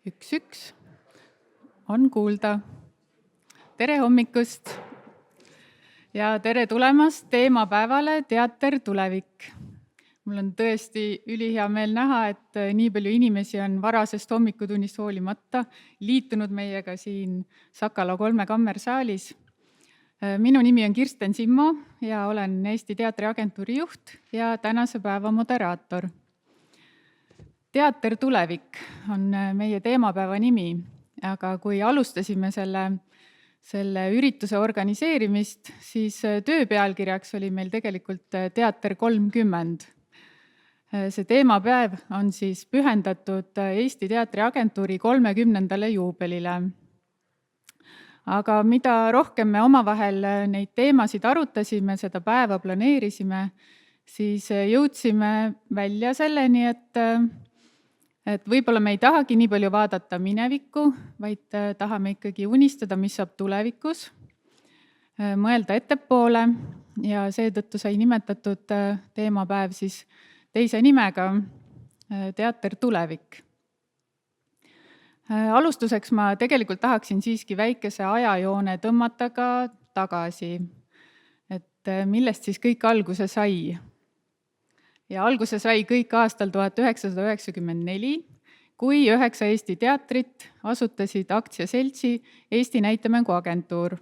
1 on kuulda. Tere hommikust ja tere tulemast teemapäevale Teater tulevik. Mul on tõesti ülihea meel näha, et nii palju inimesi on varasest hommikutunnist hoolimata liitunud meiega siin Sakala 3 kammersaalis. Minu nimi on Kirsten Simmo ja olen Eesti Teatriagentuuri juht ja tänase päeva moderaator. Teater tulevik on meie teemapäeva nimi, aga kui alustasime selle ürituse organiseerimist, siis töö pealkirjaks oli meil tegelikult Teater 30. See teemapäev on siis pühendatud Eesti Teatriagentuuri 30. juubelile. Aga mida rohkem me omavahel neid teemasid arutasime, seda päeva planeerisime, siis jõudsime välja selleni, et võib-olla me ei tahagi nii palju vaadata minevikku, vaid tahame ikkagi unistada, mis saab tulevikus, mõelda ettepoole ja seetõttu sai nimetatud teemapäev siis teise nimega Teater tulevik. Alustuseks ma tegelikult tahaksin siiski väikese ajajoone tõmmata ka tagasi, et millest siis kõik alguse sai. Ja alguse sai kõik aastal 1994, kui 9 Eesti teatrit asutasid aktsiaseltsi Eesti Näitemänguagentuur.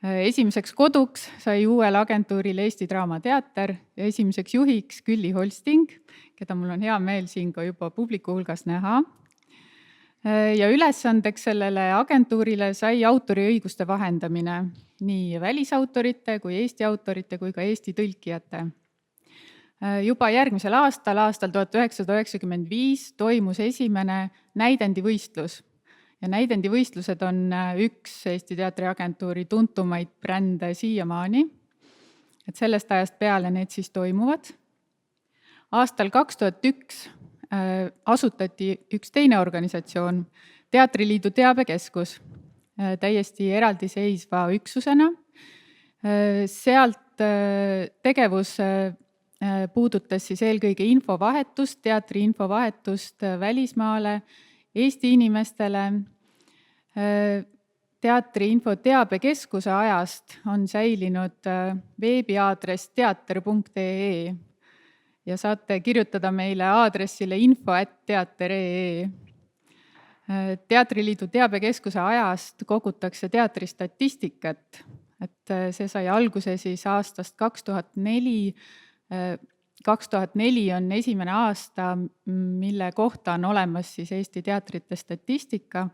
Esimeseks koduks sai uuel agentuuril Eesti Draamateater ja esimeseks juhiks Külli Holsting, keda mul on hea meel siin ka juba publiku hulgas näha. Ja ülesandeks sellele agentuurile sai autoriõiguste vahendamine nii välisautorite kui Eesti autorite kui ka Eesti tõlkijate. Juba järgmisel aastal 1995 toimus esimene näidendivõistlus. Ja näidendivõistlused on üks Eesti Teatriagentuuri tuntumaid brände siiamaani. Et sellest ajast peale need siis toimuvad. Aastal 2001 asutati üks teine organisatsioon, Teatriliidu teabekeskus, täiesti eraldiseisva üksusena. Sealt tegevus puudutas siis eelkõige infovahetust, teatri infovahetust välismaale, Eesti inimestele. Teatri info teabekeskuse ajast on säilinud veebiaadress teater.ee ja saate kirjutada meile aadressile info@teater.ee. Teatriliidu teabekeskuse ajast kogutakse teatristatistikat, et see sai alguse siis aastast 2004. 2004 on esimene aasta, mille kohta on olemas siis Eesti teatrite statistika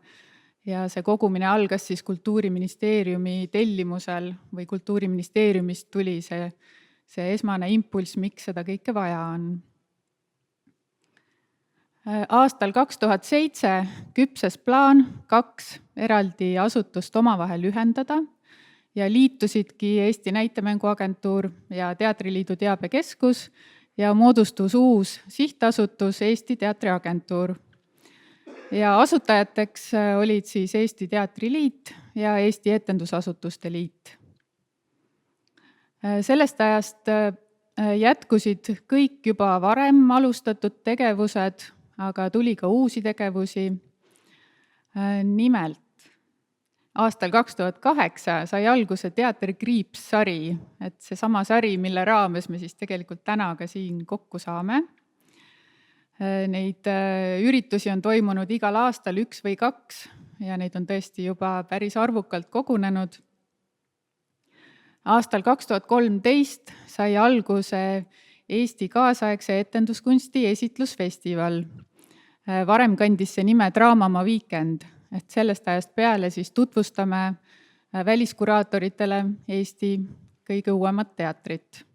ja see kogumine algas siis Kultuuriministeeriumi tellimusel või Kultuuriministeeriumist tuli see esmane impulss, miks seda kõike vaja on. Aastal 2007 küpses plaan 2 eraldi asutust omavahel ühendada ja liitusidki Eesti Näitemänguagentuur ja Teatriliidu teabekeskus ja moodustus uus sihtasutus Eesti Teatriagentuur. Ja asutajateks olid siis Eesti Teatriliit ja Eesti Etendusasutuste Liit. Sellest ajast jätkusid kõik juba varem alustatud tegevused, aga tuli ka uusi tegevusi. Nimelt, aastal 2008 sai alguse Teater Kriips sari, et seesama sari, mille raames me siis tegelikult täna ka siin kokku saame. Neid üritusi on toimunud igal aastal 1 või 2 ja neid on tõesti juba päris arvukalt kogunenud. Aastal 2013 sai alguse Eesti kaasaegse etenduskunsti esitlusfestival. Varem kandis see nime Draamamaa Weekend, et sellest ajast peale siis tutvustame väliskuraatoritele Eesti kõige uuemat teatrit.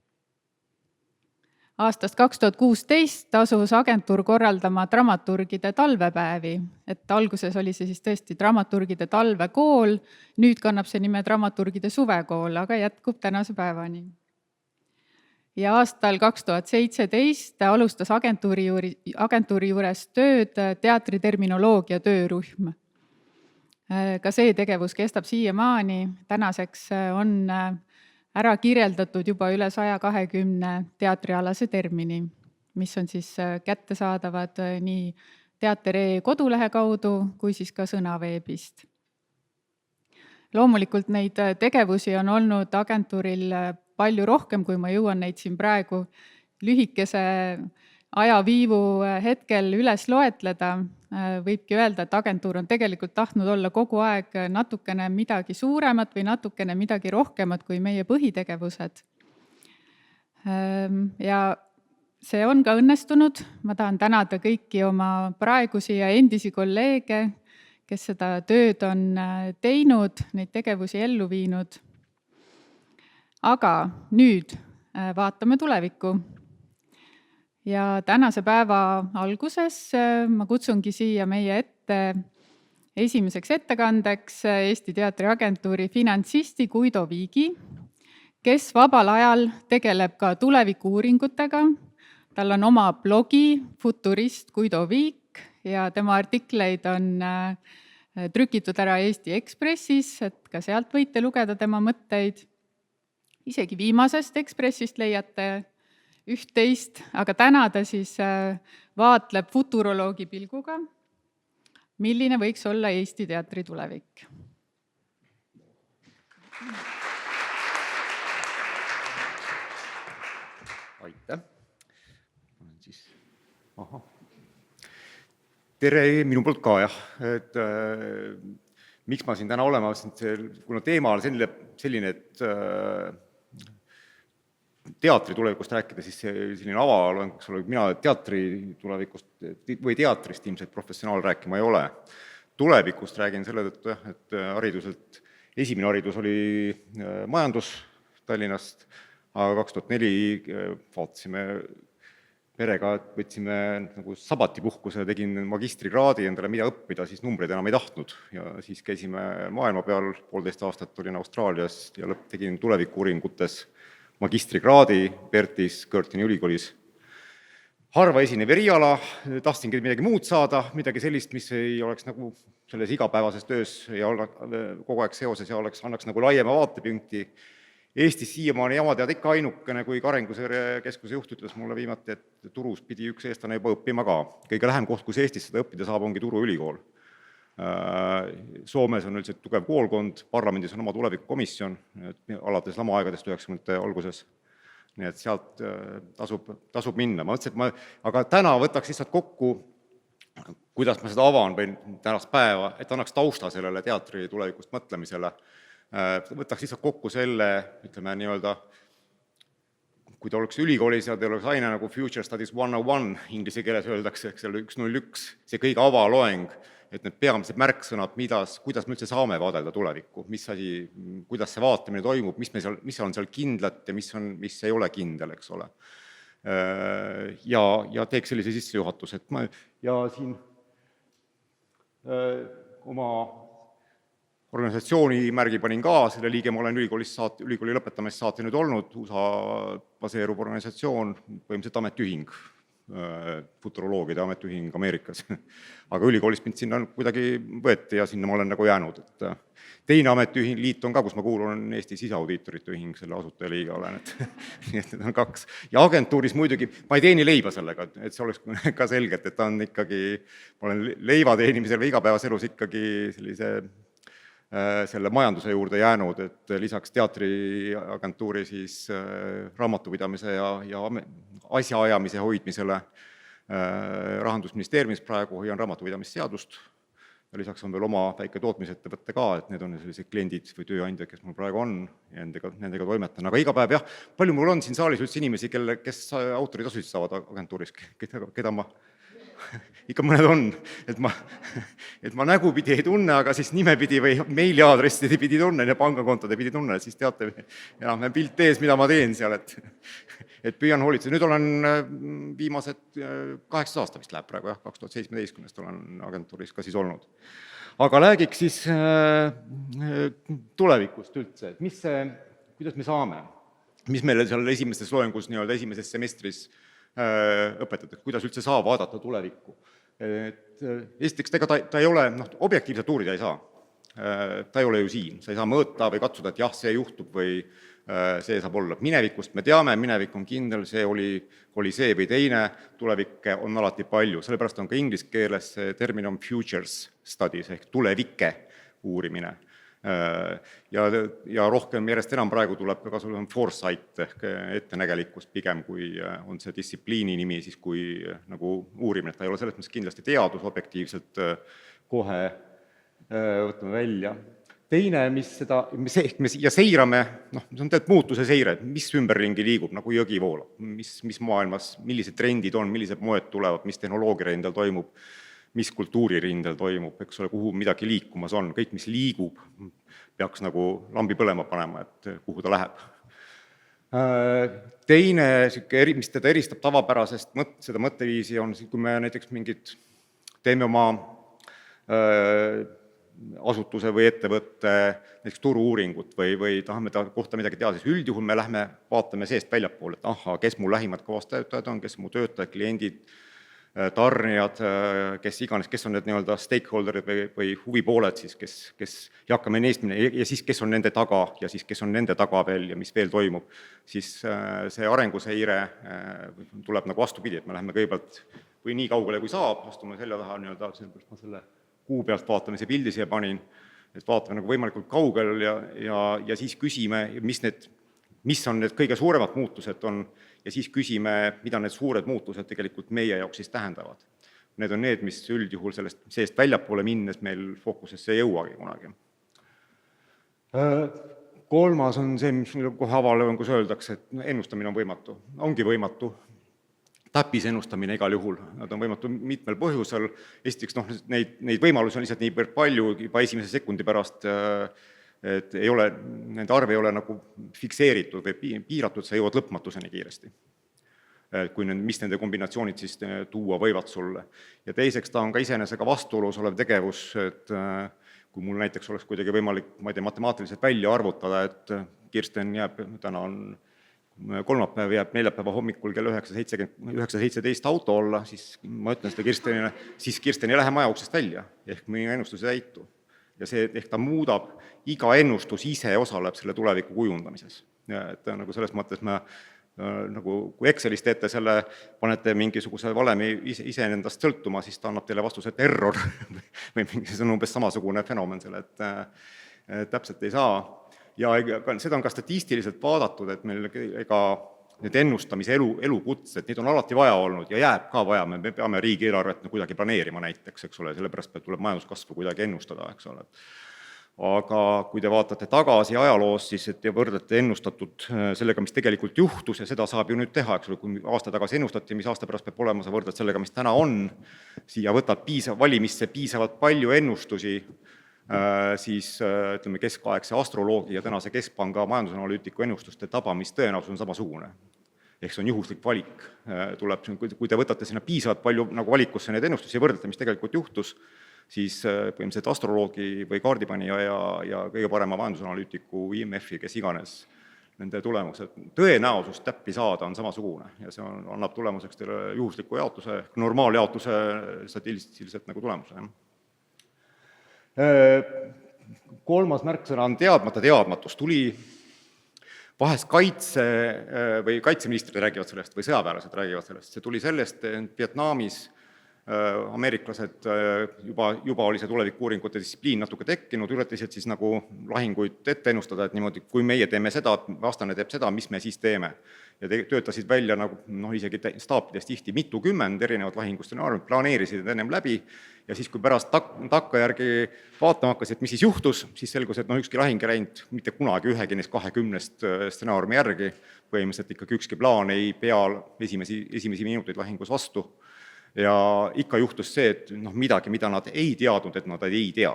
Aastast 2016 asus agentuur korraldama dramaturgide talvepäevi, et alguses oli see siis tõesti dramaturgide talvekool, nüüd kannab see nime dramaturgide suvekool, aga jätkub tänase päevani. Ja aastal 2017 alustas agentuuri juures tööd teatriterminoloogia töörühm. Ka see tegevus kestab siiamaani, tänaseks on ära kirjeldatud juba üle 120 teatrialase termini, mis on siis kättesaadavad nii Teater.ee kodulehe kaudu kui siis ka Sõnaveebist. Loomulikult neid tegevusi on olnud agentuuril palju rohkem, kui ma jõuan neid siin praegu lühikese ajaviivu hetkel üles loetleda. Võibki öelda, et agentuur on tegelikult tahtnud olla kogu aeg natukene midagi suuremat või natukene midagi rohkemat kui meie põhitegevused. Ja see on ka õnnestunud. Ma tahan tänada kõiki oma praegusi ja endisi kolleege, kes seda tööd on teinud, neid tegevusi ellu viinud. Aga nüüd vaatame tulevikku. Ja tänase päeva alguses ma kutsungi siia meie ette esimeseks ettekandeks Eesti Teatriagentuuri finantsisti Guido Viigi, kes vabal ajal tegeleb ka tulevikuuuringutega. Tal on oma blogi Futurist Guido Viik ja tema artikleid on trükitud ära Eesti Ekspressis, et ka sealt võite lugeda tema mõtteid. Isegi viimasest Ekspressist leiate üht-teist, aga täna ta siis vaatleb futuroloogi pilguga, milline võiks olla Eesti teatri tulevik. Aitäh. Tere minu poolt ka, jah. Miks ma siin täna olema, kuna teema on selline, et teatri tulevikust rääkida, siis selline avaloeng, mina teatri tulevikust või teatrist ilmselt professionaal rääkima ei ole. Tulevikust räägin selle tõttu, et hariduselt esimene haridus oli majandus Tallinnast, aga 2004 vaatasime perega, võtsime nagu sabatipuhkuse, tegin magistrikraadi endale, mida õppida, siis numbreid enam ei tahtnud. Ja siis käisime maailma peal, 1,5 aastat olin Austraalias ja tegin tulevikuuuringutes magistrikraadi Perthis, Curtini ülikoolis. Harva esinev eriala, tahtsingi midagi muud saada, midagi sellist, mis ei oleks nagu selles igapäevases töös ja kogu aeg seoses ja annaks nagu laiema vaatepunkti. Eestis siiamaani jamatead ikka ainukene, kui Arenguseire Keskuse juht ütles mulle viimati, et Turus pidi üks eestlane juba õppima ka. Kõige lähem koht, kus Eestis seda õppida saab, ongi Turu ülikool. Soomes on üldiselt tugev koolkond, parlamendis on oma tulevikukomisjon, alates lamaaegadest 90. alguses. Nii et sealt tasub minna. Ma mõtlesin, aga täna võtaks lihtsalt kokku, kuidas ma seda avan või tänast päeva, et annaks tausta sellele teatri tulevikust mõtlemisele. Võtaks lihtsalt kokku selle, ütleme nii-öelda, kui ta oleks ülikoolis ja ta oleks aine nagu Future Studies 101, inglise keeles öeldakse, eks selle 101, see kõige avaloeng, et need peamised märksõnad, kuidas me üldse saame vaadelda tulevikku, kuidas see vaatamine toimub, mis on seal kindlat ja mis ei ole kindel, eks ole. Ja teeks sellise sissejuhatuse, ja siin oma organisatsiooni märgi panin ka, selle liige ma olen ülikooli lõpetamist saati nüüd olnud, USA baseerub organisatsioon, põhimõtteliselt ametiühing, futuroloogide ametiühing Ameerikas. Aga ülikoolis mind sinna kuidagi võeti ja sinna ma olen nagu jäänud. Teine ametiühing liit on ka, kus ma kuulun, on Eesti siseaudiitorite ühing, selle asutajaliige olen. Nii et need on 2. Ja agentuuris muidugi, ma ei teeni leiba sellega, et see oleks ka selgelt, et ta on ikkagi, ma olen leiva teenimisel või igapäevas elus ikkagi selle majanduse juurde jäänud, et lisaks teatriagentuuri siis raamatupidamise ja asjaajamise hoidmisele Rahandusministeeriumis praegu hoian raamatupidamisseadust ja lisaks on veel oma väike tootmisettevõtte ka, et need on sellised kliendid või tööandjad, kes mul praegu on ja nendega toimetan. Aga iga päev jah, palju mul on siin saalis üldse inimesi, kes autoritasusid saavad agentuuris, keda ma ikka mõned on, et ma nägupidi ei tunne, aga siis nimepidi või meiliaadresside pidi tunnen ja pangakontode pidi tunnen, siis teate, pilt ees, mida ma teen seal, et püüan hoolitseda. Nüüd olen viimased 8 aasta vist läheb praegu, 2017 olen agentuuris ka siis olnud. Aga räägiks siis tulevikust üldse, et kuidas me saame, mis meile seal esimeses loengus, esimeses semestris õpetatakse, kuidas üldse saab vaadata tulevikku. Esiteks, ta ei ole, objektiivselt uurida ei saa. Ta ei ole ju siin, sa ei saa mõõta või katsuda, et jah, see juhtub või see saab olla. Minevikust me teame, minevik on kindel, see oli see või teine, tulevikke on alati palju, sellepärast on ka inglise keeles see termin on futures studies ehk tulevike uurimine. Ja rohkem järjest enam praegu tuleb ka kasutada foresight ehk ettenägelikkus pigem, kui on see distsipliini nimi, siis kui nagu uurimine, et ta ei ole selles mõttes kindlasti teadus objektiivselt kohe võtame välja. Teine, ja seirame, see on tegelikult muutuse seire, mis ümberringi liigub, nagu jõgi voolab, mis maailmas, millised trendid on, millised moed tulevad, mis tehnoloogirindel toimub, mis kultuuririndel toimub, eks ole, kuhu midagi liikumas on, kõik, mis liigub, peaks nagu lambi põlema panema, et kuhu ta läheb. Teine, mis teda eristab tavapärasest seda mõtteviisi, on, kui me näiteks teeme oma asutuse või ettevõtte näiteks turu-uuringut või tahame ta kohta midagi teada, siis üldjuhul me lähme vaatame seest väljapoole, et kes mu lähimad kaastöötajad on, kes mu töötajad, kliendid, tarnijad, kes iganes, kes on need nii-öelda stakeholderid või huvipooled siis, kes ja hakkame neist ja siis kes on nende taga ja siis kes on nende taga veel ja mis veel toimub, siis see arenguseire tuleb nagu vastupidi, et me läheme kõigepealt või nii kaugele kui saab, astume selja taha nii-öelda, sellepärast ma selle kuu pealt vaatame, see pildi siia panin, et vaatame nagu võimalikult kaugel ja siis küsime, mis on need kõige suuremad muutused on ja siis küsime, mida need suured muutused tegelikult meie jaoks siis tähendavad. Need on need, mis üldjuhul sellest seest väljapoole minnes meil fookusesse ei jõuagi kunagi. Kolmas on see, mis kohe avalõngus öeldakse, et ennustamine on võimatu. Ongi võimatu. Täppisennustamine igal juhul, nad on võimatu mitmel põhjusel. Esiteks, neid võimalusi on lihtsalt nii palju juba esimese sekundi pärast, et nende arv ei ole nagu fikseeritud või piiratud, sa jõuad lõpmatuseni kiiresti. Mis nende kombinatsioonid siis tuua võivad sulle. Ja teiseks ta on ka iseenesega vastuolus olev tegevus, et kui mul näiteks oleks kuidagi võimalik, ma ei tea, matemaatiliselt välja arvutada, et Kirsten jääb, täna on kolmapäev, jääb neljapäeva hommikul kell 9:17 auto olla, siis ma ütlen seda Kirstenile, siis Kirsten ei lähe maja uksest välja, ehk mõni ennustus ei täitu. Ja see, ehk ta muudab, iga ennustus ise osaleb selle tuleviku kujundamises. Et nagu selles mõttes me nagu kui Excelis teete selle, panete mingisuguse valemi ise endast sõltuma, siis ta annab teile vastuse, et error või see on umbes samasugune fenomen selle, et täpselt ei saa. Ja seda on ka statistiliselt vaadatud, et meil need ennustamise elukutsed, neid on alati vaja olnud ja jääb ka vaja, me peame riigieelarvet kuidagi planeerima näiteks, eks ole, sellepärast tuleb majanduskasvu kuidagi ennustada, eks ole. Aga kui te vaatate tagasi ajaloos, siis et võrdlete ennustatud sellega, mis tegelikult juhtus ja seda saab ju nüüd teha, eks ole, kui aasta tagasi ennustati, mis aasta pärast peab olema, sa võrdled sellega, mis täna on, siia võtad valimisse piisavalt palju ennustusi, siis ütleme keskaegse astroloogi ja tänase keskpanga majandusanalüütiku ennustuste tabamistõenäosus on samasugune. Ehk see on juhuslik valik. Kui te võtate sinna piisavalt palju nagu valikusse need ennustusi ja võrdlete, mis tegelikult juhtus, siis põhimõtteliselt astroloogi või kaardipanija ja kõige parema majandusanalüütiku IMF-i, kes iganes, nende tulemused, tõenäosus täppi saada on samasugune ja see annab tulemuseks teile juhusliku jaotuse, normaaljaotuse statistiliselt nagu tulemuse. Kolmas märksõna on teadmatus. Tuli vahest kaitseministrid räägivad sellest või sõjaväelased räägivad sellest. See tuli sellest, et Vietnamis ameeriklased juba oli see tulevikuuuringute distsipliin natuke tekkinud, üretasid siis nagu lahinguid ette ennustada, et niimoodi, kui meie teeme seda, vastane teeb seda, mis me siis teeme. Ja töötasid välja nagu isegi staapides tihti mitukümmend erinevat lahingustsenaariumit, planeerisid ennem läbi ja siis, kui pärast takkajärgi vaatama hakkasid, mis siis juhtus, siis selgus, et ükski lahing ei läinud mitte kunagi ühegi neist 20 stsenaariumi järgi, põhimõtteliselt ikkagi ükski plaan ei pea esimesi minuteid lahingus vastu. Ja ikka juhtus see, et midagi, mida nad ei teadnud, et nad ei tea,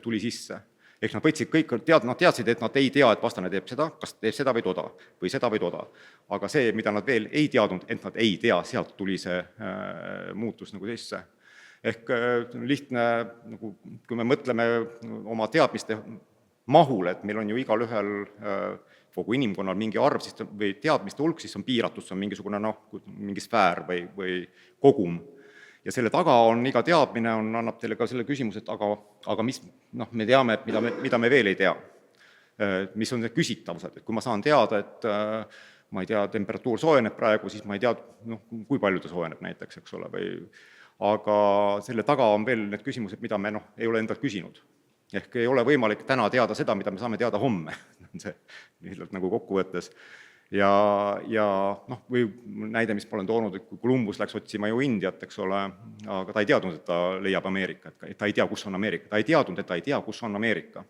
tuli sisse. Ehk nad võtsid kõik, nad teadsid, et nad ei tea, et vastane teeb seda, kas teeb seda või toda, või seda või toda. Aga see, mida nad veel ei teadnud, et nad ei tea, sealt tuli see muutus nagu sisse. Ehk lihtne, kui me mõtleme oma teadmiste mahule, et meil on ju igal ühel kogu inimkonnal mingi arv või teadmiste hulk, siis on piiratud, see on mingisugune mingi sfäär või kogum. Ja selle taga on iga teadmine, annab teile ka selle küsimuse, et aga mis me teame, mida me veel ei tea. mis on need küsitavused, et kui ma saan teada, et ma ei tea, temperatuur soojeneb praegu, siis ma ei tea, kui palju ta soojeneb näiteks, eks ole, aga selle taga on veel need küsimused, mida me ei ole endalt küsinud. Ehk ei ole võimalik täna teada seda, mida me saame teada homme, see lihtsalt nagu kokkuvõttes. Ja või näide, mis ma olen toonud, et kui Columbus läks otsima ju Indiat, eks ole, aga ta ei teadnud, et ta leiab Ameerika, et ta ei tea, kus on Ameerika, ta ei teadnud, et ta ei tea, kus on Ameerika,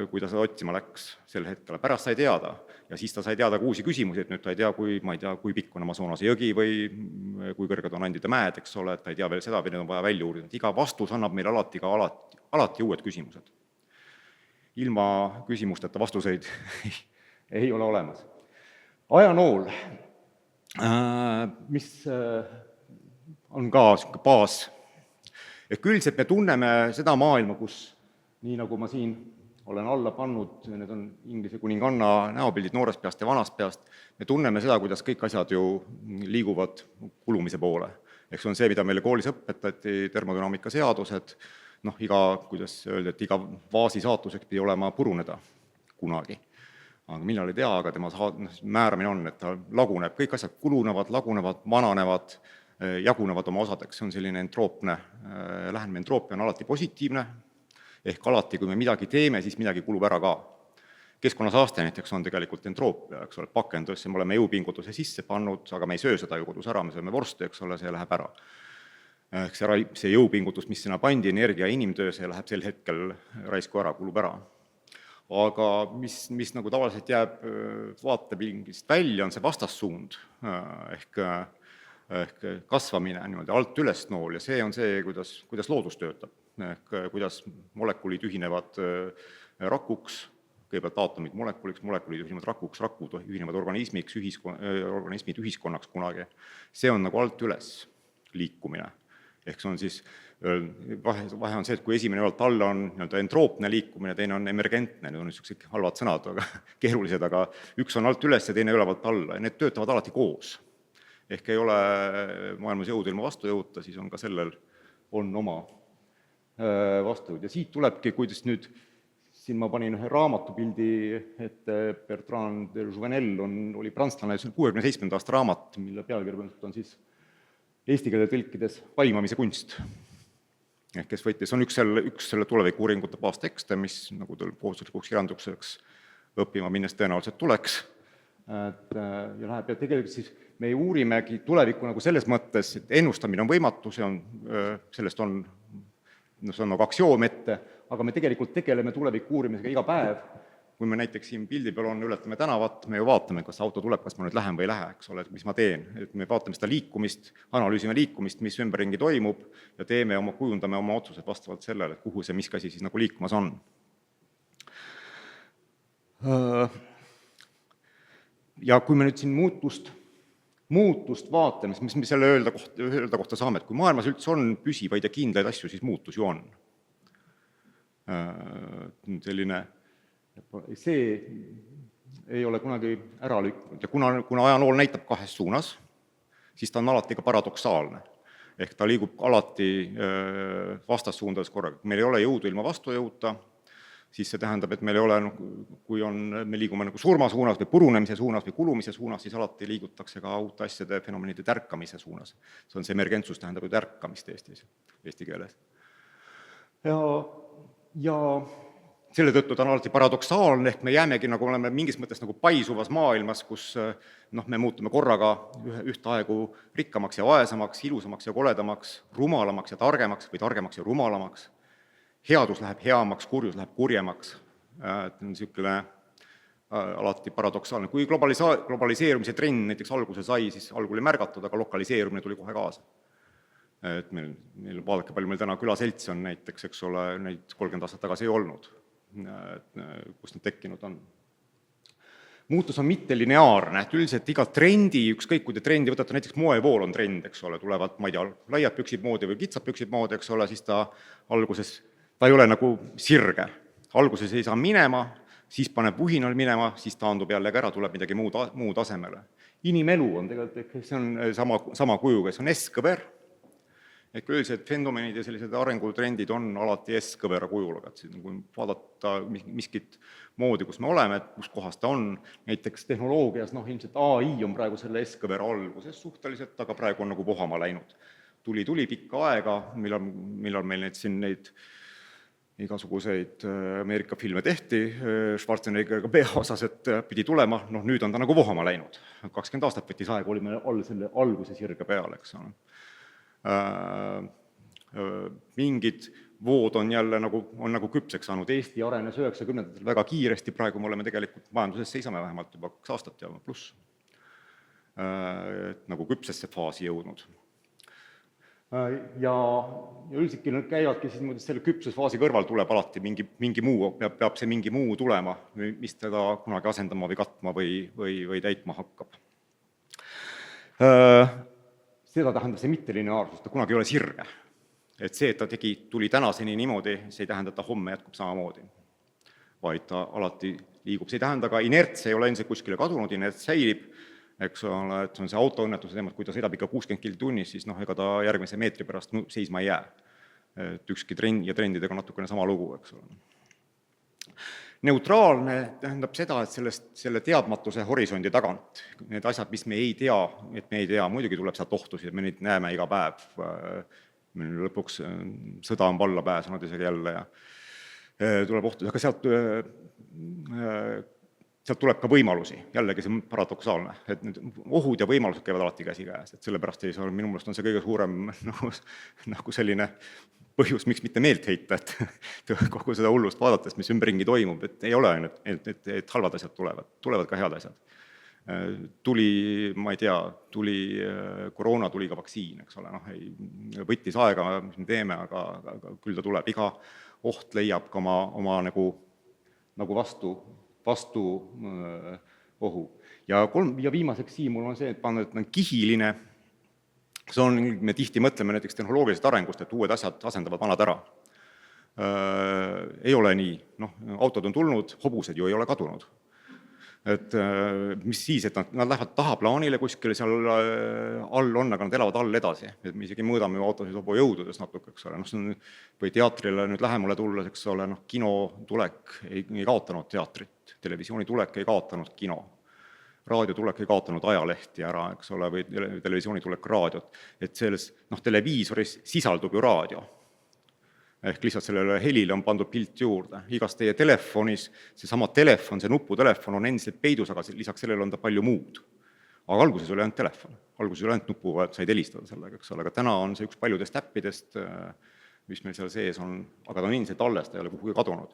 kui ta seda otsima läks sel hetkel. Pärast sai teada ja siis ta sai teada ka uusi küsimusi, et nüüd ta ei tea, kui pikk on Amazonase jõgi või kui kõrged on Andide mäed, eks ole, et ta ei tea veel seda või need on vaja välja uurida. Iga vastus annab meile alati uued küsimused. Ilma küsimusteta vastuseid ei ole olemas. Ajanool, mis on ka selline baas. Et üldiselt me tunneme seda maailma, kus nii nagu ma siin olen alla pannud, need on Inglise kuninganna näopildid noorest peast ja vanast peast, me tunneme seda, kuidas kõik asjad ju liiguvad kulumise poole. Eks on see, mida meile koolis õpetati, termodünaamika seadused, kuidas öelda, et iga vaasi saatuseks pidi olema puruneda kunagi. Aga millal ei tea, aga tema määramine on, et ta laguneb, kõik asjad kulunevad, lagunevad, vananevad, jagunevad oma osadeks, see on selline entroopne lähenemine, entroopia on alati positiivne, ehk alati, kui me midagi teeme, siis midagi kulub ära ka. Keskkonnasaaste näiteks on tegelikult entroopia, eks ole, pakendusse me oleme jõupingutuse sisse pannud, aga me ei söö seda ju kodus ära, me sööme vorsti, eks ole, see läheb ära. Ehk see jõupingutus, mis sinna pandi, energia ja inimtöö, see läheb sel hetkel raisku ära, kulub ära. Aga mis nagu tavaliselt jääb vaatepingist välja, on see vastassuund, ehk kasvamine niimoodi alt üles nool ja see on see, kuidas loodus töötab. Ehk kuidas molekulid ühinevad rakuks, kõigepealt aatomid molekulid ühinevad rakuks, rakud ühinevad organismid ühiskonnaks kunagi. See on nagu alt üles liikumine. Ehk see on siis, vahe on see, et kui esimene alt alla on entroopne liikumine, teine on emergentne, need on niisugused halvad sõnad, aga keerulised, aga üks on alt üles ja teine ülevalt alla ja need töötavad alati koos. Ehk ei ole maailmas jõudu ilma vastujõuta, siis on ka sellel on oma vastujõud. Ja siit tulebki, kuidas nüüd, siin ma panin ühe raamatupildi, et Bertrand de Jouvenel oli prantslane, 67. aasta raamat, mille pealkiri on siis eesti keele tõlkides vaimamise kunst. Kes võttis, on üks selle tulevikuuuringute baastekste, mis nagu kohustuslikuks kirjanduseks õppima minnes tõenäoliselt tuleks. Ja läheb ja tegelikult siis me uurimegi tulevikku nagu selles mõttes, et ennustamine on võimatu, sellest on see on nagu aktsioom ette, aga me tegelikult tegeleme tuleviku uurimisega iga päev. Kui me näiteks siin pildi peal ületame tänavat, me ju vaatame, kas auto tuleb, kas ma nüüd lähen või ei lähe, eks ole, mis ma teen. Et me vaatame seda liikumist, analüüsime liikumist, mis ümberringi toimub ja kujundame oma otsused vastavalt sellele, et kuhu see miski asi siis nagu liikumas on. Ja kui me nüüd siin muutust vaatame, mis me selle öelda kohta saame, et kui maailmas üldse on püsivaid ja kindlaid asju, siis muutus ju on. Selline, see ei ole kunagi ära lükkunud ja kuna ajanool näitab kahes suunas, siis ta on alati ka paradoksaalne. Ehk ta liigub alati vastassuundades korraga. Meil ei ole jõudu ilma vastujõuta, siis see tähendab, et meil ei ole, kui me liigume nagu surma suunas või purunemise suunas või kulumise suunas, siis alati liigutakse ka uute asjade fenomenide tärkamise suunas. See on see emergentsus, tähendab ju tärkamist eesti keeles. Ja selle tõttu ta on alati paradoksaalne, ehk me jäämegi nagu oleme mingis mõttes nagu paisuvas maailmas, kus me muutume korraga ühtaegu rikkamaks ja vaesemaks, ilusamaks ja koledamaks, rumalamaks ja targemaks või targemaks ja rumalamaks. Headus läheb heamaks, kurjus läheb kurjemaks. On niisugune alati paradoksaalne. Kui globaliseerumise trend näiteks alguse sai, siis algul ei märgatud, aga lokaliseerumine tuli kohe kaasa. Et meil vaadake, palju meil täna külaseltsi on näiteks, eks ole, neid 30 aastat tagasi ei olnud, kus need tekkinud on. Muutus on mitte lineaarne, et üldiselt iga trendi, ükskõik kui te trendi võtate, näiteks moevool on trend, eks ole, tulevad, ma ei tea, laiad püksid moodi või kitsad püksid moodi, eks ole, siis ta alguses ta ei ole nagu sirge. Alguses ei saa minema, siis paneb vuhinal minema, siis taandub jälle ära, tuleb midagi muud asemele. Inimelu on tegelikult, see on sama kujuga, see on S-kõver, Ehk üldiselt fenomenid ja sellised arengutrendid on alati S-kõvera kujul, aga kui vaadata miskit moodi, kus me oleme, et kus kohas ta on, näiteks tehnoloogias, ilmselt AI on praegu selle S-kõvera alguses suhteliselt, aga praegu on nagu vohama läinud. Tuli pikka aega, millal meil neid igasuguseid Ameerika filme tehti, Schwarzeneggeriga peaosas, et pidi tulema, nüüd on ta nagu vohama läinud. 20 aastat võttis aega, olime all selle alguse sirge peal, eks ole. Mingid vood on jälle nagu küpseks saanud. Eesti arenes 90-ndatel väga kiiresti, praegu me oleme tegelikult majanduses seisame vähemalt juba 2 aastat ja pluss. Nagu küpsesse faasi jõudnud. Ja üldiselt käivadki siis niimoodi, selle küpsusfaasi kõrval tuleb alati mingi muu, peab see mingi muu tulema, mis teda kunagi asendama või katma või täitma hakkab. Seda tähendab see mittelineaarsus, ta kunagi ei ole sirge. Et see, et ta tuli tänaseni niimoodi, see ei tähenda, et ta homme jätkub samamoodi. Vaid ta alati liigub. See ei tähenda ka inerts ei ole endiselt kuskile kadunud, inerts säilib, eks ole, et on see autoõnnetuse teema, et kui ta sõidab ikka 60 km tunnis, siis ega ta järgmise meetri pärast seisma ei jää. Et ükski ja trendidega on natukene sama lugu, eks ole. Neutraalne tähendab seda, et selle teadmatuse horisondi tagant, need asjad, mis me ei tea, muidugi tuleb sealt ohtusid, me neid näeme iga päev. Lõpuks sõda on valla pääsenud isegi jälle ja tuleb ohtusid, aga sealt tuleb ka võimalusi, jällegi see on paradoksaalne, et need ohud ja võimalused käivad alati käsikäes, et sellepärast ei saa, minu meelest on see kõige suurem nagu selline põhjus, miks mitte meelt heita, et kogu seda hullust vaadates, mis ümberringi toimub, et ei ole ainult, et halvad asjad tulevad ka head asjad. Ma ei tea, koroona tuli ka vaktsiin, eks ole, võttis aega, mis me teeme, aga küll ta tuleb, iga oht leiab ka oma nagu vastu ohu. Ja viimaseks siin mul on see, et on kihiline, see on, me tihti mõtleme näiteks tehnoloogilisest arengust, et uued asjad asendavad vanad ära. Ei ole nii, autod on tulnud, hobused ju ei ole kadunud. Et mis siis, et nad lähevad tahaplaanile kuskile, seal all on, aga nad elavad all edasi. Et me isegi mõõdame ju autosid hobujõududes natuke, eks ole. Või teatrile nüüd lähemale tulles, eks ole, kino tulek ei kaotanud teatrit, televisiooni tulek ei kaotanud kino, raadio tulek ei kaotanud ajalehti ära, eks ole, või televisiooni tulek raadiot. Et selles televiisoris sisaldub ju raadio. Ehk lihtsalt sellele helile on pandud pilt juurde. Igas teie telefonis, seesama telefon, see nuputelefon on endiselt peidus, aga lisaks sellele on ta palju muud. Aga alguses oli ainult telefon. Alguses oli ainult nupu, said helistada sellega, eks ole. Aga täna on see üks paljudest äppidest, mis meil seal sees on, aga ta on endiselt alles, ta ei ole kuhugi kadunud.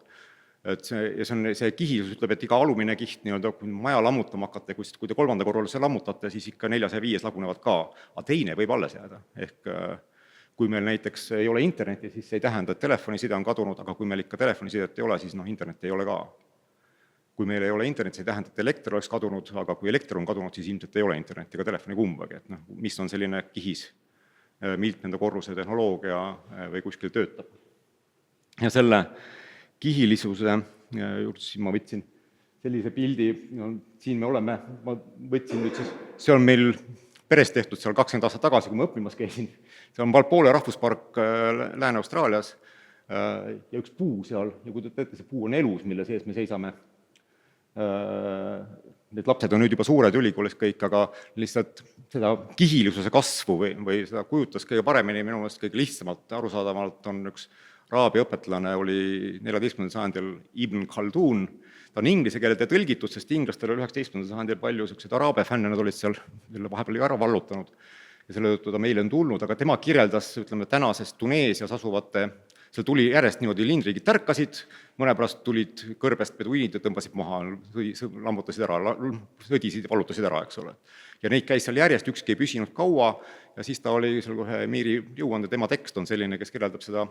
Et see kihilisus ütleb, et iga alumine kiht, kui maja lammutama hakata, kui te 3. korruse lammutate, siis ikka 4 ja 5 lagunevad ka. Aga teine võib alles jääda. Ehk kui meil näiteks ei ole interneti, siis see ei tähenda, et telefoniside on kadunud, aga kui meil ikka telefonisidet ei ole, siis internet ei ole ka. Kui meil ei ole internet, see ei tähenda, et elekter oleks kadunud, aga kui elekter on kadunud, siis ilmselt ei ole internet ega telefoni kumbagi. Et mis on selline kihis, milt nende korruse tehnoloogia või kuskil töötab. Ja selle kihilisuse juurde siis ma võtsin sellise pildi, siin me oleme, ma võtsin nüüd siis, see on meil peres tehtud seal 20 aastat tagasi, kui ma õppimas käisin. See on Walpole rahvuspark Lääne-Austraalias ja üks puu seal, ja kui te teete, see puu on elus, mille sees me seisame. Need lapsed on nüüd juba suured ülikoolis kõik, aga lihtsalt seda kihilisuse kasvu või seda kujutas kõige paremini, minu meelest kõige lihtsamalt arusaadavalt on üks araabia õpetlane, oli 14. sajandil Ibn Khaldun. Ta on inglise keelde tõlgitud, sest inglastel oli 19. sajandil palju selliseid araabia fänne, nad olid seal vahepeal ära vallutanud ja selle tõttu ta meile on tulnud, aga tema kirjeldas, ütleme, tänases Tuneesias asuvate, seal tuli järjest niimoodi lindriigid tärkasid, mõne pärast tulid kõrbest peduiinid ja tõmbasid maha, lammutasid ära, sõdisid ja vallutasid ära, eks ole. Ja neid käis seal järjest, ükski ei püsinud kaua ja siis ta oli seal kohe Miiri jõuande, tema tekst on selline, kes kirjeldab seda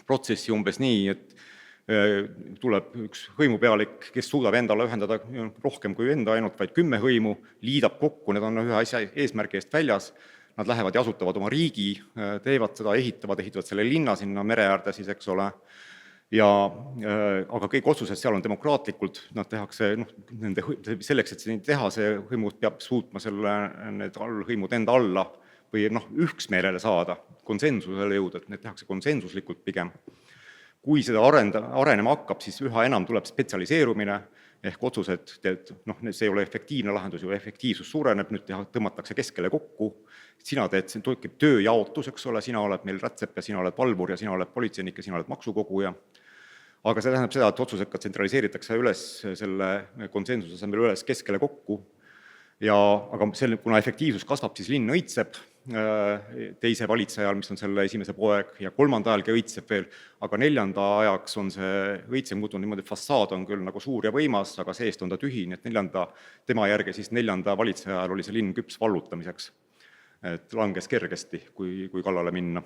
protsessi umbes nii, et tuleb üks hõimupealik, kes suudab endale ühendada rohkem kui enda ainult, vaid 10 hõimu, liidab kokku, need on ühe asja eesmärgi eest väljas, nad lähevad ja asutavad oma riigi, teevad seda, ehitavad selle linna sinna mere äärde siis, eks ole, aga kõik otsused seal on demokraatlikult, nad tehakse, selleks, et seda teha, see hõimud peab suutma need allhõimud enda alla või üksmeelele saada, konsensusele jõuda, et need tehakse konsensuslikult pigem. Kui seda arenema hakkab, siis üha enam tuleb spetsialiseerumine, ehk otsused, see ei ole efektiivne lahendus, ju efektiivsus suureneb, nüüd tõmmatakse keskele kokku, sina teed, see tekib tööjaotus, eks ole, sina oled meil rätsep ja sina oled valvur ja sina oled politseinik ja sina oled maksukoguja. Aga see tähendab seda, et otsused ka tsentraliseeritakse üles selle konsensuse asemel üles keskele kokku. Aga kuna efektiivsus kasvab, siis linn õitseb teise valitseja ajal, mis on selle esimese poeg, ja kolmanda ajalgi õitseb veel, aga neljanda ajaks on see õitsev muutunud niimoodi, et fassaad on küll nagu suur ja võimas, aga seest on ta tühi, nii et tema järgi siis neljanda valitseja ajal oli see linn küps vallutamiseks. Et langes kergesti, kui kallale minna.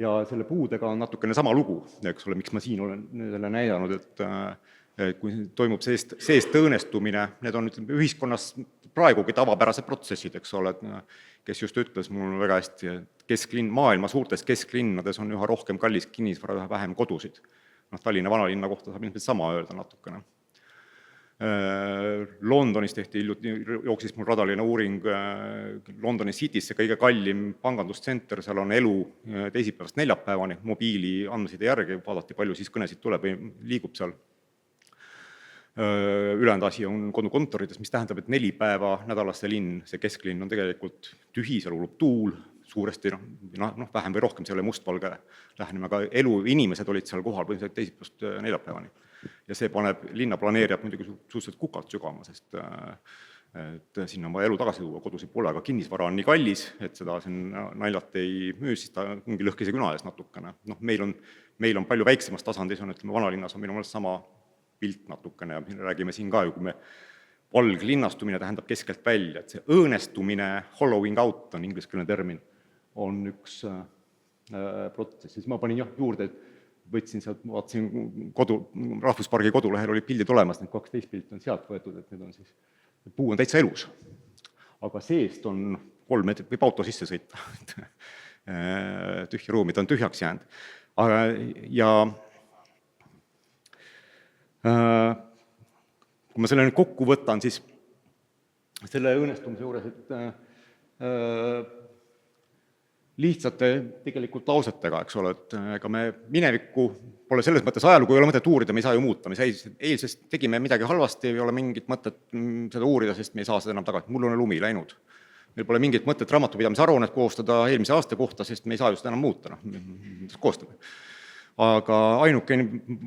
Ja selle puudega on natukene sama lugu, eks ole, miks ma siin olen selle näidanud, et kui toimub seest õõnestumine, need on ühiskonnas praegugi tavapärased protsessid, eks ole, kes just ütles mul väga hästi, et maailma suurtes kesklinnades on üha rohkem kallis kinnisvara, üha vähem kodusid. Tallinna vanalinna kohta saab ilmselt sama öelda natukene. Londonis jooksis mul radaline uuring Londoni Citysse, kõige kallim pangandustsenter, seal on elu teisipäevast neljapäevani, mobiili andmeside järgi vaadati, palju siis kõnesid tuleb või liigub seal. Ülejäänud asi on kodukontorites, mis tähendab, et 4 päeva nädalas see linn, see kesklinn on tegelikult tühi, seal ulub tuul, suuresti, vähem või rohkem, see oli mustvalge lähenemine, aga inimesed olid seal kohal põhimõtteliselt teisipäevast neljapäevani. Ja see paneb linna planeerijad muidugi suhteliselt kukalt sügama, sest et sinna on vaja elu tagasi tuua, kodusid pole, aga kinnisvara on nii kallis, et seda naljalt ei müü, siis ta ongi lõhkise küna ees natukene. Meil on palju väiksemas tasandis, vanalinnas on minu meelest sama pilt natukene ja räägime siin ka ju, kui me valglinnastumine tähendab keskelt välja, et see õõnestumine, hollowing out on ingliskeelne termin, on üks protsess. Siis ma panin juurde, et võtsin sealt, vaatasin Rahvuspargi kodulehel oli pildid olemas, need 12 pilti on sealt võetud, et need on siis, puu on täitsa elus, aga seest on 3 meetrit, võib auto sisse sõita, tühja ruumi, ta on tühjaks jäänud. Ja kui ma selle nüüd kokku võtan, siis selle õõnestumise juures, et lihtsate tegelikult lausetega, eks ole, et ega me minevikku pole selles mõttes ajalugu ei ole mõtet uurida, me ei saa ju muuta, me eilsest tegime midagi halvasti, ei ole mingit mõtet seda uurida, sest me ei saa seda enam tagasi, mul on lumi läinud. Meil pole mingit mõtet raamatupidamise aruannet koostada eelmise aasta kohta, sest me ei saa ju seda enam muuta, koostada. Aga ainuke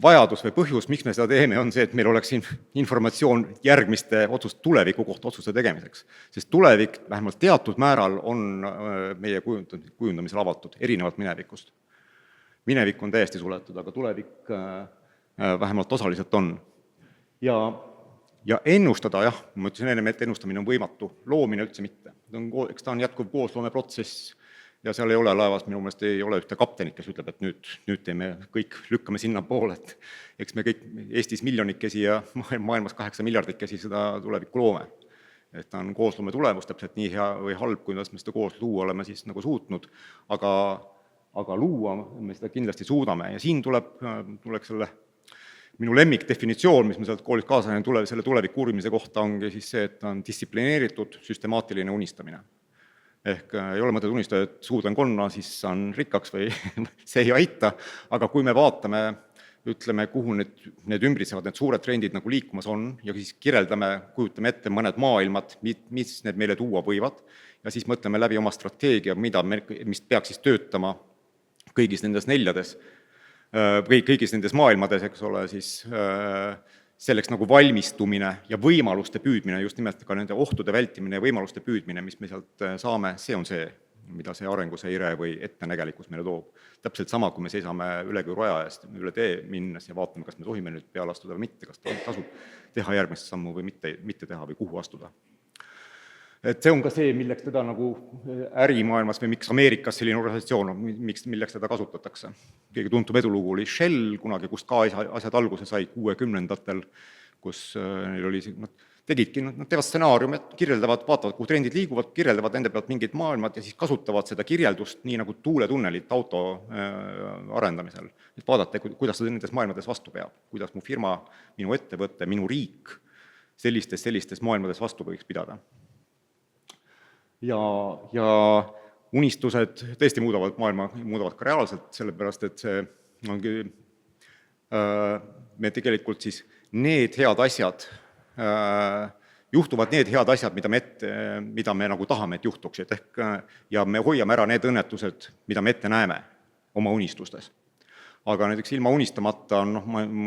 vajadus või põhjus, miks me seda teeme, on see, et meil oleks informatsioon järgmiste tuleviku kohta otsuste tegemiseks. Sest tulevik vähemalt teatud määral on meie kujundamisel avatud, erinevalt minevikust. Minevik on täiesti suletud, aga tulevik vähemalt osaliselt on. Ja ennustada, jah, ma ütlesin enne, et ennustamine on võimatu, loomine üldse mitte. Eks ta on jätkuv koosloomeprotsess, ja seal ei ole laevas, minu meelest ei ole ühte kaptenit, kes ütleb, et nüüd teeme kõik, lükkame sinna poole, et eks me kõik Eestis miljonikesi ja maailmas 8 miljardikesi seda tulevikku loome. Et ta on koosloome tulemus, täpselt nii hea või halb, kuidas me seda koos luua oleme siis nagu suutnud, aga luua me seda kindlasti suudame ja siin tuleks selle minu lemmikdefinitsioon, mis me sealt koolist kaasa selle tuleviku uurimise kohta ongi siis see, et ta on distsiplineeritud süstemaatiline unistamine. Ehk ei ole mõtet unistada, et suudan konna, siis saan rikkaks või see ei aita, aga kui me vaatame, ütleme, kuhu need ümbritsevad, need suured trendid nagu liikumas on ja siis kujutame ette mõned maailmad, mis need meile tuua võivad ja siis mõtleme läbi oma strateegia, mis peaks siis töötama kõigis nendes 4 või kõigis nendes maailmades, eks ole, siis selleks nagu valmistumine ja võimaluste püüdmine, just nimelt ka nende ohtude vältimine ja võimaluste püüdmine, mis me sealt saame, see on see, mida see arenguseire või ettenägelikkus meile toob. Täpselt sama, kui me seisame üleküüraja eest, üle tee minnes ja vaatame, kas me tohime nüüd peale astuda või mitte, kas tasub teha järgmist sammu või mitte teha või kuhu astuda. Et see on ka see, milleks teda nagu ärimaailmas või miks Ameerikas selline organisatsioon on, milleks teda kasutatakse. Kõige tuntum edulugu oli Shell kunagi, kust ka asjad alguse sai 60-ndatel, kus neil oli, nad teevad stsenaariumi, kirjeldavad, vaatavad, kuhu trendid liiguvad, kirjeldavad nende pealt mingid maailmad ja siis kasutavad seda kirjeldust nii nagu tuuletunnelit auto arendamisel. Et vaadata, kuidas ta nendes maailmades vastu peab, kuidas mu firma, minu ettevõte, minu riik sellistes maailmades vastu võiks pidada. Ja unistused tõesti muudavad maailma, muudavad ka reaalselt, sellepärast et see ongi, me tegelikult siis need head asjad, juhtuvad need head asjad, mida me nagu tahame, et juhtuksid, ehk ja me hoiame ära need õnnetused, mida me ette näeme oma unistustes. Aga näiteks ilma unistamata on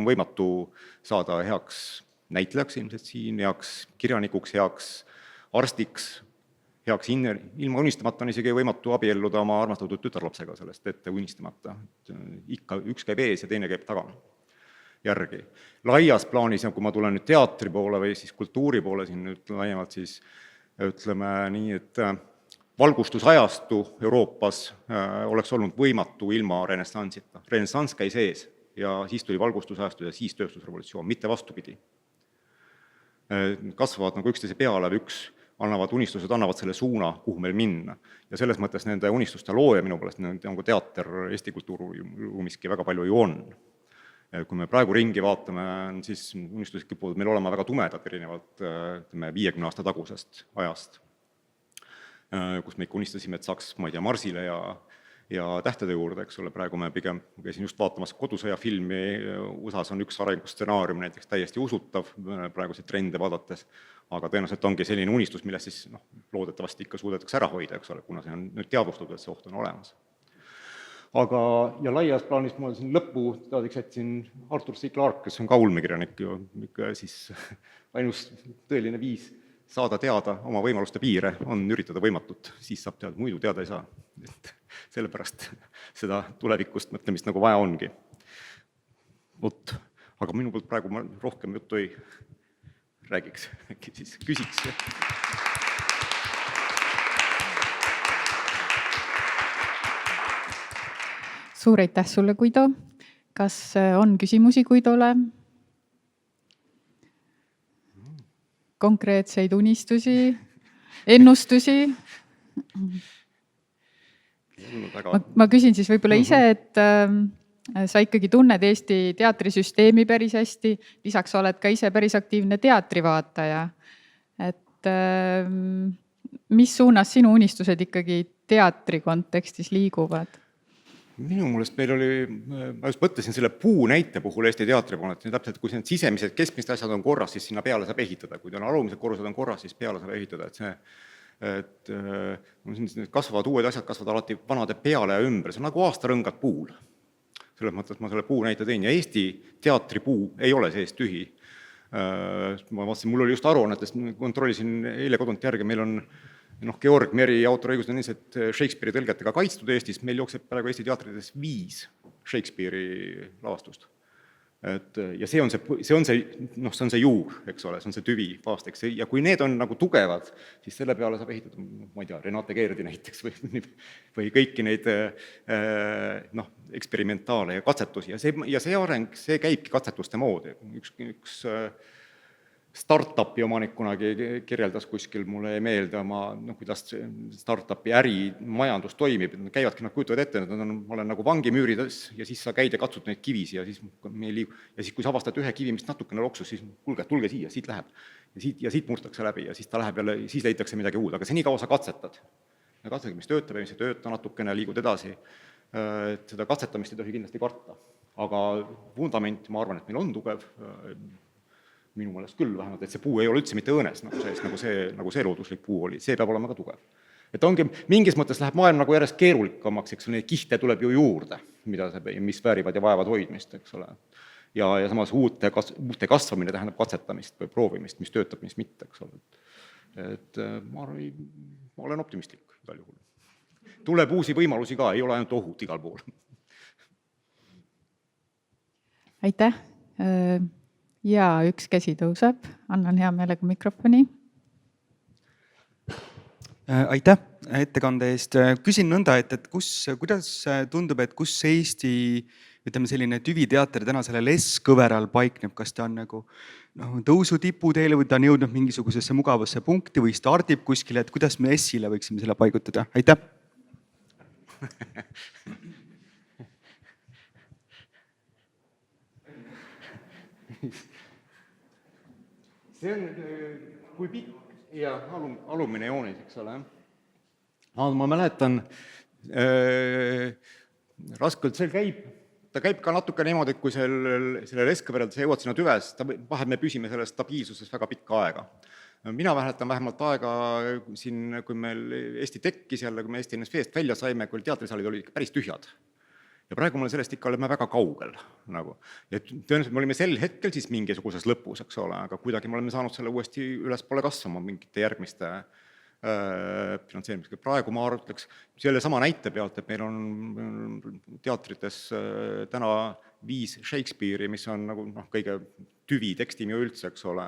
võimatu saada heaks näitlejaks ilmselt siin, heaks kirjanikuks, heaks arstiks, heaks ilma unistamata on isegi võimatu abielluda oma armastatud tütarlapsega sellest ette unistamata. Ikka üks käib ees ja teine käib taga järgi. Laias plaanis, kui ma tulen nüüd teatri poole või siis kultuuri poole siin nüüd laiemalt, siis ütleme nii, et valgustusajastu Euroopas oleks olnud võimatu ilma renessanssita. Renessanss käis ees ja siis tuli valgustusajastu ja siis tööstusrevolutsioon, mitte vastupidi. Kasvavad nagu üksteise peale, annavad unistused, annavad selle suuna, kuhu meil minna. Ja selles mõttes nende unistuste looja minu poolest nagu teater Eesti kultuuriruumiski väga palju ju on. Kui me praegu ringi vaatame, siis unistused kipuvad meil olema väga tumedad erinevalt 50 aasta tagusest ajast, kus me ikka unistasime, et saaks, ma ei tea, Marsile ja tähtede juurde, eks ole, praegu me pigem käisin just vaatamas kodusõja filmi, USAs on üks arengustsenaarium näiteks täiesti usutav praeguseid trende vaadates, aga tõenäoliselt ongi selline unistus, millest siis loodetavasti ikka suudetakse ära hoida, eks ole, kuna see on nüüd teadvustatud, et see oht on olemas. Aga ja laias plaanis ma siin lõppu teadiks jätsin Arthur C. Clarke, kes on ka ulmekirjanik ju, siis ainus tõeline viis saada teada oma võimaluste piire on üritada võimatut, siis saab teada, muidu teada ei saa. Et sellepärast seda tulevikust mõtlemist nagu vaja ongi. Aga minu poolt praegu ma rohkem juttu ei räägiks, äkki siis küsiks. Suur aitäh sulle, Guido. Kas on küsimusi Guidole? Konkreetseid unistusi, ennustusi? Ma küsin siis võib-olla ise, et sa ikkagi tunned Eesti teatrisüsteemi päris hästi, lisaks oled ka ise päris aktiivne teatrivaataja. Et mis suunas sinu unistused ikkagi teatri kontekstis liiguvad? Minu mõelest meil oli, ma just mõtlesin selle puu näite puhul Eesti teatri poole, et täpselt, kui need sisemised keskmised asjad on korras, siis sinna peale saab ehitada. Kui alumised korrused on korras, siis peale saab ehitada. Et kasvavad uued asjad, kasvavad alati vanade peale ja ümber. See on nagu aastarõngad puul. Selles mõttes ma selle puu näite tõin. Ja Eesti teatri puu ei ole sees tühi. Ma vaatasin, mul oli just aruannetest, kontrollisin eile kodunt järgi, meil on Georg Meri autoriõigused on niised Shakespeare'i tõlgetega kaitstud Eestis, meil jookseb praegu Eesti teatrides 5 Shakespeare'i lavastust. Ja see on see juur, eks ole, see on see tüvi paasteks. Ja kui need on nagu tugevad, siis selle peale saab ehitada, ma ei tea, Renate Keerdi näiteks või kõiki neid eksperimentaale ja katsetusi. Ja see areng, see käibki katsetuste moodi. Üks startupi omanik kunagi kirjeldas kuskil, mulle ei meelda kuidas startupi ärimajandus toimib, nad käivadki, nad kujutavad ette, et ma olen nagu vangimüürides ja siis sa käid ja katsud neid kivisi ja siis kui sa avastad ühe kivi, mis natukene loksus, siis tulge siia, siit läheb ja siit murtakse läbi ja siis ta läheb jälle, siis leitakse midagi uud, aga see nii kaua sa katsetad. Ja katsetad, mis töötab ja mis ei tööta, natukene liigud edasi, et seda katsetamist ei tohi kindlasti karta. Aga vundament, ma arvan, et meil on tugev, minu mõelest küll vähemalt, et see puu ei ole üldse mitte õõnes, nagu see looduslik puu oli, see peab olema ka tugev. Et ongi, mingis mõttes läheb maailm nagu järjest keerulikamaks, eks neid kihte tuleb ju juurde, mis väärivad ja vajavad hoidmist, eks ole. Ja samas uute kasvamine tähendab katsetamist või proovimist, mis töötab, mis mitte, eks ole. Et ma olen optimistlik igal juhul. Tuleb uusi võimalusi ka, ei ole ainult ohud igal pool. Aitäh! Ja üks käsi tõuseb, annan hea meelega mikrofoni. Aitäh ettekande eest. Küsin nõnda, et kuidas tundub, et kus Eesti selline tüviteater täna sellel S-kõveral paikneb, kas ta on nagu tõusu tiputeel või ta on jõudnud mingisugusesse mugavasse punkti või stardib kuskile, et kuidas me S-ile võiksime selle paigutada? Aitäh! See on, kui pikk ja alumine joonis, eks ole. ma mäletan, raskelt see ta käib ka natuke niimoodi, et kui sellel Eskõverel sa jõuad sinna tüves, vahel me püsime selles stabiilsuses väga pikka aega. Mina mäletan vähemalt aega siin, kui meil Eesti tekkis jälle, kui me Eesti NSV-st välja saime, kui teatrisaalid olid päris tühjad. Ja praegu me sellest ikka oleme väga kaugel. Nagu. Ja tõenäoliselt me olime sel hetkel siis mingisuguses lõpus, eks ole, aga kuidagi me oleme saanud selle uuesti ülespoole kasvama mingite järgmiste finantseerimisega. Praegu ma ütleks selle sama näite pealt, et meil on teatrites täna 5 Shakespeare'i, mis on nagu kõige tüvi tekstimi üldse, eks ole,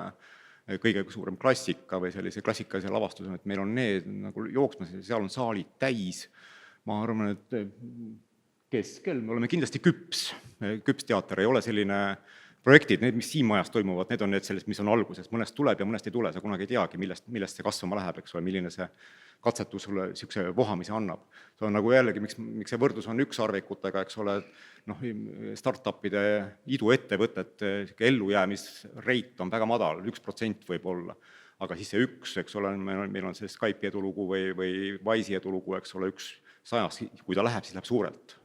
kõige suurem klassika või sellise klassikalise lavastuse, et meil on need nagu jooksmas, seal on saalid täis. Ma arvan, et keskel me oleme kindlasti küps teater, ei ole selline projektid, need, mis siin majas toimuvad, need on need sellest, mis on alguses, mõnest tuleb ja mõnest ei tule, sa kunagi ei teagi, millest see kasvama läheb, eks ole, milline see katsetus sulle niisuguse vohamise annab. See on nagu jällegi, miks see võrdlus on ükssarvikutega, eks ole, startupide iduettevõtete ellujäämisreit on väga madal, 1% võib olla, aga siis see üks, eks ole, meil on see Skype'i edulugu või Wise'i edulugu, eks ole, 100, kui ta läheb, siis läheb suurelt.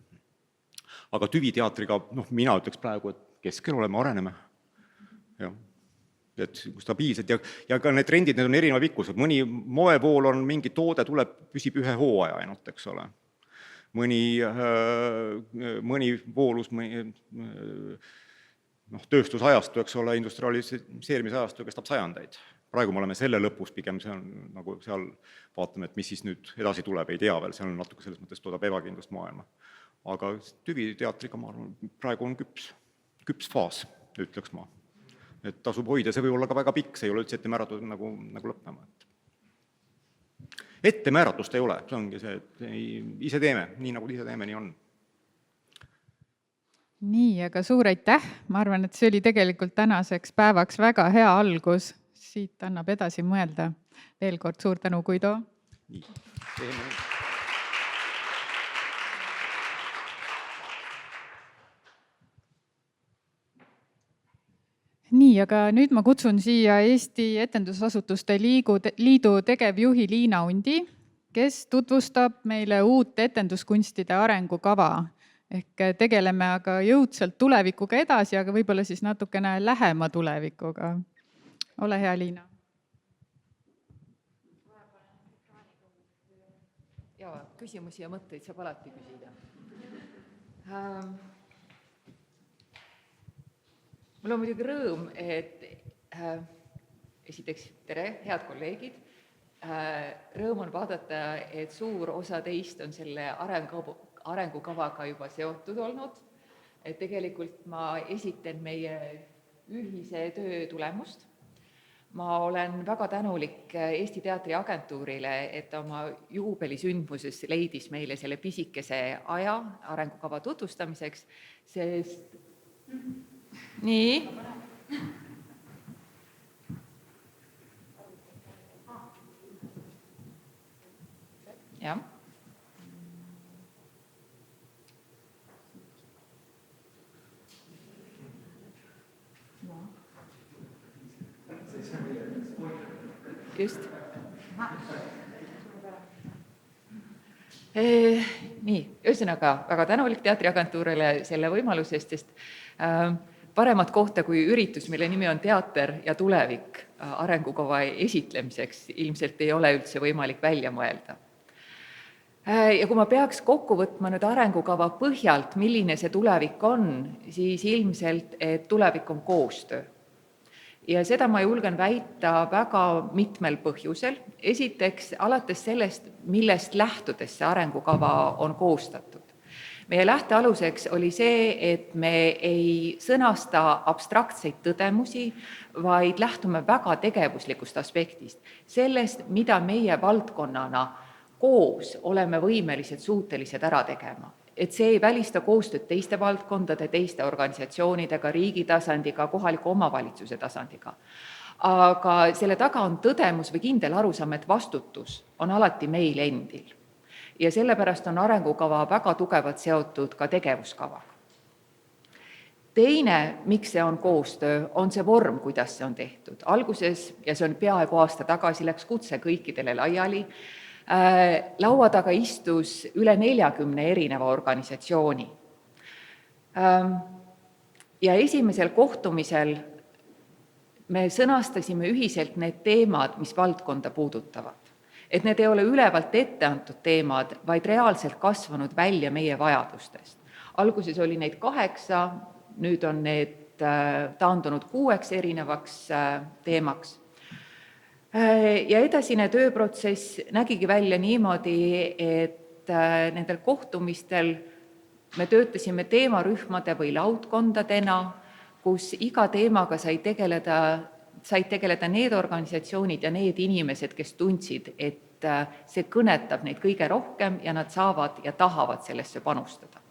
Aga tüviteatriga, mina ütleks praegu, et keskel oleme, areneme. Ja. Et stabiilsed ja ka need trendid, need on erineva pikkused. Mõni moepool on mingi toode, püsib ühe hooaja ainult, eks ole. Mõni voolus, tööstusajastu, eks ole, industrialiseerimisajastu kestab sajandeid. Praegu me oleme selle lõpus pigem, see on nagu seal vaatame, et mis siis nüüd edasi tuleb, ei tea veel, see on natuke selles mõttes toodab ebakindlust maailma. Aga tüviteatriga, ma arvan, praegu on küps faas, ütleks ma. Et tasub hoida, see võib olla ka väga pikk, see ei ole üldse ette määratud nagu lõppema. Ette määratust ei ole, see ongi see, et ise teeme, nii nagu ise teeme, nii on. Nii, aga suur aitäh. Ma arvan, et see oli tegelikult tänaseks päevaks väga hea algus. Siit annab edasi mõelda. Veel kord suur tänu, Guido. Nii, teeme. Nii, aga nüüd ma kutsun siia Eesti Etendusasutuste Liidu tegevjuhi Liina Undi, kes tutvustab meile uut etenduskunstide arengukava. Ehk tegeleme aga jõudsalt tulevikuga edasi, aga võib-olla siis natukene lähema tulevikuga. Ole hea, Liina. Ja, küsimusi ja mõtteid saab alati küsida. Mul on muidugi rõõm, et esiteks tere, head kolleegid. Rõõm on vaadata, et suur osa teist on selle arengukavaga juba seotud olnud. Et tegelikult ma esitan meie ühise töö tulemust. Ma olen väga tänulik Eesti Teatriagentuurile, et oma juubelisündmuses leidis meile selle pisikese aja arengukava tutvustamiseks, sest nii. Jah. Just. Nii, ühesõnaga väga tänulik Teatriagentuurile selle võimalusest, sest paremat kohta kui üritus, mille nimi on Teater ja tulevik arengukava esitlemiseks, ilmselt ei ole üldse võimalik välja mõelda. Ja kui ma peaks kokku võtma nüüd arengukava põhjalt, milline see tulevik on, siis ilmselt, et tulevik on koostöö. Ja seda ma julgen väita väga mitmel põhjusel. Esiteks, alates sellest, millest lähtudes see arengukava on koostatud. Meie lähtealuseks oli see, et me ei sõnasta abstraktseid tõdemusi, vaid lähtume väga tegevuslikust aspektist. Sellest, mida meie valdkonnana koos oleme võimelised suutelised ära tegema. Et see ei välista koostööd teiste valdkondade, teiste organisatsioonidega, riigi tasandiga, kohaliku omavalitsuse tasandiga. Aga selle taga on tõdemus või kindel arusaam, et vastutus on alati meil endil. Ja sellepärast on arengukava väga tugevalt seotud ka tegevuskavaga. Teine, miks see on koostöö, on see vorm, kuidas see on tehtud. Alguses, ja see on peaaegu aasta tagasi, läks kutse kõikidele laiali. Laua taga istus üle 40 erineva organisatsiooni. Ja esimesel kohtumisel me sõnastasime ühiselt need teemad, mis valdkonda puudutavad. Et need ei ole ülevalt ette antud teemad, vaid reaalselt kasvanud välja meie vajadustest. Alguses oli neid 8, nüüd on need taandunud 6 erinevaks teemaks. Ja edasine tööprotsess nägigi välja niimoodi, et nendel kohtumistel me töötasime teemarühmade või laudkondadena, kus iga teemaga said tegeleda need organisatsioonid ja need inimesed, kes tundsid, et see kõnetab neid kõige rohkem ja nad saavad ja tahavad sellesse panustada.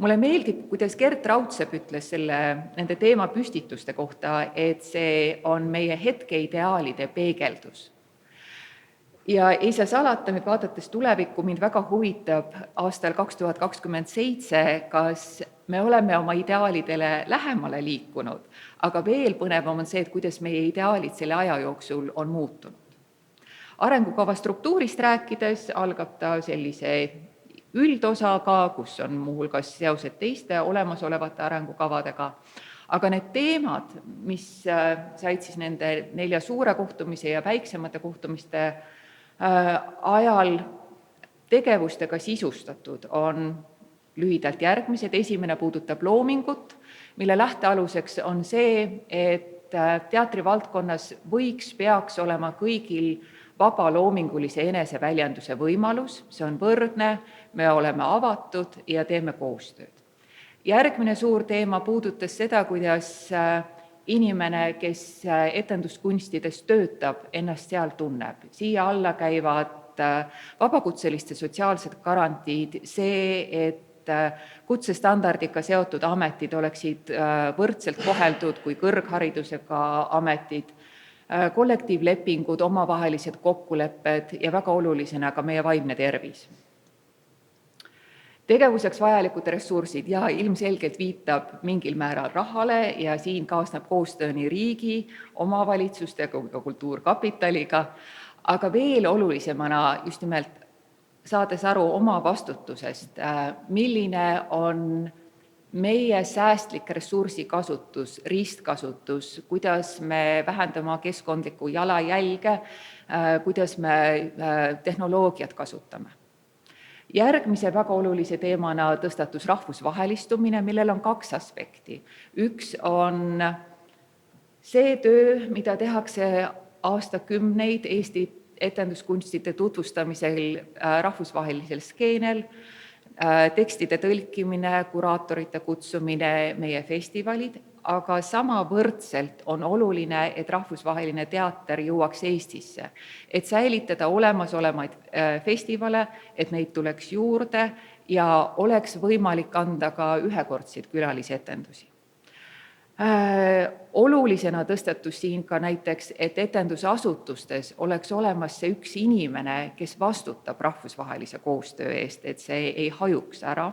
Mulle meeldib, kuidas Gert Raudsepp ütles nende teemapüstituste kohta, et see on meie hetkeideaalide peegeldus. Ja ei saa salata, nüüd vaadates tulevikku, mind väga huvitab aastal 2027, kas me oleme oma ideaalidele lähemale liikunud, aga veel põnevam on see, et kuidas meie ideaalid selle aja jooksul on muutunud. Arengukava struktuurist rääkides algab ta sellise üldosaga, kus on muuhulgas seosed teiste olemasolevate arengukavadega, aga need teemad, mis said siis nende 4 suure kohtumise ja väiksemate kohtumiste ajal tegevustega sisustatud, on lühidalt järgmised. Esimene puudutab loomingut, mille lähtealuseks on see, et teatrivaldkonnas peaks olema kõigil vaba loomingulise eneseväljenduse võimalus, see on võrdne, me oleme avatud ja teeme koostööd. Järgmine suur teema puudutas seda, kuidas inimene, kes etenduskunstides töötab, ennast seal tunneb. Siia alla käivad vabakutseliste sotsiaalsed garantiid, see, et kutsestandardiga seotud ametid oleksid võrdselt koheldud kui kõrgharidusega ametid, kollektiivlepingud, omavahelised kokkulepped ja väga olulisena ka meie vaimne tervis. Tegevuseks vajalikud ressursid ja ilmselgelt viitab mingil määral rahale ja siin kaasneb koostöö nii riigi, omavalitsuste kui ka kultuurkapitaliga, aga veel olulisemana just nimelt saades aru oma vastutusest, milline on meie säästlik ressursikasutus, ristkasutus, kuidas me vähendame keskkondlikku jalajälge, kuidas me tehnoloogiat kasutame. Järgmise väga olulise teemana tõstatus rahvusvahelistumine, millel on 2 aspekti. Üks on see töö, mida tehakse aastakümneid Eesti etenduskunstide tutvustamisel rahvusvahelisel skeenel, tekstide tõlkimine, kuraatorite kutsumine, meie festivalid, aga samavõrdselt on oluline, et rahvusvaheline teater jõuaks Eestisse, et säilitada olemasolevaid festivale, et neid tuleks juurde ja oleks võimalik anda ka ühekordseid külalisetendusi. Olulisena tõstatus siin ka näiteks, et etendusasutustes oleks olemas see üks inimene, kes vastutab rahvusvahelise koostöö eest, et see ei hajuks ära.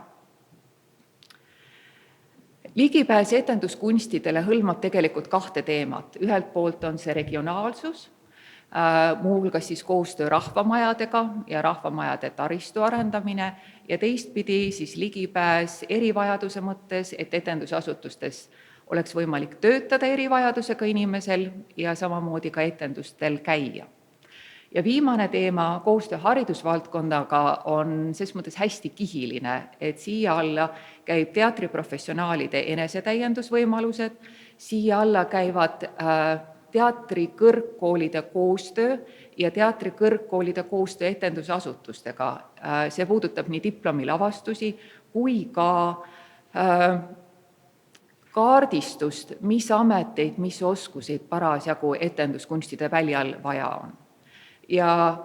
Ligipääs etenduskunstidele hõlmab tegelikult 2 teemat. Ühelt poolt on see regionaalsus, muuhulgas siis koostöö rahvamajadega ja rahvamajade taristu arendamine ja teistpidi siis ligipääs erivajaduse mõttes, et etendusasutustes oleks võimalik töötada erivajadusega inimesel ja samamoodi ka etendustel käia. Ja viimane teema, koostöö haridusvaldkondaga, on ses mõttes hästi kihiline, et siia alla käib teatriprofessionaalide enesetäiendusvõimalused, siia alla käivad teatrikõrgkoolide koostöö ja teatrikõrgkoolide koostöö etendusasutustega. See puudutab nii diplomilavastusi kui ka kaardistust, mis ameteid, mis oskuseid parasjagu etenduskunstide väljal vaja on. Ja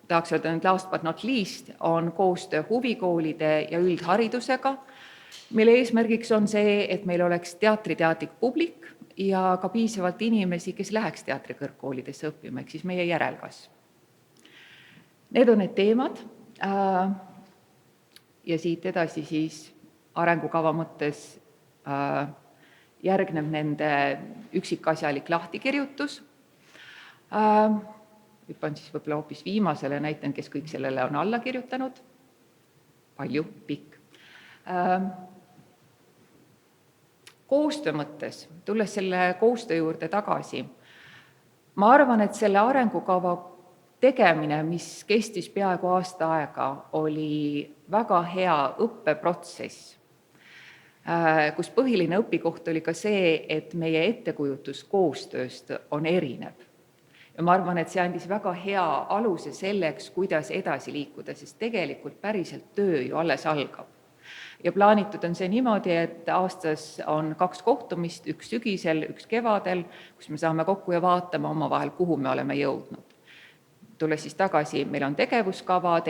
tahaks öelda nüüd last but not least, on koostöö huvikoolide ja üldharidusega, mille eesmärgiks on see, et meil oleks teatriteadlik publik ja ka piisavalt inimesi, kes läheks teatrikõrgkoolidesse õppima, ehk siis meie järelkasv. Need on need teemad ja siit edasi siis arengukava mõttes järgneb nende üksikasjalik lahtikirjutus. hüppan siis võib-olla hoopis viimasele, näitan, kes kõik sellele on alla kirjutanud. Palju, pikk. Koostöö mõttes, tulles selle koostöö juurde tagasi, ma arvan, et selle arengukava tegemine, mis kestis peaaegu aasta aega, oli väga hea õppeprotsess, kus põhiline õpikoht oli ka see, et meie ettekujutus koostööst on erinev. Ja ma arvan, et see andis väga hea aluse selleks, kuidas edasi liikuda, sest tegelikult päriselt töö ju alles algab. Ja plaanitud on see niimoodi, et aastas on 2 kohtumist, üks sügisel, üks kevadel, kus me saame kokku ja vaatame omavahel, kuhu me oleme jõudnud. Tulles siis tagasi, meil on tegevuskava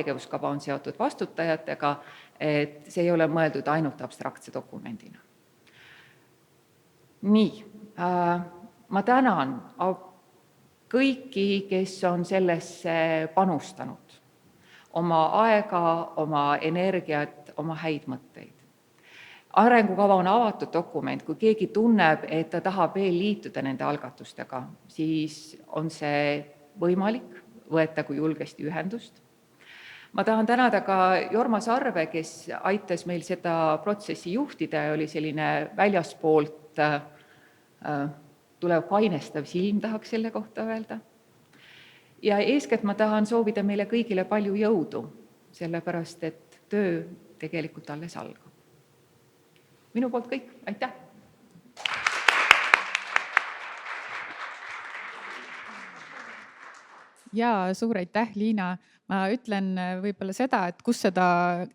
on seotud vastutajatega, et see ei ole mõeldud ainult abstraktse dokumendina. Nii, ma tänan kõiki, kes on sellesse panustanud. Oma aega, oma energiat, oma häid mõtteid. Arengukava on avatud dokument, kui keegi tunneb, et ta tahab veel liituda nende algatustega, siis on see võimalik, võetagu julgesti ühendust. Ma tahan tänada ka Jorma Sarve, kes aitas meil seda protsessi juhtida ja oli selline väljaspoolt tulev kainestav silm, tahaks selle kohta öelda. Ja eeskätt ma tahan soovida meile kõigile palju jõudu, sellepärast et töö tegelikult alles algab. Minu poolt kõik, aitäh! Jaa, suur aitäh, Liina! Ma ütlen võib-olla seda, et kus seda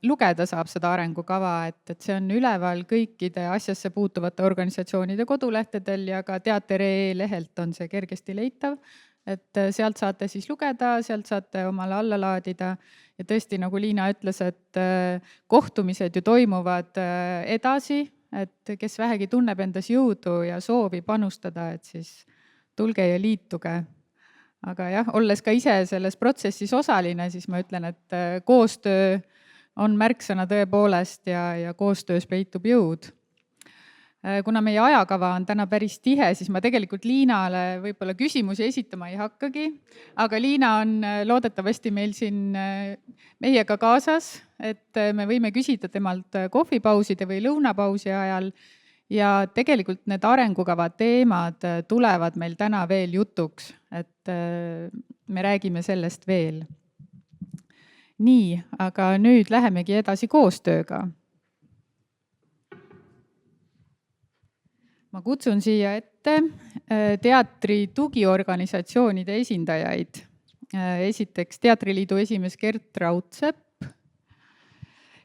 lugeda saab, seda arengukava, et see on üleval kõikide asjasse puutuvate organisatsioonide kodulehtedel ja ka teater.ee lehelt on see kergesti leitav. Et sealt saate siis lugeda, sealt saate omale alla laadida ja tõesti, nagu Liina ütles, et kohtumised ju toimuvad edasi, et kes vähegi tunneb endas jõudu ja soovi panustada, et siis tulge ja liituge. Aga jah, olles ka ise selles protsessis osaline, siis ma ütlen, et koostöö on märksõna tõepoolest ja koostöös peitub jõud. Kuna meie ajakava on täna päris tihe, siis ma tegelikult Liinale võib-olla küsimusi esitama ei hakkagi, aga Liina on loodetavasti meil siin meiega kaasas, et me võime küsida temalt kohvipauside või lõunapausi ajal ja tegelikult need arengukava teemad tulevad meil täna veel jutuks, et me räägime sellest veel. Nii, aga nüüd lähemegi edasi koostööga. Ma kutsun siia ette teatri tugiorganisatsioonide esindajaid. Esiteks Teatriliidu esimees Gert Raudsepp,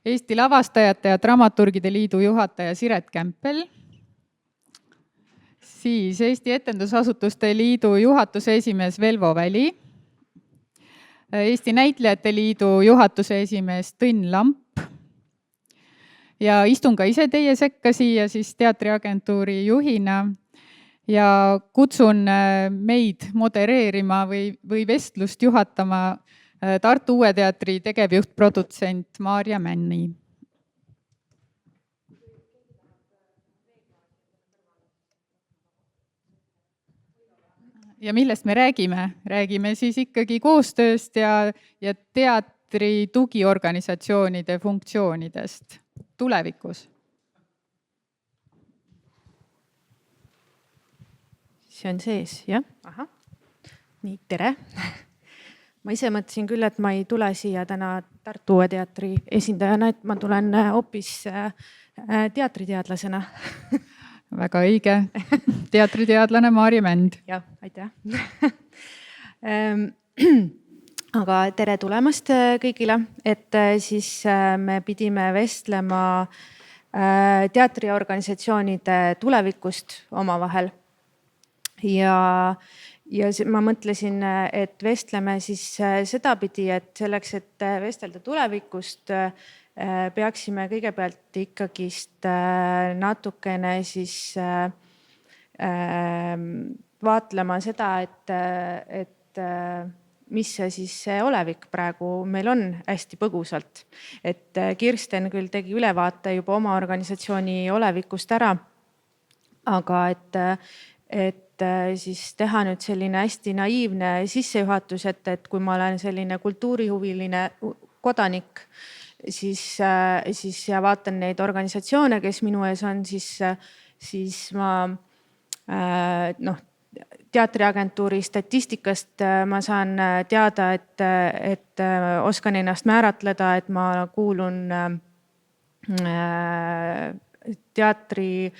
Eesti Lavastajate ja Dramaturgide Liidu juhataja Siret Kämpel, siis Eesti Etendusasutuste Liidu juhatuse esimees Velvo Väli, Eesti Näitlejate Liidu juhatuse esimees Tõnn Lamp ja istun ka ise teie sekka siia siis teatriagentuuri juhina ja kutsun meid modereerima või vestlust juhatama Tartu Uue Teatri tegevjuht produtsent Maarja Männi. Ja millest me räägime? Räägime siis ikkagi koostööst ja teatri tugiorganisatsioonide funktsioonidest tulevikus. See on sees, jah? Aha. Nii, tere! Ma ise mõtlesin küll, et ma ei tule siia täna Tartu Uue Teatri esindajana, et ma tulen hoopis teatriteadlasena. Väga õige. Teatriteadlane Maarja Mänd. Jah, aitäh. Aga tere tulemast kõigile, et siis me pidime vestlema teatriorganisatsioonide tulevikust omavahel. Ja ma mõtlesin, et vestleme siis sedapidi, et selleks, et vestelda tulevikust, peaksime kõigepealt ikkagist natukene siis vaatlema seda, et mis see siis see olevik praegu meil on hästi põgusalt. Et Kirsten küll tegi ülevaate juba oma organisatsiooni olevikust ära, aga et siis teha nüüd selline hästi naiivne sissejuhatus, et kui ma olen selline kultuurihuviline kodanik, siis ja vaatan neid organisatsioone, kes minu ees on, siis ma teatriagentuuri statistikast ma saan teada, et oskan ennast määratleda, et ma kuulun teatri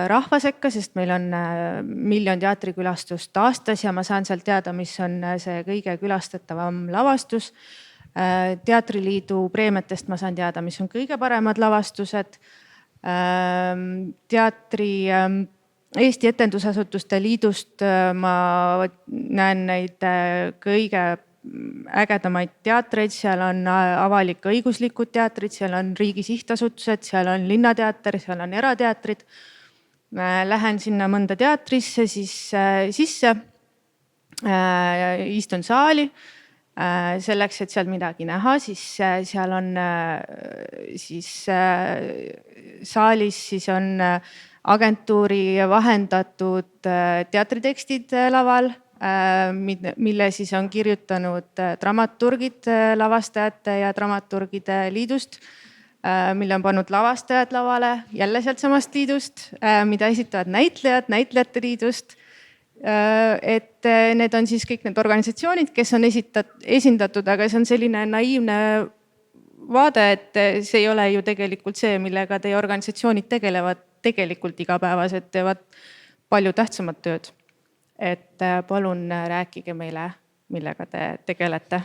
rahva sekka, sest meil on 1 miljon teatrikülastust aastas ja ma saan sealt teada, mis on see kõige külastatavam lavastus. Teatriliidu preemiatest ma saan teada, mis on kõige paremad lavastused. Eesti Etendusasutuste Liidust ma näen neid kõige ägedamaid teatreid, seal on avalik-õiguslikud teatrid, seal on riigi sihtasutused, seal on linnateater, seal on erateatrid. Lähen sinna mõnda teatrisse siis sisse, istun saali, selleks, et seal midagi näha, siis seal on siis saalis siis on agentuuri vahendatud teatritekstid laval, mille siis on kirjutanud dramaturgid lavastajate ja dramaturgide liidust, mille on pannud lavastajad lavale jälle sealt samast liidust, mida esitavad näitlejad näitlejate liidust. Et need on siis kõik need organisatsioonid, kes on esindatud, aga see on selline naiivne vaade, et see ei ole ju tegelikult see, millega teie organisatsioonid tegelevad tegelikult igapäevaselt, teevad palju tähtsamat tööd. Et palun rääkige meile, millega te tegelete.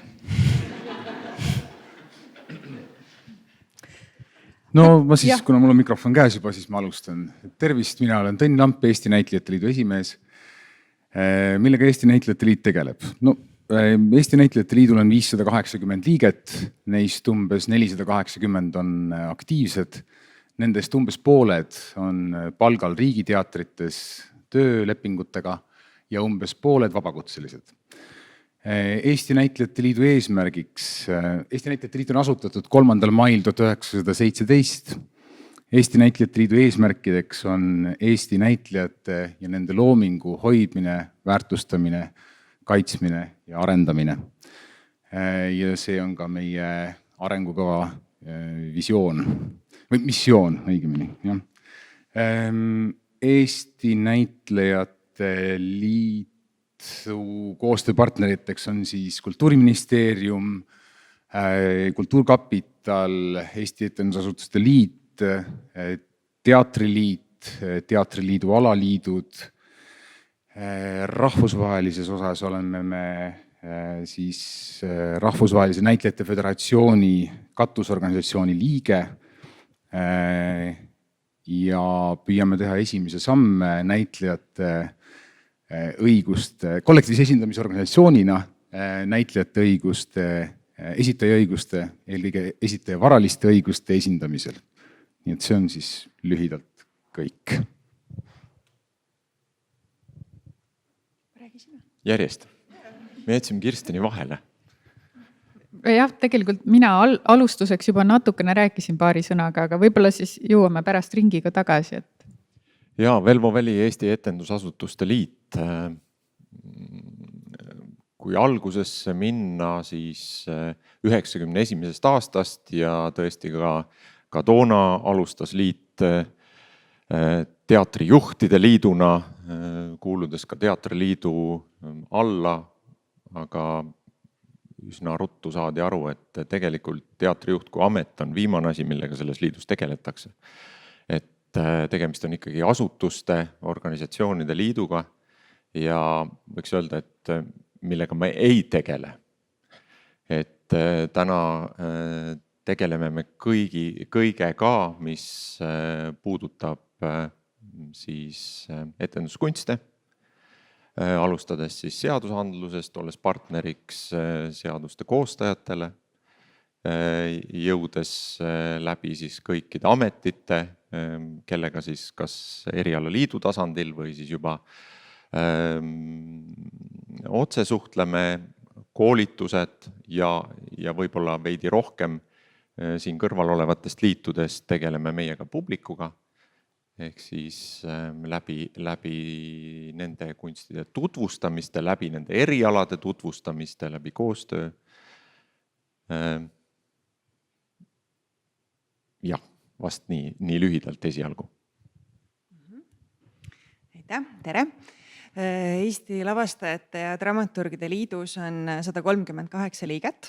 No ma siis, kuna mul on mikrofon käes juba, siis ma alustan. Tervist, mina olen Tõnn Lamp, Eesti Näitlejate Liidu esimees. Millega Eesti Näitlejate Liit tegeleb? No, Eesti Näitlejate Liidul on 580 liiget, neist umbes 480 on aktiivsed. Nendest umbes pooled on palgal riigiteatrites töölepingutega ja umbes pooled vabakutselised. Eesti Näitlejate Liidu eesmärgiks, Eesti Näitlejate Liit on asutatud 3. mail 1917. Eesti Näitlejate Liidu eesmärkideks on Eesti näitlejate ja nende loomingu hoidmine, väärtustamine, kaitsmine ja arendamine. Ja see on ka meie arengukava visioon või missioon õigemini. Eesti Näitlejate Liit koostööpartneriteks on siis Kultuuriministeerium, Kultuurkapital, Eesti Etendusasutuste Liit, Teatriliit, Teatriliidu alaliidud. Rahvusvahelises osas oleme me siis Rahvusvahelise Näitlejate Föderatsiooni katusorganisatsiooni liige ja püüame teha esimese samme näitlejate õiguste, kollektiivse esindamisorganisatsioonina näitlejate õiguste, esitaja õiguste, eelkõige esitaja varaliste õiguste esindamisel. Nii et see on siis lühidalt kõik. Järjest. Me jätsime Kirsteni vahele. Jah, tegelikult mina alustuseks juba natukene rääkisin paari sõnaga, aga võib-olla siis jõuame pärast ringiga tagasi. Ja Velvo Väli Eesti Etendusasutuste Liit. Kui algusesse minna, siis 91. aastast ja tõesti ka toona alustas liit teatrijuhtide liiduna, kuuludes ka Teatriliidu alla, aga üsna ruttu saadi aru, et tegelikult teatrijuht kui amet on viimane asi, millega selles liidus tegeletakse. Et tegemist on ikkagi asutuste, organisatsioonide liiduga ja võiks öelda, et millega me ei tegele. Et täna tegeleme me kõigega, mis puudutab siis etenduskunste, alustades siis seadusandlusest, olles partneriks seaduste koostajatele, jõudes läbi siis kõikide ametite, kellega siis kas erialaliidu tasandil või siis juba otse suhtleme, koolitused ja võib-olla veidi rohkem siin kõrval olevatest liitudest tegeleme meiega publikuga ehk siis läbi nende kunstide tutvustamiste, läbi nende erialade tutvustamiste, läbi koostöö. Jah, vast nii lühidalt esialgu. Aitäh, tere! Eesti Lavastajate ja Dramaturgide Liidus on 138 liiget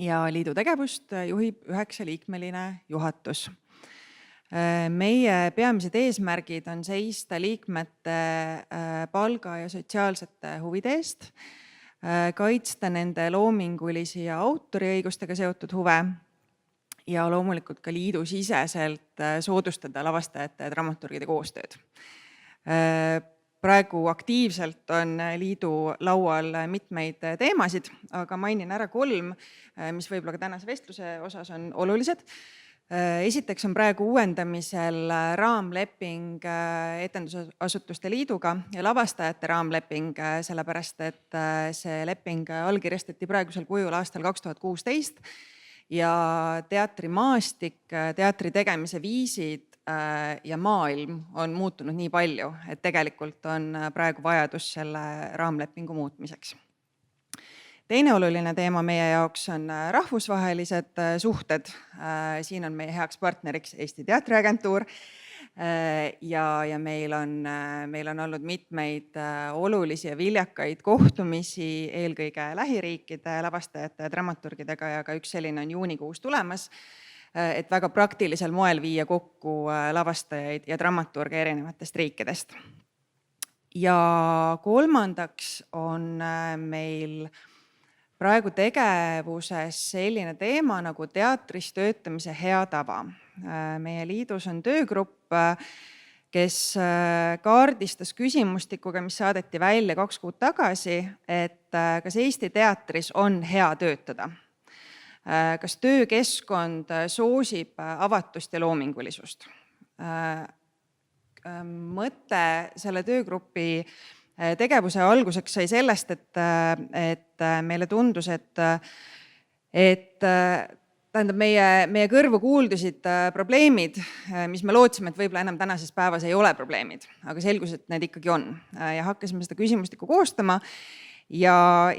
ja liidu tegevust juhib 9-liikmeline juhatus. Meie peamised eesmärgid on seista liikmete palga ja sotsiaalsete huvide eest, kaitsta nende loomingulisi ja autoriõigustega seotud huve ja loomulikult ka liidu siseselt soodustada lavastajate ja dramaturgide koostööd. Praegu aktiivselt on liidu laual mitmeid teemasid, aga mainin ära 3, mis võib-olla ka tänase vestluse osas on olulised. Esiteks on praegu uuendamisel raamleping Etendusasutuste Liiduga ja lavastajate raamleping, sellepärast et see leping allkirjastati praegusel kujul aastal 2016 ja teatrimaastik, teatri tegemise viisid ja maailm on muutunud nii palju, et tegelikult on praegu vajadus selle raamlepingu muutmiseks. Teine oluline teema meie jaoks on rahvusvahelised suhted. Siin on meie heaks partneriks Eesti Teatriagentuur ja meil on olnud mitmeid olulisi ja viljakaid kohtumisi eelkõige lähiriikide lavastajate ja dramaturgidega ja ka üks selline on juunikuus tulemas, et väga praktilisel moel viia kokku lavastajaid ja dramaturge erinevatest riikidest. Ja kolmandaks on meil praegu tegevuses selline teema nagu teatris töötamise hea tava. Meie liidus on töögrupp, kes kaardistas küsimustikuga, mis saadeti välja 2 kuud tagasi, et kas Eesti teatris on hea töötada. Kas töökeskkond soosib avatust ja loomingulisust? Mõte selle töögrupi tegevuse alguseks sai sellest, et meile tundus, et tähendab meie kõrvu kuuldusid probleemid, mis me lootsime, et võib-olla enam tänases päevas ei ole probleemid, aga selgus, et need ikkagi on. Ja hakkasime seda küsimustikku koostama ja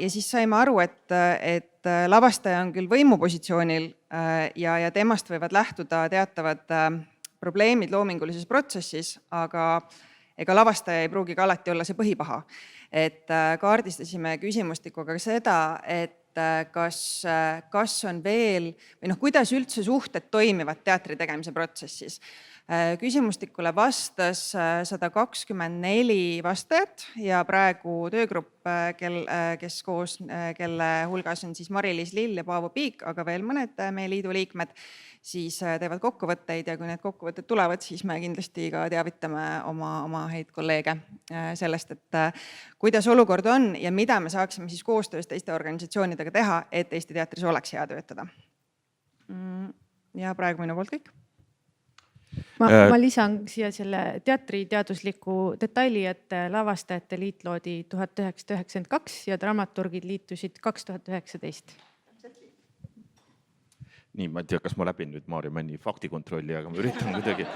siis saime aru, et lavastaja on küll võimupositsioonil ja temast võivad lähtuda teatavad probleemid loomingulises protsessis, aga ega lavastaja ei pruugi ka alati olla see põhipaha. Et kaardistasime küsimustikuga seda, et kas on veel, või kuidas üldse suhted toimivad teatri tegemise protsessis. Küsimustikule vastas 124 vastajat ja praegu töögrupp, kelle hulgas on siis Mari-Liis Lill ja Paavo Piik, aga veel mõned meie liidu liikmed, siis teevad kokkuvõtteid ja kui need kokkuvõtted tulevad, siis me kindlasti ka teavitame oma häid kolleege sellest, et kuidas olukord on ja mida me saaksime siis koostöös teiste organisatsioonidega teha, et Eesti teatris oleks hea töötada. Ja praegu minu poolt kõik. Ma lisan siia selle teatri teadusliku detaili, et lavastajate liit loodi 1992 ja dramaturgid liitusid 2019. Nii, ma ei tea, kas ma läbin nüüd Maarja Männi faktikontrolli, aga ma üritan kuidagi.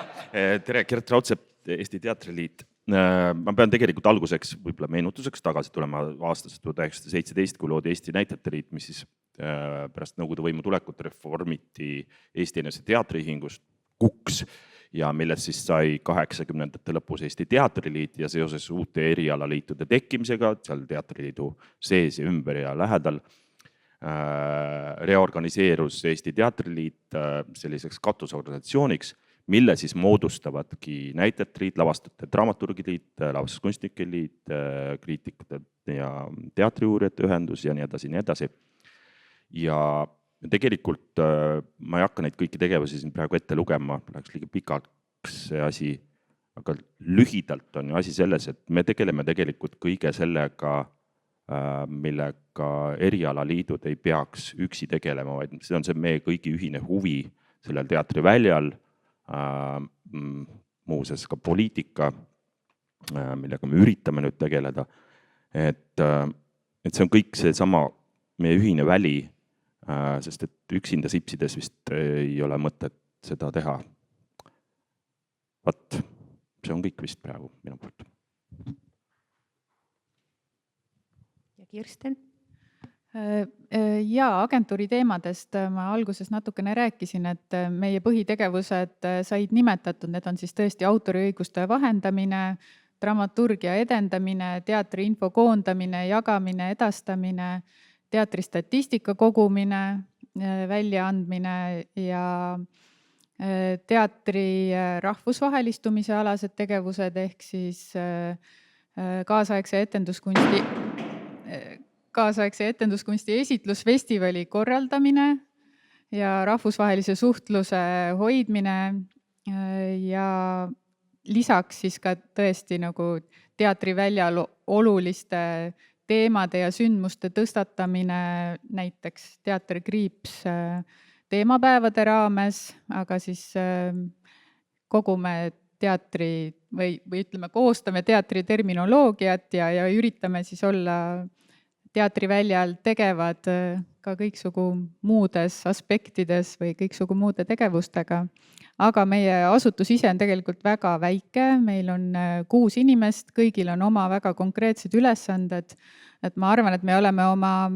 Tere, Gert Raudsepp, Eesti Teatriliit. Ma pean tegelikult alguseks võib-olla meenutuseks tagasi tulema aastast 1917, kui loodi Eesti Näitlejate Liit, mis siis pärast Nõukogude võimu tulekut reformiti Eesti Enese Teatriühingust KUKS ja millest siis sai 80ndate lõpus Eesti Teatriliit ja seoses uute erialaliitude tekkimisega, seal Teatriliidu sees ja ümber ja lähedal, reorganiseerus Eesti Teatriliit selliseks katusorganisatsiooniks, mille siis moodustavadki Näitlejate Liit, Lavastajate Dramaturgide Liit, Lavastuskunstnike Liit, kriitikute ja teatriuurijate ühendus ja nii edasi. Ja tegelikult ma ei hakka neid kõiki tegevusi siin praegu ette lugema, läheks liiga pikaks see asi, aga lühidalt on ju asi selles, et me tegeleme tegelikult kõige sellega, millega erialaliidud ei peaks üksi tegelema, vaid see on see meie kõigi ühine huvi sellel teatriväljal, muuseas ka poliitika, millega me üritame nüüd tegeleda, et see on kõik see sama meie ühine väli, sest et üksinda sipsides vist ei ole mõtet seda teha. Vat, see on kõik vist peaaegu minu poolt. ja Kirsten? Jaa, agentuuri teemadest ma alguses natukene rääkisin, et meie põhitegevused said nimetatud, need on siis tõesti autoriõiguste vahendamine, dramaturgia edendamine, teatri info koondamine, jagamine, edastamine, teatri statistika kogumine, väljaandmine ja teatri rahvusvahelistumise alased tegevused ehk siis kaasaegse etenduskunsti esitlusfestivali korraldamine ja rahvusvahelise suhtluse hoidmine ja lisaks siis ka tõesti nagu teatriväljal oluliste teemade ja sündmuste tõstatamine, näiteks Teater Kriips teemapäevade raames, aga siis kogume teatri või ütleme, koostame teatri terminoloogiat ja üritame siis olla teatriväljal tegevad ka kõiksugu muudes aspektides või kõiksugu muude tegevustega. Aga meie asutus ise on tegelikult väga väike, meil on 6 inimest, kõigil on oma väga konkreetsed ülesanded. Et ma arvan, et me oleme oma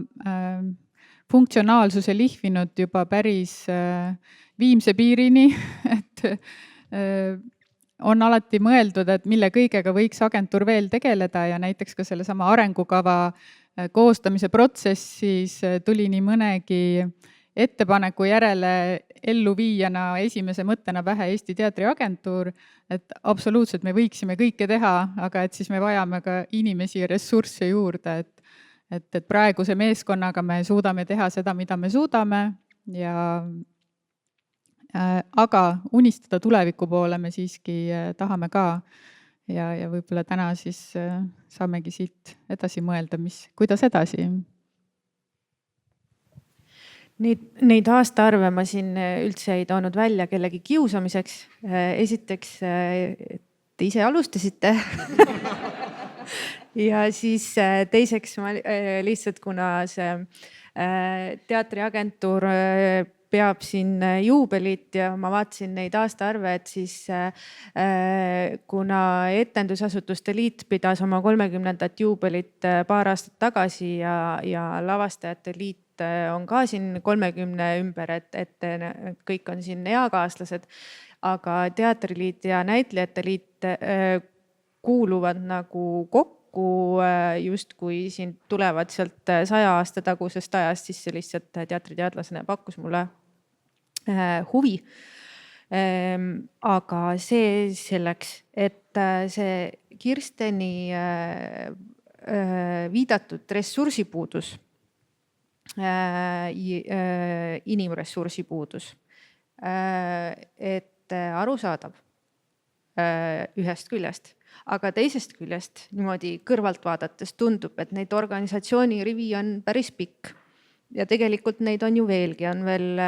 funktsionaalsuse lihvinud juba päris viimse piirini, et on alati mõeldud, et mille kõigega võiks agentuur veel tegeleda ja näiteks ka sellesama arengukava koostamise protsessis tuli nii mõnegi ettepaneku järele elluviijana esimese mõttena pähe Eesti Teatriagentuur, et absoluutselt me võiksime kõike teha, aga et siis me vajame ka inimesi ja ressursse juurde, et praeguse meeskonnaga me suudame teha seda, mida me suudame aga unistada tuleviku poole me siiski tahame ka. Ja võib-olla täna siis saamegi siit edasi mõelda, kuidas edasi. Neid aastaarve ma siin üldse ei toonud välja kellegi kiusamiseks. Esiteks, te ise alustasite. Ja siis teiseks ma lihtsalt, kuna see teatriagentuur peab siin juubelit ja ma vaatasin neid aastaarve, et siis kuna Etendusasutuste Liit pidas oma 30. juubelit paar aastat tagasi ja Lavastajate Liit on ka siin 30 ümber, et kõik on siin eakaaslased, aga Teatriliit ja Näitlejate Liit kuuluvad nagu kokku, justkui siin tulevad sealt 100 aasta tagusest ajast, siis see lihtsalt teatriteadlasena pakkus mulle huvi. Aga see selleks, et see Kirsteni viidatud ressursipuudus, inimressursipuudus, et arusaadav ühest küljest, aga teisest küljest niimoodi kõrvalt vaadates tundub, et neid organisatsiooni rivi on päris pikk ja tegelikult neid on ju veelgi, on veel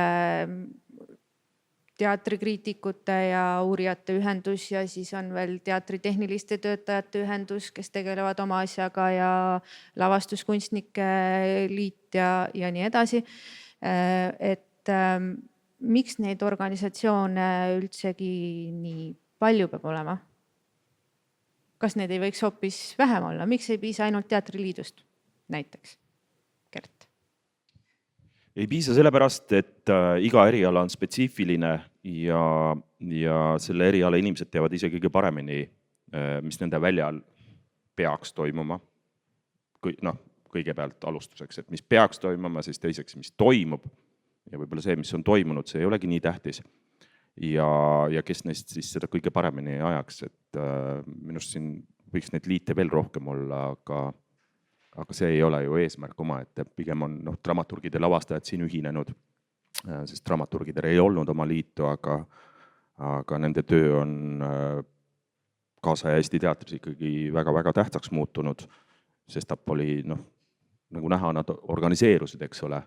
teatrikriitikute ja uurijate ühendus ja siis on veel teatritehniliste töötajate ühendus, kes tegelevad oma asjaga ja lavastuskunstnike liit ja nii edasi. Et miks neid organisatsioone üldsegi nii palju peab olema? Kas need ei võiks hoopis vähem olla? Miks ei piisa ainult Teatriliidust näiteks? Gert? Ei piisa sellepärast, et iga eriala on spetsiifiline ja selle eriala inimesed teavad ise kõige paremini, mis nende väljal peaks toimuma. Kõigepealt alustuseks, et mis peaks toimuma, siis teiseks, mis toimub. Ja võib-olla see, mis on toimunud, see ei olegi nii tähtis. Ja kes neist siis seda kõige paremini ajaks, et minust siin võiks neid liite veel rohkem olla, aga see ei ole ju eesmärk oma, et pigem on dramaturgid ja lavastajad siin ühinenud, sest dramaturgidel ei olnud oma liitu, aga nende töö on kaasaja Eesti teatris ikkagi väga-väga tähtsaks muutunud, sest oli, nagu näha, nad organiseerusid, eks ole,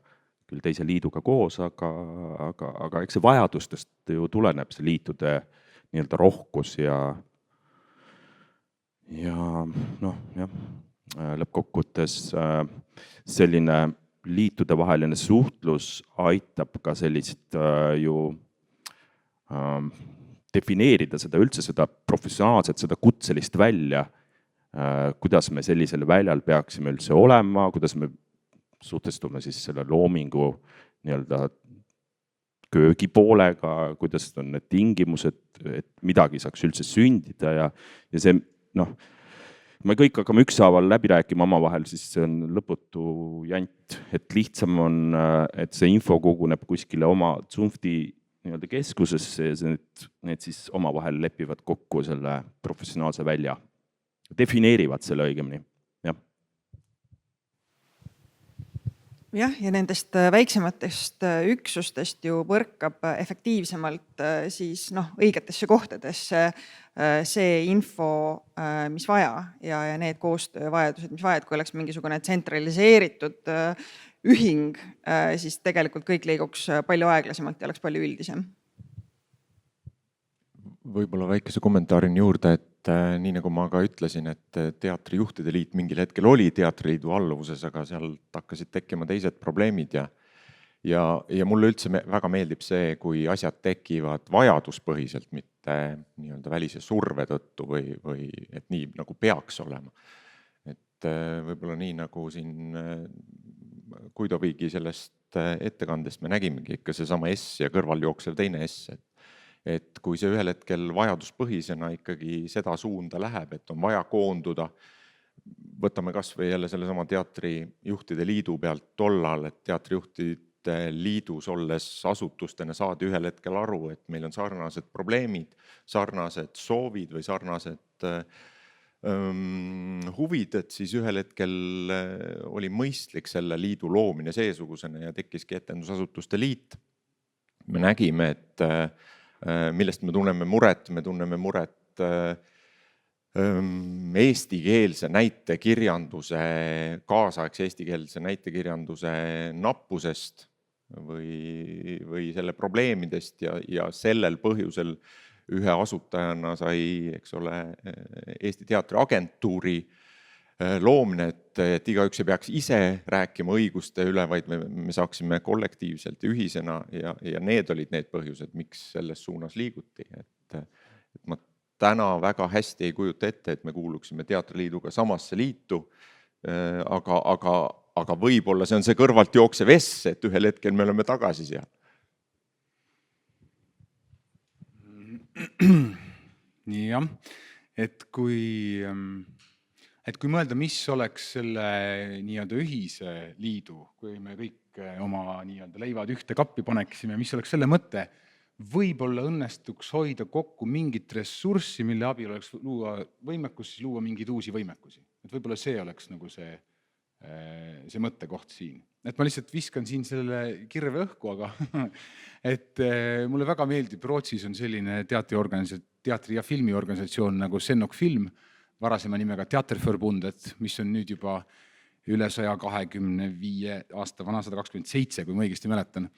küll teise liiduga koos, aga eks see vajadustest ju tuleneb see liitude nii-öelda rohkus ja lõppkokkuvõttes selline liitude vaheline suhtlus aitab ka sellist ju defineerida seda üldse, seda professionaalset, seda kutselist välja, kuidas me sellisel väljal peaksime üldse olema, kuidas me suhtestume siis selle loomingu nii-öelda köögipoolega, kuidas on need tingimused, et midagi saaks üldse sündida ja see, me kõik hakkame ükshaaval läbi rääkima omavahel, siis see on lõputu jant, et lihtsam on, et see info koguneb kuskile oma Zunfti nii-öelda keskusesse ja need siis omavahel lepivad kokku selle professionaalse välja. Defineerivad selle õigemini, jah. Jah, ja nendest väiksematest üksustest ju põrkab efektiivsemalt siis õigetesse kohtadesse see info, mis vaja ja need koostöövajadused, mis vaja, et kui oleks mingisugune tsentraliseeritud ühing, siis tegelikult kõik liiguks palju aeglasemalt ja oleks palju üldisem. Võib-olla väikese kommentaarin juurde, et nii nagu ma ka ütlesin, et Teatrijuhtide Liit mingil hetkel oli Teatriliidu alluvuses, aga seal hakkasid tekkima teised probleemid ja mulle üldse väga meeldib see, kui asjad tekivad vajaduspõhiselt, mitte nii-öelda välise surve tõttu või et nii nagu peaks olema. Et võib-olla nii nagu siin Kuidoviigi sellest ettekandest me nägimegi ikka seesama S ja kõrval jooksev teine S, et kui see ühel hetkel vajaduspõhisena ikkagi seda suunda läheb, et on vaja koonduda, võtame kas või jälle sellesama Teatrijuhtide Liidu pealt tollal, et Teatrijuhtide Liidus olles asutustena saadi ühel hetkel aru, et meil on sarnased probleemid, sarnased soovid või sarnased huvid, et siis ühel hetkel oli mõistlik selle liidu loomine seesugusena ja tekkiski Etendusasutuste Liit. Me nägime, et millest me tunneme muret eestikeelse näitekirjanduse, kaasaegse eestikeelse näitekirjanduse nappusest või selle probleemidest ja sellel põhjusel ühe asutajana sai, eks ole, Eesti Teatriagentuuri loomine, et igaüks ei peaks ise rääkima õiguste üle, vaid me saaksime kollektiivselt ja ühisena ja need olid need põhjused, miks selles suunas liiguti. Et ma täna väga hästi ei kujuta ette, et me kuuluksime Teatriliiduga samasse liitu, aga võib-olla see on see kõrvalt jooksev S, et ühel hetkel me oleme tagasi seal. Jah, et kui mõelda, mis oleks selle nii-öelda ühise liidu, kui me kõik oma nii-öelda leivad ühte kappi paneksime, mis oleks selle mõte, võib-olla õnnestuks hoida kokku mingit ressurssi, mille abil oleks luua võimekus, siis luua mingeid uusi võimekusi. Et võib-olla see oleks nagu see mõttekoht siin. Et ma lihtsalt viskan siin selle kirve õhku, aga et mulle väga meeldib, Rootsis on selline teatri- ja filmiorganisatsioon nagu Sennok Film, varasema nimega Teaterförbundet, mis on nüüd juba üle 125 aasta vana, 127, kui ma õigesti mäletan.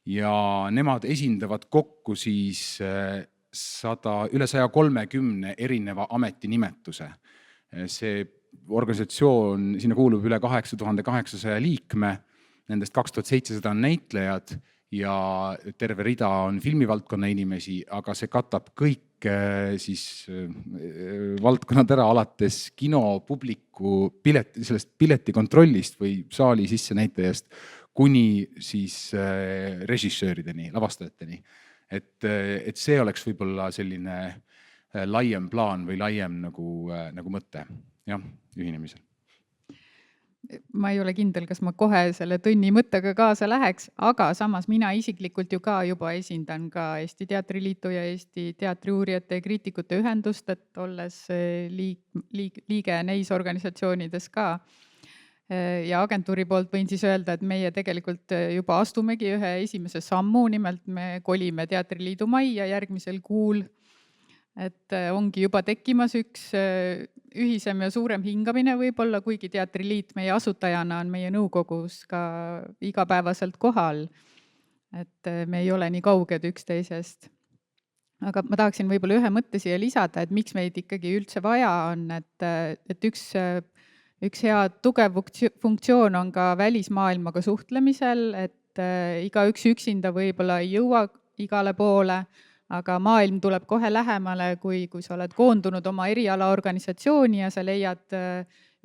Ja nemad esindavad kokku siis üle 130 erineva ametinimetuse. See organisatsioon, sinna kuulub üle 8800 liikme, nendest 2700 on näitlejad ja terve rida on filmivaldkonna inimesi, aga see katab kõik siis valdkonnad ära alates kino, publiku, sellest piletikontrollist või saali sissenäitajast kuni siis režissöörideni, lavastajateni. Et see oleks võib-olla selline laiem plaan või laiem nagu mõte, jah, ühinemisel. Ma ei ole kindel, kas ma kohe selle tunni mõttega kaasa läheks, aga samas mina isiklikult ju ka juba esindan ka Eesti Teatriliitu ja Eesti Teatriuurijate ja kriitikute ühendust, et olles liige neis organisatsioonides ka. Ja agentuuri poolt võin siis öelda, et meie tegelikult juba astumegi ühe esimese sammu, nimelt me kolime Teatriliidu majja järgmisel kuul. Et ongi juba tekkimas üks ühisem ja suurem hingamine võib-olla, kuigi Teatriliit meie asutajana on meie nõukogus ka igapäevaselt kohal. Et me ei ole nii kauged üksteisest. Aga ma tahaksin võib-olla ühe mõtte siia lisada, et miks meid ikkagi üldse vaja on, et üks hea tugev funktsioon on ka välismaailmaga suhtlemisel, et igaüks üksinda võib-olla ei jõua igale poole, aga maailm tuleb kohe lähemale, kui sa oled koondunud oma erialaorganisatsiooni ja sa leiad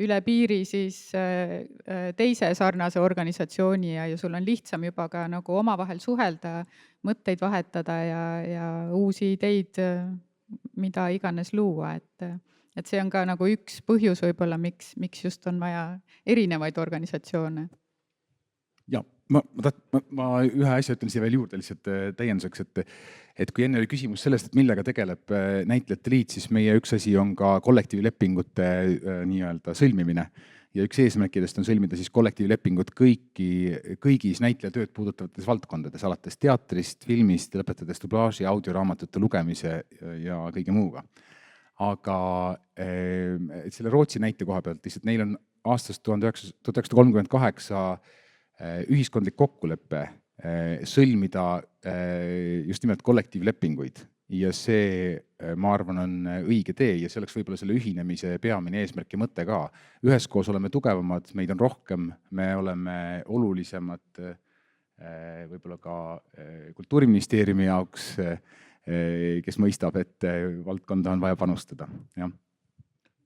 üle piiri siis teise sarnase organisatsiooni ja sul on lihtsam juba ka nagu omavahel suhelda, mõtteid vahetada ja uusi ideid, mida iganes luua, et see on ka nagu üks põhjus võib-olla, miks just on vaja erinevaid organisatsioone. Ja ma ühe asja ütlen siia veel juurde lihtsalt täienduseks, et kui enne oli küsimus sellest, et millega tegeleb näitlejate liit, siis meie üks asi on ka kollektiivlepingute nii-öelda sõlmimine. Ja üks eesmärkidest on sõlmida siis kollektiivlepingud kõigis näitlejatööd puudutavates valdkondades, alates teatrist, filmist, lõpetades dublaaži, audioraamatute lugemise ja kõige muuga. Aga selle Rootsi näite koha pealt lihtsalt neil on aastast 1938 ühiskondlik kokkulepe sõlmida just nimelt kollektiivlepinguid ja see, ma arvan, on õige tee ja see oleks võib-olla selle ühinemise peamine eesmärk ja mõte ka. Üheskoos oleme tugevamad, meid on rohkem, me oleme olulisemad võib-olla ka Kultuuriministeeriumi jaoks, kes mõistab, et valdkonda on vaja panustada. Ja.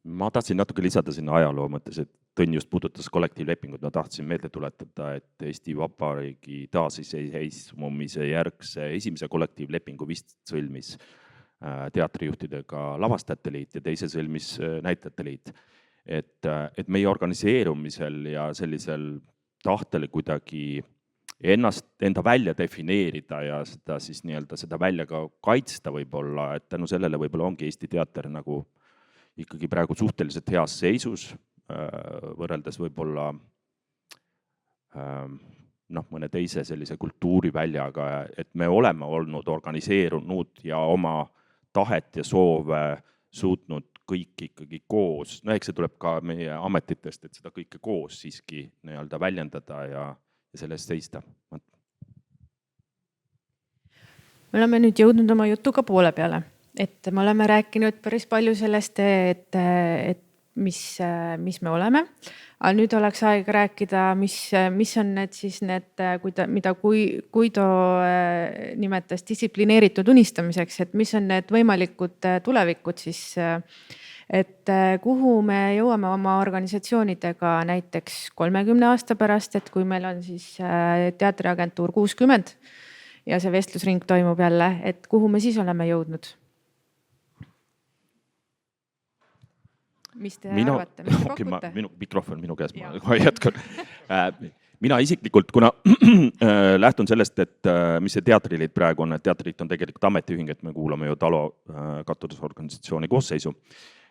Ma tahtsin natuke lisada sinna ajaloo mõttes, et Tõnn just puudutas kollektiivlepingut. Ma tahtsin meelde tuletada, et Eesti Vabariigi taasiseseisvumise järgse esimese kollektiivlepingu vist sõlmis teatrijuhtidega Lavastajate Liit ja teise sõlmis Näitlejate Liit. Et meie organiseerumisel ja sellisel tahtel kuidagi enda välja defineerida ja seda siis nii-öelda seda välja ka kaitsta võib-olla, et tänu sellele võib-olla ongi Eesti teater nagu ikkagi praegu suhteliselt heas seisus, võrreldes võib-olla mõne teise sellise kultuuriväljaga, et me oleme olnud organiseerunud ja oma tahet ja soove suutnud kõik ikkagi koos, eks see tuleb ka meie ametitest, et seda kõike koos siiski nii-öelda väljendada ja selle eest seista. Me oleme nüüd jõudnud oma jutuga poole peale, et me oleme rääkinud päris palju sellest, et mis me oleme, aga nüüd oleks aeg rääkida, mis on need, mida Guido nimetas distsiplineeritud unistamiseks, et mis on need võimalikud tulevikud siis, et kuhu me jõuame oma organisatsioonidega näiteks 30 aasta pärast, et kui meil on siis teatriagentuur 60 ja see vestlusring toimub jälle, et kuhu me siis oleme jõudnud? Mis te arvate? Mis te pakute? Mikrofon minu käes, ma jätkan. Mina isiklikult, kuna lähtun sellest, et mis see teatriliit praegu on, et teatriliit on tegelikult ametiühing, et me kuulame ju TALO katusorganisatsiooni koosseisu.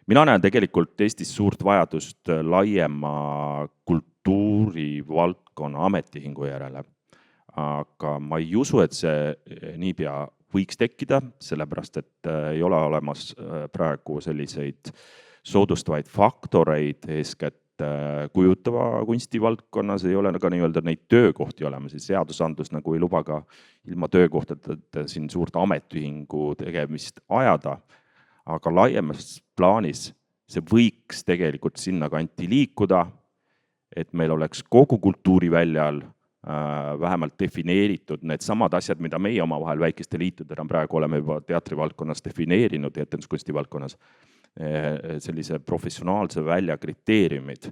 Mina näen tegelikult Eestis suurt vajadust laiema kultuurivaldkonna ametiühingu järele. Aga ma ei usu, et see niipea võiks tekkida, sellepärast et ei ole olemas praegu selliseid soodustavaid faktoreid, eeskätt kujutava kunstivaldkonnas ei ole ka nii-öelda neid töökohti olemas, seadusandlus nagu ei luba ka ilma töökohtadeta siin suurt ametiühingu tegemist ajada, aga laiemas plaanis see võiks tegelikult sinna kanti liikuda, et meil oleks kogu kultuuriväljal vähemalt defineeritud need samad asjad, mida meie omavahel väikeste liitudena praegu oleme juba teatrivaldkonnas defineerinud ja etenduskunstivaldkonnas, sellise professionaalse välja kriteeriumid.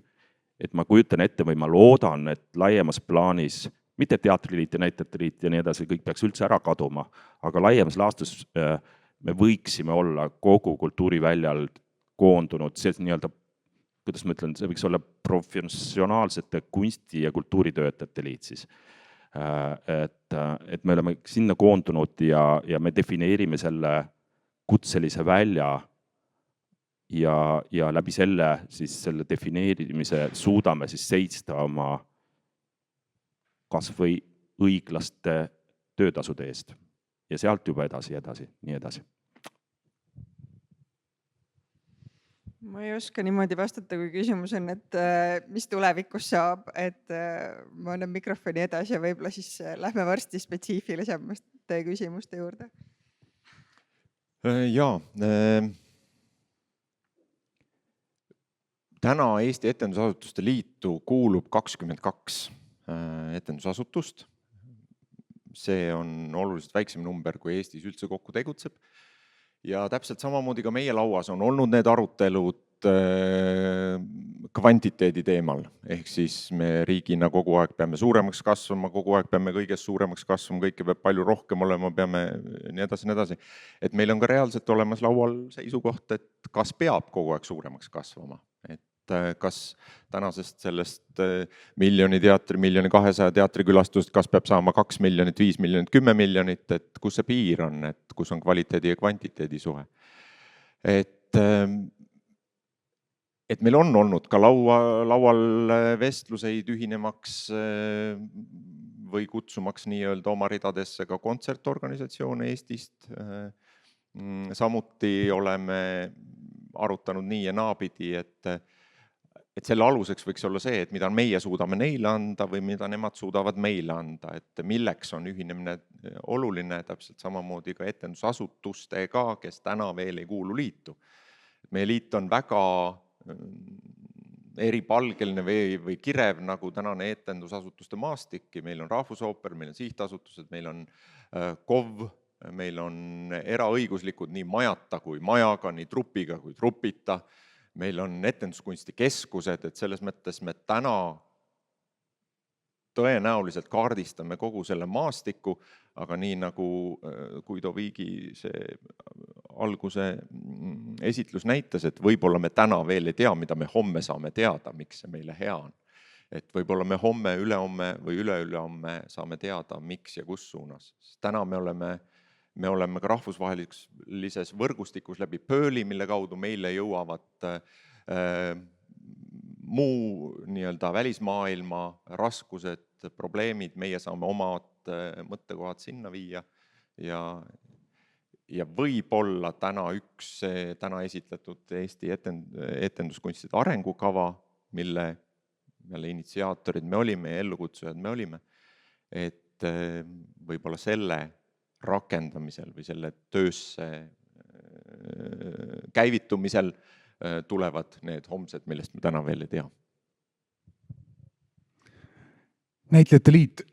Et ma kujutan ette või ma loodan, et laiemas plaanis, mitte teatriliit ja näitlejate liit ja nii edasi, kõik peaks üldse ära kaduma, aga laiemas laastus me võiksime olla kogu kultuuriväljal koondunud, see nii-öelda, kuidas ma ütlen, see võiks olla professionaalsete kunsti- ja kultuuritöötajate liit siis. Et me oleme sinna koondunud ja me defineerime selle kutselise välja ja läbi selle siis selle defineerimise suudame siis seista oma kas või õiglaste töötasude eest ja sealt juba edasi, nii edasi. Ma ei oska niimoodi vastata, kui küsimus on, et mis tulevikus saab, et ma annan mikrofoni edasi ja võib-olla siis lähme varsti spetsiifilisemate küsimuste juurde. Jaa, täna Eesti Etendusasutuste Liitu kuulub 22 etendusasutust. see on oluliselt väiksem number, kui Eestis üldse kokku tegutseb. Ja täpselt samamoodi ka meie lauas on olnud need arutelud kvantiteedi teemal. Ehk siis me riigina kogu aeg peame suuremaks kasvama, kogu aeg peame kõigest suuremaks kasvama, kõike peab palju rohkem olema, peame nii edasi. Et meil on ka reaalselt olemas laual seisukoht, et kas peab kogu aeg suuremaks kasvama. Et kas tänasest sellest miljoni teatri, 1 200 000 teatrikülastust, kas peab saama 2 miljonit, 5 miljonit, 10 miljonit, et kus see piir on, et kus on kvaliteedi ja kvantiteedi suhe. Et meil on olnud ka laual vestluseid ühinemaks või kutsumaks nii-öelda oma ridadesse ka kontsertorganisatsioone Eestist. Samuti oleme arutanud nii ja naapidi, et selle aluseks võiks olla see, et mida meie suudame neile anda või mida nemad suudavad meile anda, et milleks on ühinemine oluline, täpselt samamoodi ka etendusasutustega, kes täna veel ei kuulu liitu. Meie liit on väga eripalgeline või kirev nagu tänane etendusasutuste maastikki. Meil on Rahvusooper, meil on sihtasutused, meil on KOV, meil on eraõiguslikud nii majata kui majaga, nii trupiga kui trupita. Meil on etenduskunstikeskused, et selles mõttes me täna tõenäoliselt kaardistame kogu selle maastiku, aga nii nagu Guido Viigi see alguse esitlus näitas, et võib-olla me täna veel ei tea, mida me homme saame teada, miks see meile hea on. Et võib-olla me homme, ülehomme või ülehomme saame teada, miks ja kus suunas. Täna me oleme ka rahvusvahelises võrgustikus läbi Pööli, mille kaudu meile jõuavad muu nii-öelda välismaailma raskused, probleemid, meie saame omad mõttekohad sinna viia ja võib-olla täna täna esitletud Eesti etenduskunstide arengukava, mille initsiaatorid me olime ja ellukutsujad me olime, et võib-olla selle rakendamisel või selle töösse käivitumisel tulevad need homsed, millest me täna veel ei tea. Näitlejate liit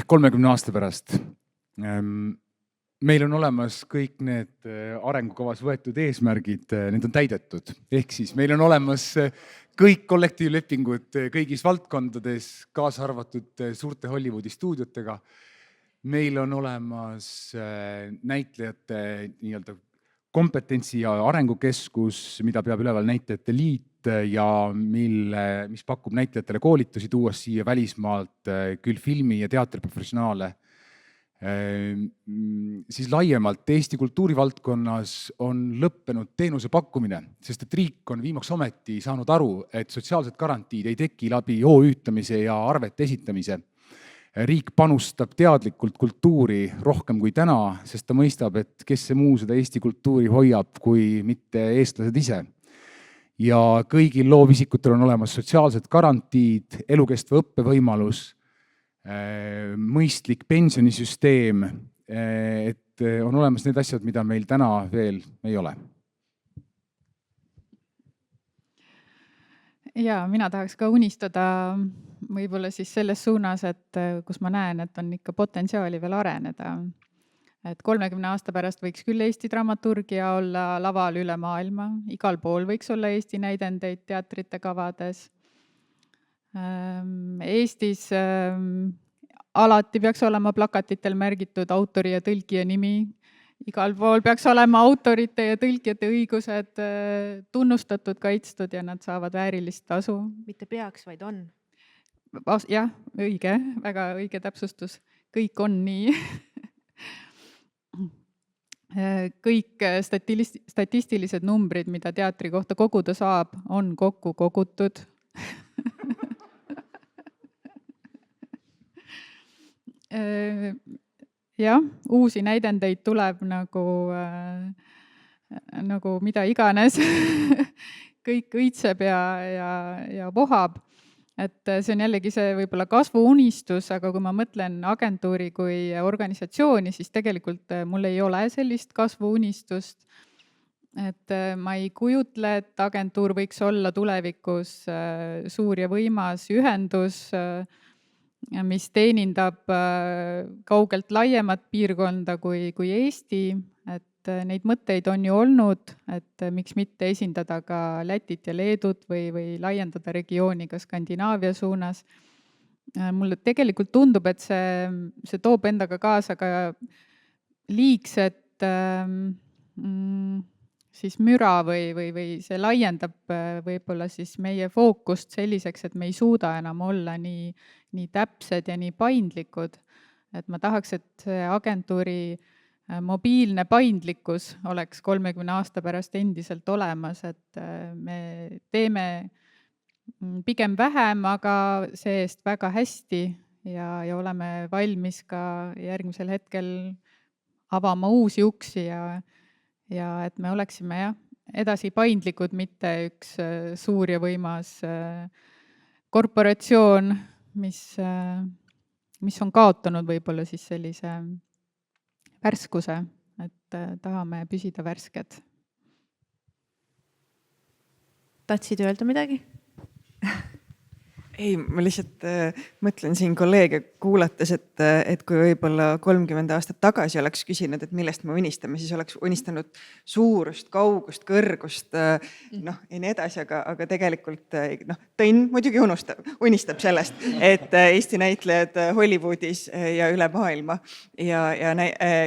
30 aasta pärast. Meil on olemas kõik need arengukavas võetud eesmärgid, need on täidetud. Ehk siis meil on olemas kõik kollektiivlepingud kõigis valdkondades, kaasa arvatud suurte Hollywoodi stuudiotega. Meil on olemas näitlejate nii-öelda kompetentsi- ja arengukeskus, mida peab üleval näitlejate liit ja mis pakub näitlejatele koolitusi, tuues siia välismaalt küll filmi- ja teatriprofessionaale. Siis laiemalt Eesti kultuurivaldkonnas on lõppenud teenuse pakkumine, sest et riik on viimaks ometi saanud aru, et sotsiaalsed garantiid ei teki läbi OÜ-tamise ja arvete esitamise. Riik panustab teadlikult kultuuri rohkem kui täna, sest ta mõistab, et kes see muu seda Eesti kultuuri hoiab, kui mitte eestlased ise. Ja kõigil loovisikutel on olemas sotsiaalsed garantiid, elukestva õppevõimalus, mõistlik pensionisüsteem, et on olemas need asjad, mida meil täna veel ei ole. Ja mina tahaks ka unistada võib-olla siis selles suunas, et kus ma näen, et on ikka potentsiaali veel areneda. Et 30 aasta pärast võiks küll Eesti dramaturgia olla laval üle maailma, igal pool võiks olla Eesti näidendeid teatrite kavades. Eestis alati peaks olema plakatitel märgitud autori ja tõlkija nimi. Igal pool peaks olema autorite ja tõlkijate õigused tunnustatud, kaitstud ja nad saavad väärilist tasu. Mitte peaks, vaid on. Jah, õige, väga õige täpsustus. Kõik on nii. Kõik statistilised numbrid, mida teatri kohta koguda saab, on kokku kogutud. Jah, uusi näidendeid tuleb nagu mida iganes. Kõik õitseb ja vohab. Et see on jällegi see võib-olla kasvuunistus, aga kui ma mõtlen agentuuri kui organisatsiooni, siis tegelikult mul ei ole sellist kasvuunistust. Et ma ei kujutle, et agentuur võiks olla tulevikus suur ja võimas ühendus, mis teenindab kaugelt laiemat piirkonda kui Eesti, et neid mõtteid on ju olnud, et miks mitte esindada ka Lätit ja Leedut või laiendada regiooni ka Skandinaavia suunas. Mulle tegelikult tundub, et see toob endaga kaasa ka liigset siis müra või see laiendab võib-olla siis meie fookust selliseks, et me ei suuda enam olla nii täpsed ja nii paindlikud. Et ma tahaks, et see agentuuri mobiilne paindlikkus oleks 30 aasta pärast endiselt olemas, et me teeme pigem vähem, aga see-eest väga hästi ja oleme valmis ka järgmisel hetkel avama uusi uksi ja et me oleksime edasi paindlikud, mitte üks suur ja võimas korporatsioon, mis on kaotanud võib-olla siis sellise värskuse, et tahame püsida värsked. Tahtsid öelda midagi? Ei, ma lihtsalt mõtlen siin kolleege kuulates, et kui võib-olla 30 aastat tagasi oleks küsinud, et millest me unistame, siis oleks unistanud suurust, kaugust, kõrgust, ja nii edasi, aga tegelikult Tõnn muidugi unistab sellest, et Eesti näitlejad Hollywoodis ja üle maailma ja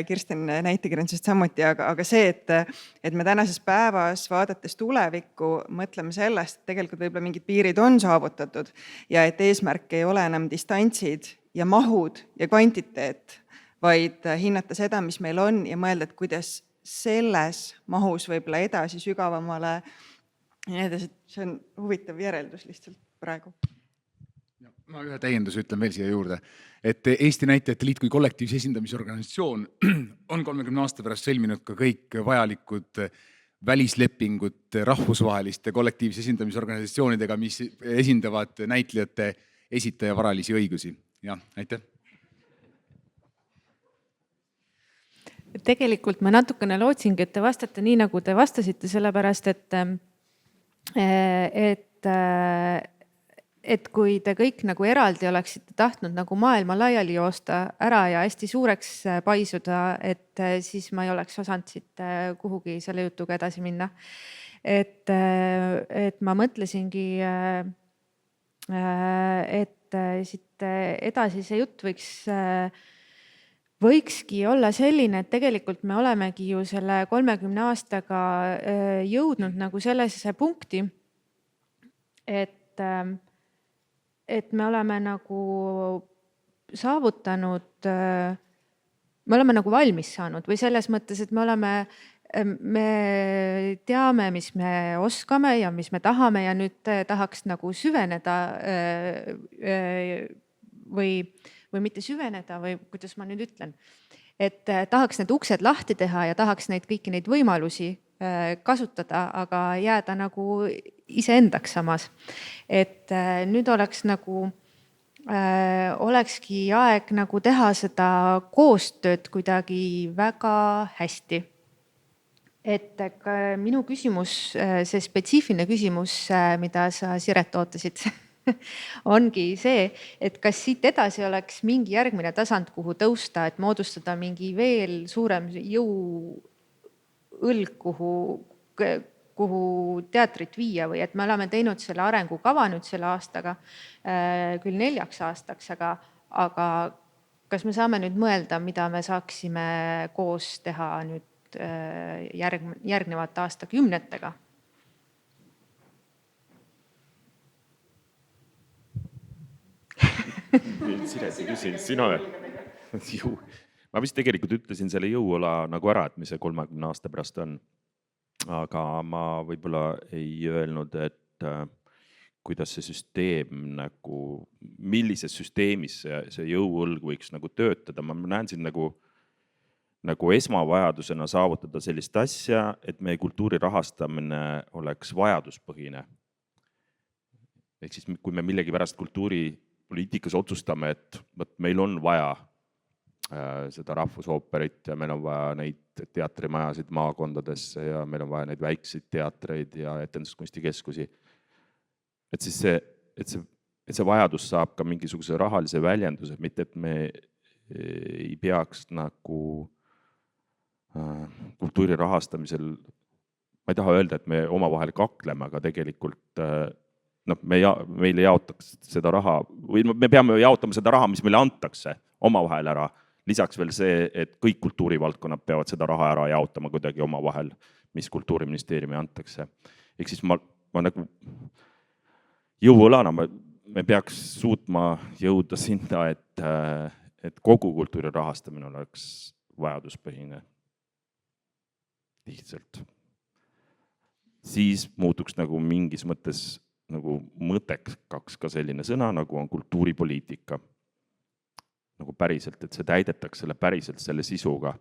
Kirsten näitekirjandusest samuti, aga see, et me tänases päevas vaadates tulevikku mõtleme sellest, et tegelikult võib-olla mingid piirid on saavutatud ja et eesmärk ei ole enam distantsid ja mahud ja kvantiteet, vaid hinnata seda, mis meil on ja mõelda, et kuidas selles mahus võib-olla edasi sügavamale. See on huvitav järeldus lihtsalt praegu. Ma ühe täienduse ütlen veel siia juurde, et Eesti Näitlejate Liit kui kollektiivse esindamise organisatsioon on 30 aasta pärast sõlminud ka kõik vajalikud välislepingud rahvusvaheliste kollektiivse esindamise organisatsioonidega, mis esindavad näitlejate esitaja varalisi õigusi. Jah, aitäh. Tegelikult ma natukene lootsingi, et te vastate nii, nagu te vastasite, sellepärast, et kui te kõik nagu eraldi oleksite tahtnud nagu maailma laiali joosta ära ja hästi suureks paisuda, et siis ma ei oleks osanud siit kuhugi selle jutuga edasi minna. Et ma mõtlesingi, et siit edasi see jutt võikski olla selline, et tegelikult me olemegi ju selle 30 aastaga jõudnud nagu sellesse punkti, et me oleme nagu saavutanud, me oleme nagu valmis saanud või selles mõttes, et me teame, mis me oskame ja mis me tahame ja nüüd tahaks nagu süveneda või mitte süveneda või kuidas ma nüüd ütlen, et tahaks need uksed lahti teha ja tahaks kõiki neid võimalusi kasutada, aga jääda nagu iseendaks samas. Et nüüd olekski aeg nagu teha seda koostööd kuidagi väga hästi. Et minu küsimus, see spetsiifiline küsimus, mida sa, Siret, ootasid, ongi see, et kas siit edasi oleks mingi järgmine tasand, kuhu tõusta, et moodustada mingi veel suurem jõuõlg, kuhu teatrit viia või et me oleme teinud selle arengukava nüüd selle aastaga küll 4 aastaks, aga kas me saame nüüd mõelda, mida me saaksime koos teha nüüd järgnevate aastakümnetega? Siret ei küsi, sina või? Ma vist tegelikult ütlesin selle jõuola nagu ära, et mis see 30 aasta pärast on. Aga ma võib-olla ei öelnud, et kuidas see süsteem nagu, millises süsteemis see jõuõlg võiks nagu töötada. Ma näen siin nagu esmavajadusena saavutada sellist asja, et meie kultuuri rahastamine oleks vajaduspõhine. Ehk siis kui me millegi pärast kultuuripoliitikas otsustame, et meil on vaja seda rahvusooperit ja meil on vaja neid teatrimajasid maakondadesse ja meil on vaja neid väikseid teatreid ja etenduskunstikeskusi. Et siis see et see vajadus saab ka mingisuguse rahalise väljenduse, mitte et me ei peaks nagu kultuuri rahastamisel, ma ei taha öelda, et me omavahel kakleme, aga tegelikult meile jaotaks seda raha või me peame jaotama seda raha, mis meile antakse omavahel ära. Lisaks veel see, et kõik kultuurivaldkonnad peavad seda raha ära jaotama kuidagi omavahel, mis Kultuuriministeeriumi antakse. Ehk siis ma nagu jõuõlana me peaks suutma jõuda sinna, et kogu kultuuri rahastamine oleks vajaduspõhine. Lihtsalt. Siis muutuks nagu mingis mõttes nagu mõttekaks ka selline sõna, nagu on kultuuripoliitika. Nagu päriselt, et see täidetaks päriselt selle sisuga.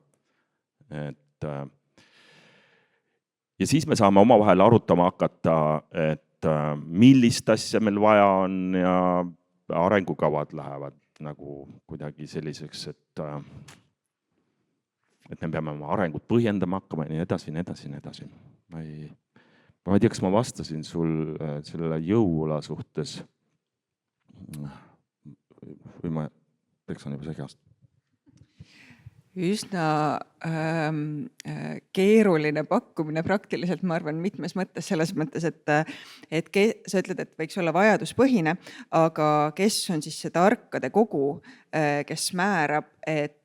Ja siis me saame omavahel arutama hakata, et millist asja meil vaja on ja arengukavad lähevad nagu kuidagi selliseks, et me peame oma arengut põhjendama hakkama ja nii edasi. Ma ei tea, kas ma vastasin sul selle jõuõla suhtes või ma on juba segast. Üsna keeruline pakkumine praktiliselt, ma arvan, mitmes mõttes, selles mõttes, et sa ütled, et võiks olla vajaduspõhine, aga kes on siis see tarkade kogu, kes määrab, et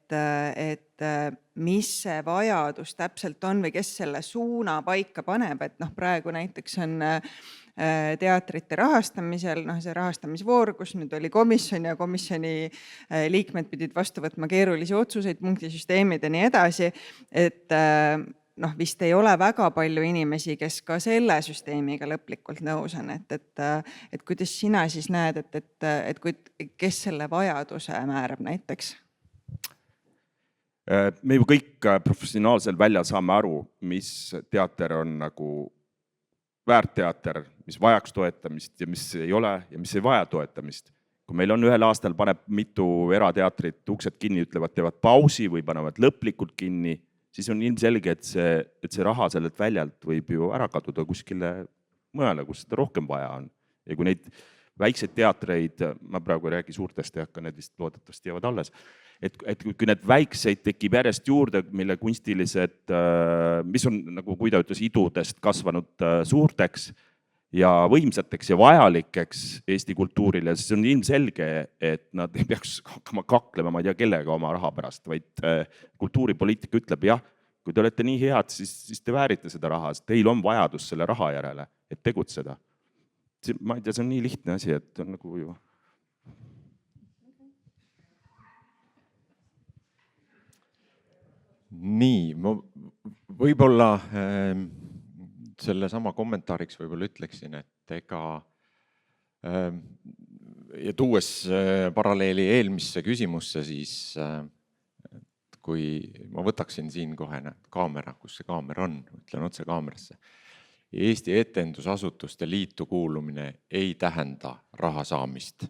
mis see vajadus täpselt on või kes selle suuna paika paneb, et praegu näiteks on teatrite rahastamisel, see rahastamisvoor, kus nüüd oli komisjon ja komisjoni liikmed pidid vastu võtma keerulisi otsuseid, punktisüsteemid ja nii edasi, et vist ei ole väga palju inimesi, kes ka selle süsteemiga lõplikult nõus on, et kuidas sina siis näed, et kes selle vajaduse määrab näiteks? Me ju kõik professionaalsel väljal saame aru, mis teater on nagu väärteater, mis vajaks toetamist ja mis ei ole ja mis ei vaja toetamist. Kui meil on ühel aastal paneb mitu erateatrit uksed kinni, ütlevad, teevad pausi või panevad lõplikult kinni, siis on ilmselge, et see raha sellelt väljalt võib ju ära kaduda kuskile mujale, kus seda rohkem vaja on. Ja kui neid väikseid teatreid, ma praegu ei räägi suurtest ja hakka, need vist loodetavasti jäävad alles, et kui need väikseid tekib järjest juurde, mille kunstilised, mis on nagu, kui ta ütles, idudest kasvanud suurteks ja võimsateks ja vajalikeks Eesti kultuurile, siis on ilmselge, et nad ei peaks hakkama kaklema, ma ei tea kellega oma raha pärast, vaid kultuuripoliitika ütleb, jah, kui te olete nii head, siis te väärite seda raha, sest teil on vajadus selle raha järele, et tegutseda. Ma ei tea, see on nii lihtne asi, et on nagu ju... Nii, ma võib-olla selle sama kommentaariks võib-olla ütleksin, et ega ja tuues paralleeli eelmisse küsimusse, siis kui ma võtaksin siin kohe kaamera, kus see kaamera on, ütlen otse kaamerasse. Eesti Etendusasutuste Liitu kuulumine ei tähenda raha saamist.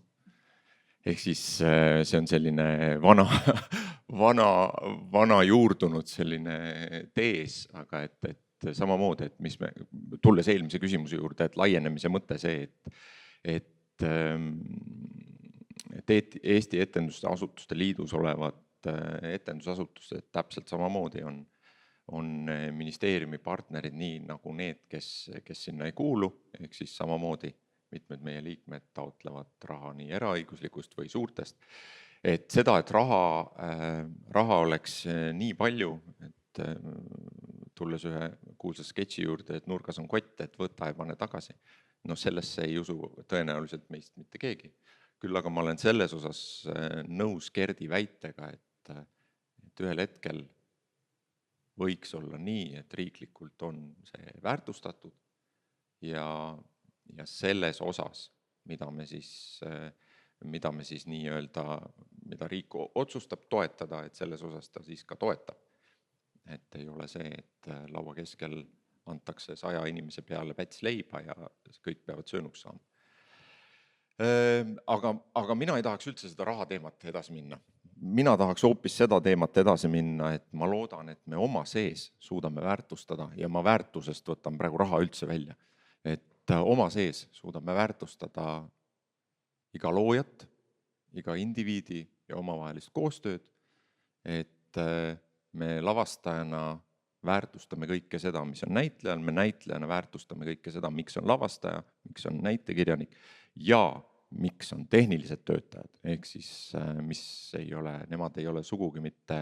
Ehk siis see on selline vana juurdunud selline tees, aga et samamoodi, et mis me, tulles eelmise küsimuse juurde, et laienemise mõte see, et Eesti Etendusasutuste Liidus olevad etendusasutused täpselt samamoodi on ministeeriumi partnerid nii nagu need, kes sinna ei kuulu, ehk siis samamoodi mitmed meie liikmed taotlevad raha nii eraõiguslikust või suurtest. Et seda, et raha oleks nii palju, et tulles ühe kuulsa sketši juurde, et nurgas on kott, et võta ja pane tagasi. Sellesse ei usu tõenäoliselt meist mitte keegi. Küll aga ma olen selles osas nõus Gerdi väitega, et ühel hetkel võiks olla nii, et riiklikult on see väärtustatud ja selles osas, mida me siis nii-öelda, mida riik otsustab toetada, et selles osas ta siis ka toetab. Et ei ole see, et laua keskel antakse 100 inimese peale päts leiba ja kõik peavad söönuks saama. Aga mina ei tahaks üldse seda raha teemat edasi minna. Mina tahaks hoopis seda teemat edasi minna, et ma loodan, et me oma sees suudame väärtustada ja ma väärtusest võtan praegu raha üldse välja. Et oma sees suudame väärtustada iga loojat, iga indiviidi ja omavahelist koostööd, et me lavastajana väärtustame kõike seda, mis on näitlejal, me näitlejana väärtustame kõike seda, miks on lavastaja, miks on näitekirjanik ja miks on tehnilised töötajad, ehk siis mis ei ole, nemad ei ole sugugi mitte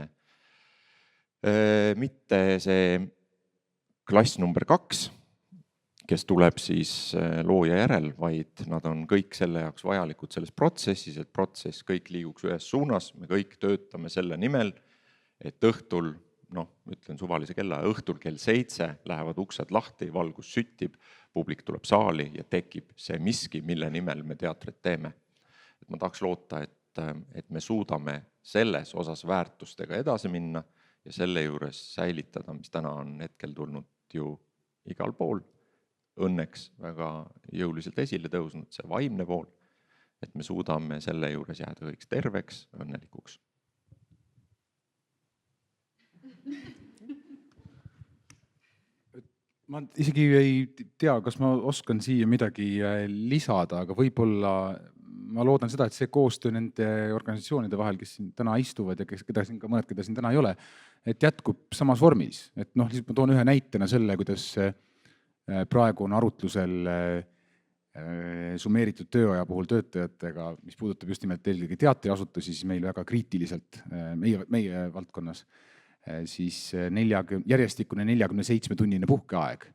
see klass number 2, kes tuleb siis looja järel, vaid nad on kõik selle jaoks vajalikud selles protsessis, et protsess kõik liiguks ühes suunas, me kõik töötame selle nimel, et õhtul, ütlen suvalise kella, õhtul kell 7 lähevad uksed lahti, valgus süttib, publik tuleb saali ja tekib see miski, mille nimel me teatrit teeme. Et ma tahaks loota, et me suudame selles osas väärtustega edasi minna ja selle juures säilitada, mis täna on hetkel tulnud ju igal pool, õnneks väga jõuliselt esile tõusnud, see vaimne pool, et me suudame selle juures jääda kõiks terveks, õnnelikuks. Ma isegi ei tea, kas ma oskan siia midagi lisada, aga võib-olla ma loodan seda, et see koostöö nende organisatsioonide vahel, kes siin täna istuvad ja keda siin ka mõned, keda siin täna ei ole, et jätkub samas vormis. Et lihtsalt ma toon ühe näitena selle, kuidas praegu on arutlusel summeeritud tööaja puhul töötajatega, mis puudutab just nimelt eelkõige teatriasutusi, siis meil väga kriitiliselt meie valdkonnas siis järjestikune 47-tunnine puhkeaeg,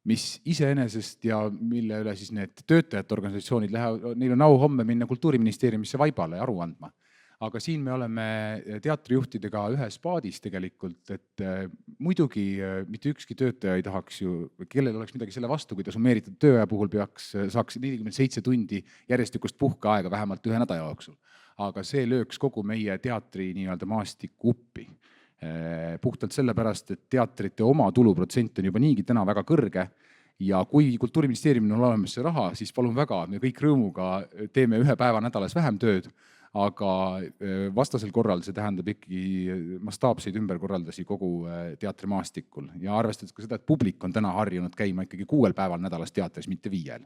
mis iseenesest ja mille üle siis need töötajate organisatsioonid lähevad, neil on au homme minna Kultuuriministeeriumisse vaibale aru andma. Aga siin me oleme teatrijuhtidega ühes paadis tegelikult, et muidugi mitte ükski töötaja ei tahaks ju, kellel oleks midagi selle vastu, kui ta summeeritud tööaja puhul saaks 47 tundi järjestikust puhkeaega vähemalt 1 nädala jooksul. Aga see lööks kogu meie teatri nii-öelda maastikku uppi. Puhtalt sellepärast, et teatrite oma tuluprotsent on juba niigi täna väga kõrge ja kui Kultuuriministeeriumil on olemas see raha, siis palun väga, me kõik rõõmuga teeme 1 päeva nädalas vähem tööd, aga vastasel korral see tähendab ikkagi mastaapseid ümberkorraldusi kogu teatrimaastikul ja arvestades ka seda, et publik on täna harjunud käima ikkagi 6 päeval nädalas teatris, mitte 5,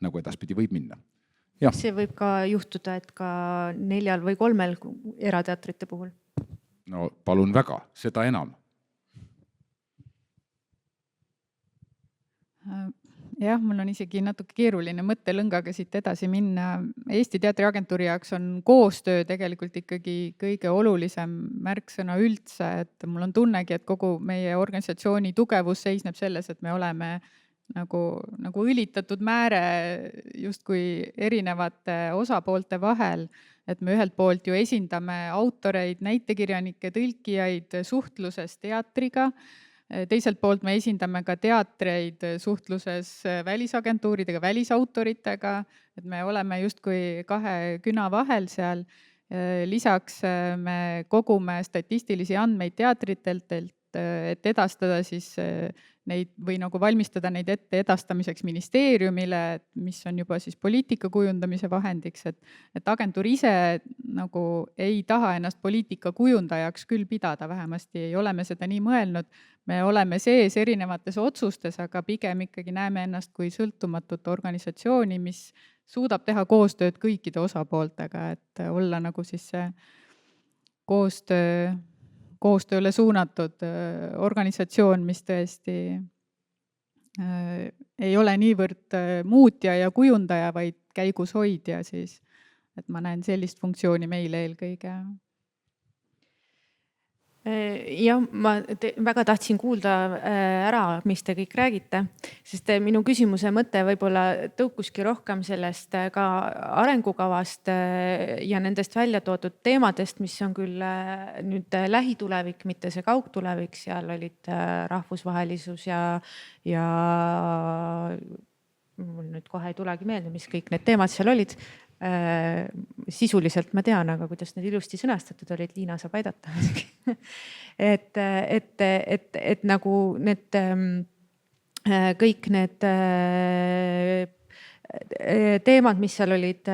nagu edaspidi võib minna. Ja. See võib ka juhtuda, et ka 4 või 3 erateatrite puhul. No palun väga, seda enam. Jah, mul on isegi natuke keeruline mõttelõngaga siit edasi minna. Eesti Teatriagentuuri jaoks on koostöö tegelikult ikkagi kõige olulisem märksõna üldse, et mul on tunnegi, et kogu meie organisatsiooni tugevus seisneb selles, et me oleme nagu õlitatud määre justkui erinevate osapoolte vahel, et me ühelt poolt ju esindame autoreid, näitekirjanikke, tõlkijaid suhtluses teatriga, teiselt poolt me esindame ka teatreid suhtluses välisagentuuridega, välisautoritega, et me oleme justkui 2 küna vahel seal. Lisaks me kogume statistilisi andmeid teatritelt, et edastada siis neid või nagu valmistada neid ette edastamiseks ministeeriumile, mis on juba siis poliitika kujundamise vahendiks, et agentuur ise nagu ei taha ennast poliitika kujundajaks küll pidada, vähemasti ei ole me seda nii mõelnud. Me oleme sees erinevates otsustes, aga pigem ikkagi näeme ennast kui sõltumatut organisatsiooni, mis suudab teha koostööd kõikide osapooltega, et olla nagu siis see koostööle suunatud organisatsioon, mis tõesti ei ole niivõrd muutja ja kujundaja, vaid käigus hoidja siis. Et ma näen sellist funktsiooni meile eelkõige. Ja ma väga tahtsin kuulda ära, mis te kõik räägite, sest minu küsimuse mõte võib-olla tõukuski rohkem sellest ka arengukavast ja nendest välja toodud teemadest, mis on küll nüüd lähitulevik, mitte see kaugtulevik, seal olid rahvusvahelisus ja mul nüüd kohe ei tulegi meelde, mis kõik need teemad seal olid. Sisuliselt ma tean, aga kuidas need ilusti sõnastatud olid, Liina saab aidata. et nagu need kõik need teemad, mis seal olid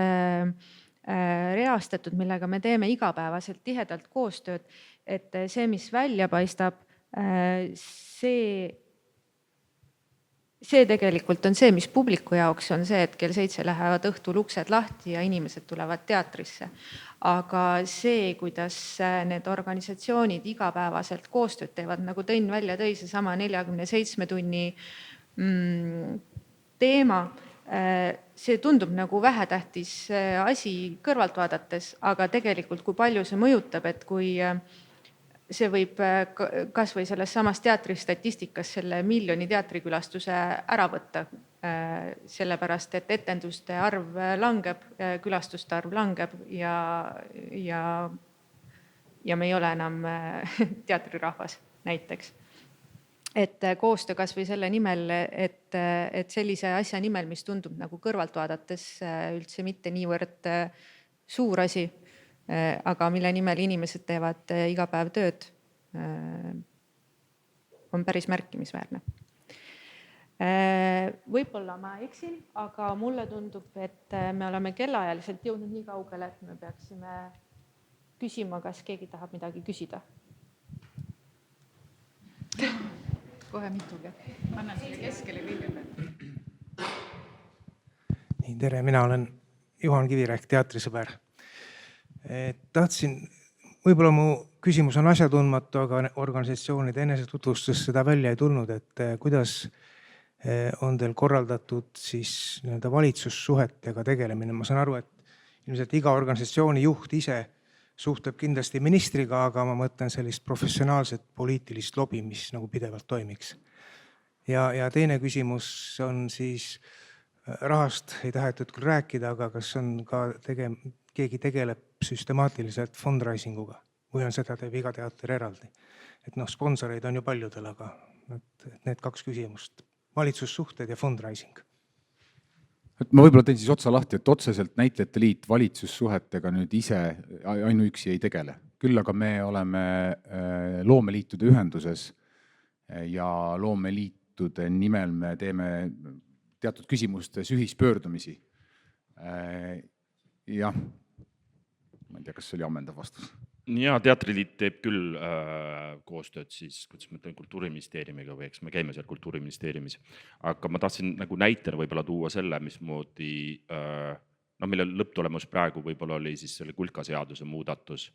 reastatud, millega me teeme igapäevaselt tihedalt koostööd, et see, mis välja paistab, see see tegelikult on see, mis publiku jaoks on see, et kell 7 lähevad õhtul uksed lahti ja inimesed tulevad teatrisse. Aga see, kuidas need organisatsioonid igapäevaselt koostööd teevad, nagu Tõnn välja tõi, seesama 47 tunni teema, see tundub nagu vähetähtis asi kõrvalt vaadates, aga tegelikult kui palju see mõjutab, et kui see võib kas või selles samas teatristatistikas selle 1 miljoni teatrikülastuse ära võtta, sellepärast et etenduste arv langeb, külastuste arv langeb ja me ei ole enam teatrirahvas näiteks. Et koostöö kas või selle nimel, et sellise asja nimel, mis tundub nagu kõrvalt vaadates üldse mitte niivõrd suur asi, aga mille nimel inimesed teevad iga päev tööd, on päris märkimisväärne. Võib-olla ma eksin, aga mulle tundub, et me oleme kellaajaliselt jõudnud nii kaugele, et me peaksime küsima, kas keegi tahab midagi küsida. Kohe mitugi. Ma annan siia keskele kõigepealt. Nii, tere, mina olen Juhan Kivirähk, teatrisõber. Tahtsin, võib-olla mu küsimus on asjatundmatu, aga organisatsioonide enesetutvustus seda välja ei tulnud, et kuidas on teil korraldatud siis valitsussuhetega tegelemine. Ma saan aru, et ilmselt iga organisatsiooni juht ise suhtleb kindlasti ministriga, aga ma mõtlen sellist professionaalset poliitilist lobi, mis nagu pidevalt toimiks. Ja teine küsimus on siis, rahast ei tahetud küll rääkida, aga kas on ka keegi tegeleb süstemaatiliselt fundraisinguga või on seda teeb iga teater eraldi? Et sponsoreid on ju paljudel, aga need 2 küsimust, valitsussuhted ja fundraising. Ma võib-olla teen siis otsa lahti, et otseselt näitlejate liit valitsussuhetega nüüd ise ainuüksi ei tegele. Küll aga me oleme loomeliitude ühenduses ja loomeliitude nimel me teeme teatud küsimustes ühispöördumisi. Jah, ma ei tea, kas see oli ammendav vastus. Ja Teatriliit teeb küll koostööd siis, kuidas ma ütlen, Kultuuriministeeriumiga või eks me käime seal Kultuuriministeeriumis. Aga ma tahtsin nagu näitena võib-olla tuua selle, mismoodi, mille lõpptulemus praegu võib-olla oli siis selle kulkaseaduse muudatus,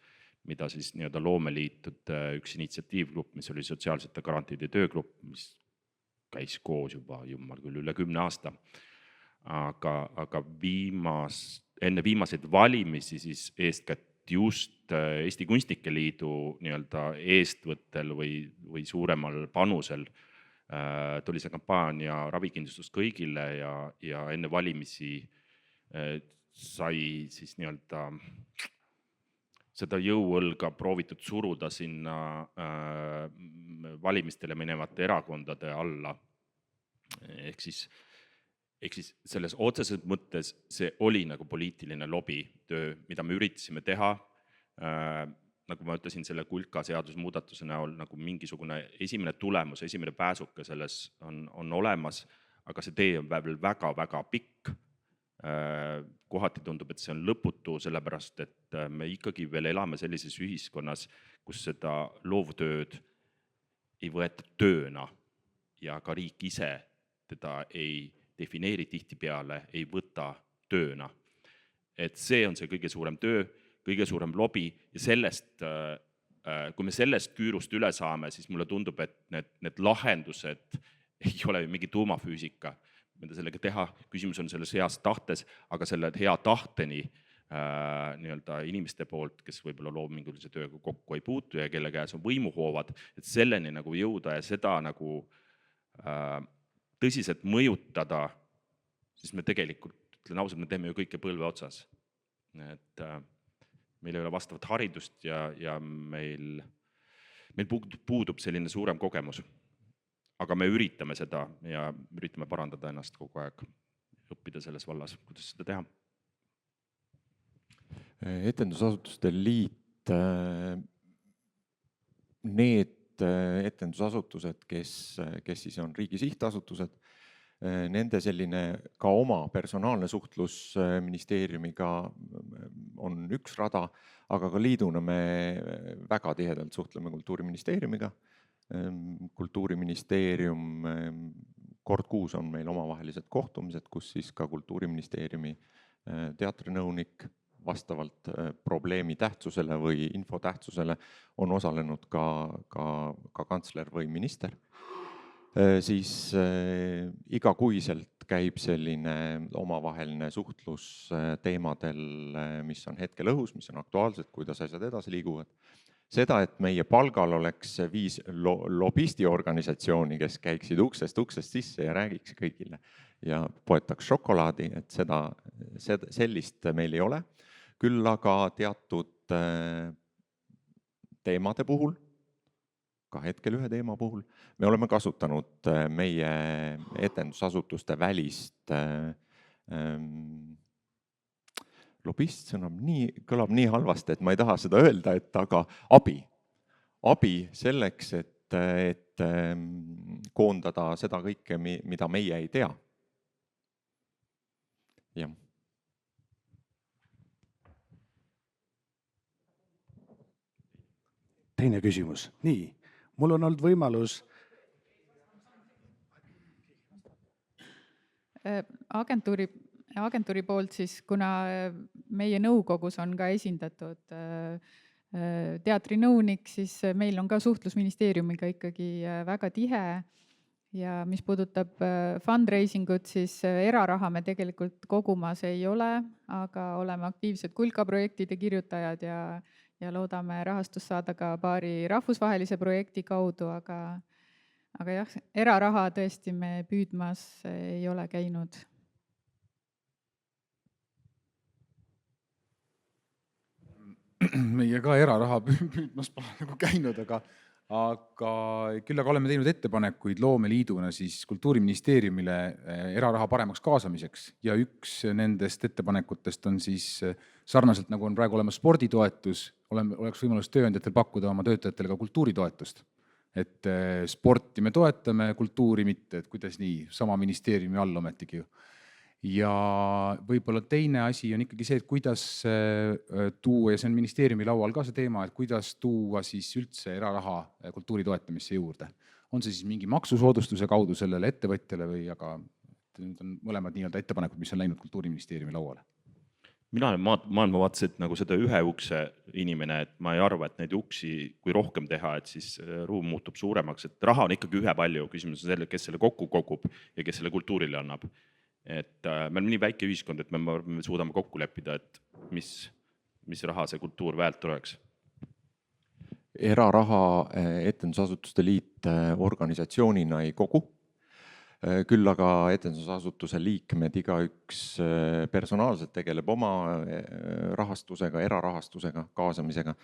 mida siis nii-öelda loomeliitude üks initsiatiivgrupp, mis oli sotsiaalsete garantiide töögrupp, mis käis koos juba jummal küll üle 10 aasta. Aga enne viimaseid valimisi siis eeskätt just Eesti Kunstnike Liidu nii-öelda eestvõttel või suuremal panusel tuli see kampaania ravikindlustus kõigile ja enne valimisi sai siis nii-öelda seda jõuõlga proovitud suruda sinna valimistele minevate erakondade alla. Ehk siis selles otseses mõttes see oli nagu poliitiline lobitöö, mida me üritasime teha. Nagu ma ütlesin, selle kulka seadusmuudatuse näol nagu mingisugune esimene tulemus, esimene pääsuke selles on olemas, aga see tee on veel väga-väga pikk. Kohati tundub, et see on lõputu, sellepärast, et me ikkagi veel elame sellises ühiskonnas, kus seda loovtööd ei võeta tööna ja ka riik ise teda ei defineeri tihtipeale, ei võta tööna. Et see on see kõige suurem töö, kõige suurem lobi ja sellest, kui me sellest küürust üle saame, siis mulle tundub, et need lahendused ei ole mingi tuumafüüsika, mida sellega teha. Küsimus on selles heas tahtes, aga selle hea tahteni nii-öelda inimeste poolt, kes võib-olla loomingulise tööga kokku ei puutu ja kelle käes on võimuhoovad, et selleni nagu jõuda ja seda nagu tõsiselt mõjutada, siis me tegelikult, ütlen ausalt, me teeme ju kõike põlve otsas. Et meil ei ole vastavat haridust ja meil puudub selline suurem kogemus. Aga me üritame seda ja üritame parandada ennast kogu aeg, õppida selles vallas, kuidas seda teha. Etendusasutuste liit, need etendusasutused, kes siis on riigi sihtasutused, nende selline ka oma personaalne suhtlus ministeeriumiga on üks rada, aga ka liiduna me väga tihedalt suhtleme Kultuuriministeeriumiga. Kultuuriministeerium kord kuus on meil omavahelised kohtumised, kus siis ka Kultuuriministeeriumi teatrinõunik vastavalt probleemi tähtsusele või info tähtsusele on osalenud ka kantsler või minister. Siis igakuiselt käib selline omavaheline suhtlus teemadel, mis on hetkel õhus, mis on aktuaalsed, kuidas asjad edasi liiguvad. Seda, et meie palgal oleks 5 lobistiorganisatsiooni, kes käiksid uksest sisse ja räägiks kõigile ja poetaks šokolaadi, et sellist meil ei ole. Küll aga teatud teemade puhul, ka hetkel ühe teema puhul, me oleme kasutanud meie etendusasutuste välist lobist kõlab nii halvasti, et ma ei taha seda öelda, et aga abi selleks, et koondada seda kõike, mida meie ei tea. Jah. Teine küsimus. Nii, mul on olnud võimalus agentuuri poolt siis, kuna meie nõukogus on ka esindatud teatrinõunik, siis meil on ka suhtlus ministeeriumiga ikkagi väga tihe. Ja mis puudutab fundraisingut, siis eraraha me tegelikult kogumas ei ole, aga oleme aktiivsed kulkaprojektide kirjutajad ja loodame rahastust saada ka paari rahvusvahelise projekti kaudu, aga jah, eraraha tõesti me püüdmas ei ole käinud. Meie ka eraraha püüdmas pole nagu käinud, aga küll aga oleme teinud ettepanekuid Loomeliiduna siis Kultuuriministeeriumile eraraha paremaks kaasamiseks ja üks nendest ettepanekutest on siis sarnaselt nagu on praegu olemas sporditoetus, oleks võimalus tööandjatel pakkuda oma töötajatele ka kultuuritoetust. Et sporti me toetame, kultuuri mitte, et kuidas nii, sama ministeeriumi all ometigi ju. Ja võib-olla teine asi on ikkagi see, et kuidas tuua, ja see on ministeeriumi laual ka see teema, et kuidas tuua siis üldse eraraha kultuuri toetamisse juurde. On see siis mingi maksusoodustuse kaudu sellele ettevõtjale või, aga nüüd on mõlemad nii-öelda ettepanekud, mis on läinud Kultuuriministeeriumi lauale. Mina olen maailmavaatselt nagu seda ühe ukse inimene, et ma ei arva, et neid uksi, kui rohkem teha, et siis ruum muutub suuremaks, et raha on ikkagi ühe palju, küsimus on selle, kes selle kokku kogub ja kes selle kultuurile annab. Et me oleme nii väike ühiskond, et me suudame kokku leppida, et mis raha see kultuur väärt oleks. Eraraha etendusasutuste liit organisatsioonina ei kogu. Küll aga etendusasutuse liikmed igaüks personaalselt tegeleb oma rahastusega, erarahastusega, kaasamisega.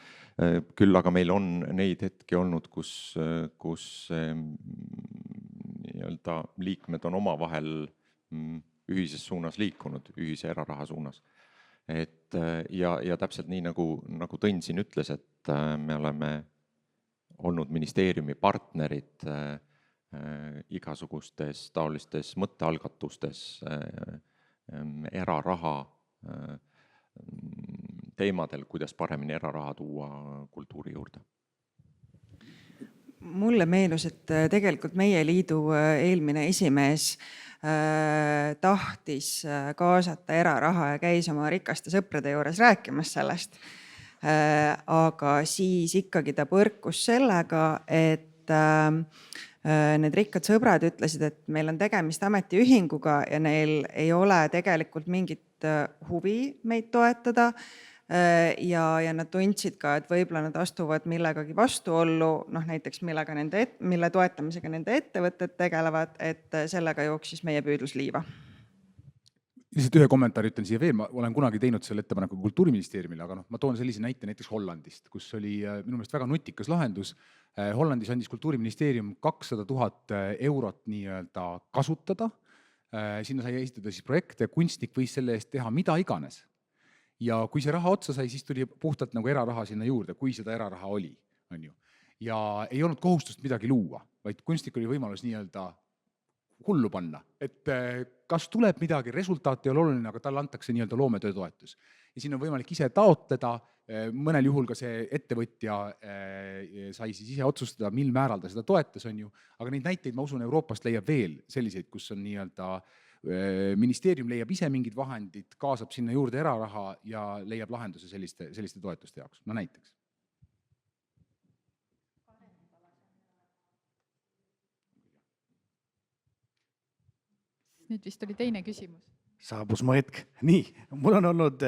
Küll aga meil on neid hetki olnud, kus nii-öelda liikmed on omavahel ühises suunas liikunud, ühise eraraha suunas. Ja täpselt nii, nagu Tõnn siin ütles, et me oleme olnud ministeeriumi partnerid igasugustes taolistes mõttealgatustes eraraha teemadel, kuidas paremini eraraha tuua kultuuri juurde. Mulle meenus, et tegelikult meie liidu eelmine esimees tahtis kaasata eraraha ja käis oma rikaste sõprade juures rääkimas sellest. Aga siis ikkagi ta põrkus sellega, et need rikkad sõbrad ütlesid, et meil on tegemist ametiühinguga ja neil ei ole tegelikult mingit huvi meid toetada. Ja nad tundsid ka, et võib-olla nad astuvad millegagi vastuollu, näiteks mille toetamisega nende ettevõtted tegelevad, et sellega jooksis meie püüdlus liiva. Lihtsalt ühe kommentaari ütlen siia veel, ma olen kunagi teinud selle ettepaneku Kultuuriministeeriumile, aga ma toon sellise näite näiteks Hollandist, kus oli minu meelest väga nutikas lahendus. Hollandis andis Kultuuriministeerium 200 000 eurot nii-öelda kasutada. Sinna sai esitada siis projekte, kunstnik võis selle eest teha mida iganes. Ja kui see raha otsa sai, siis tuli puhtalt nagu eraraha sinna juurde, kui seda eraraha oli. On ju. Ja ei olnud kohustust midagi luua, vaid kunstnik oli võimalus nii-öelda hullu panna, et kas tuleb midagi, resultaat ei ole oluline, aga talle antakse nii-öelda loometöötoetus. Ja siin on võimalik ise taotleda, mõnel juhul ka see ettevõtja sai siis ise otsustada, mil määral ta seda toetas, on ju, aga neid näiteid, ma usun, Euroopast leiab veel selliseid, kus on nii-öelda ministeerium leiab ise mingid vahendid, kaasab sinna juurde eraraha ja leiab lahenduse selliste toetuste jaoks, no näiteks. Nüüd vist oli teine küsimus. Saabus mu hetk. Nii, mul on olnud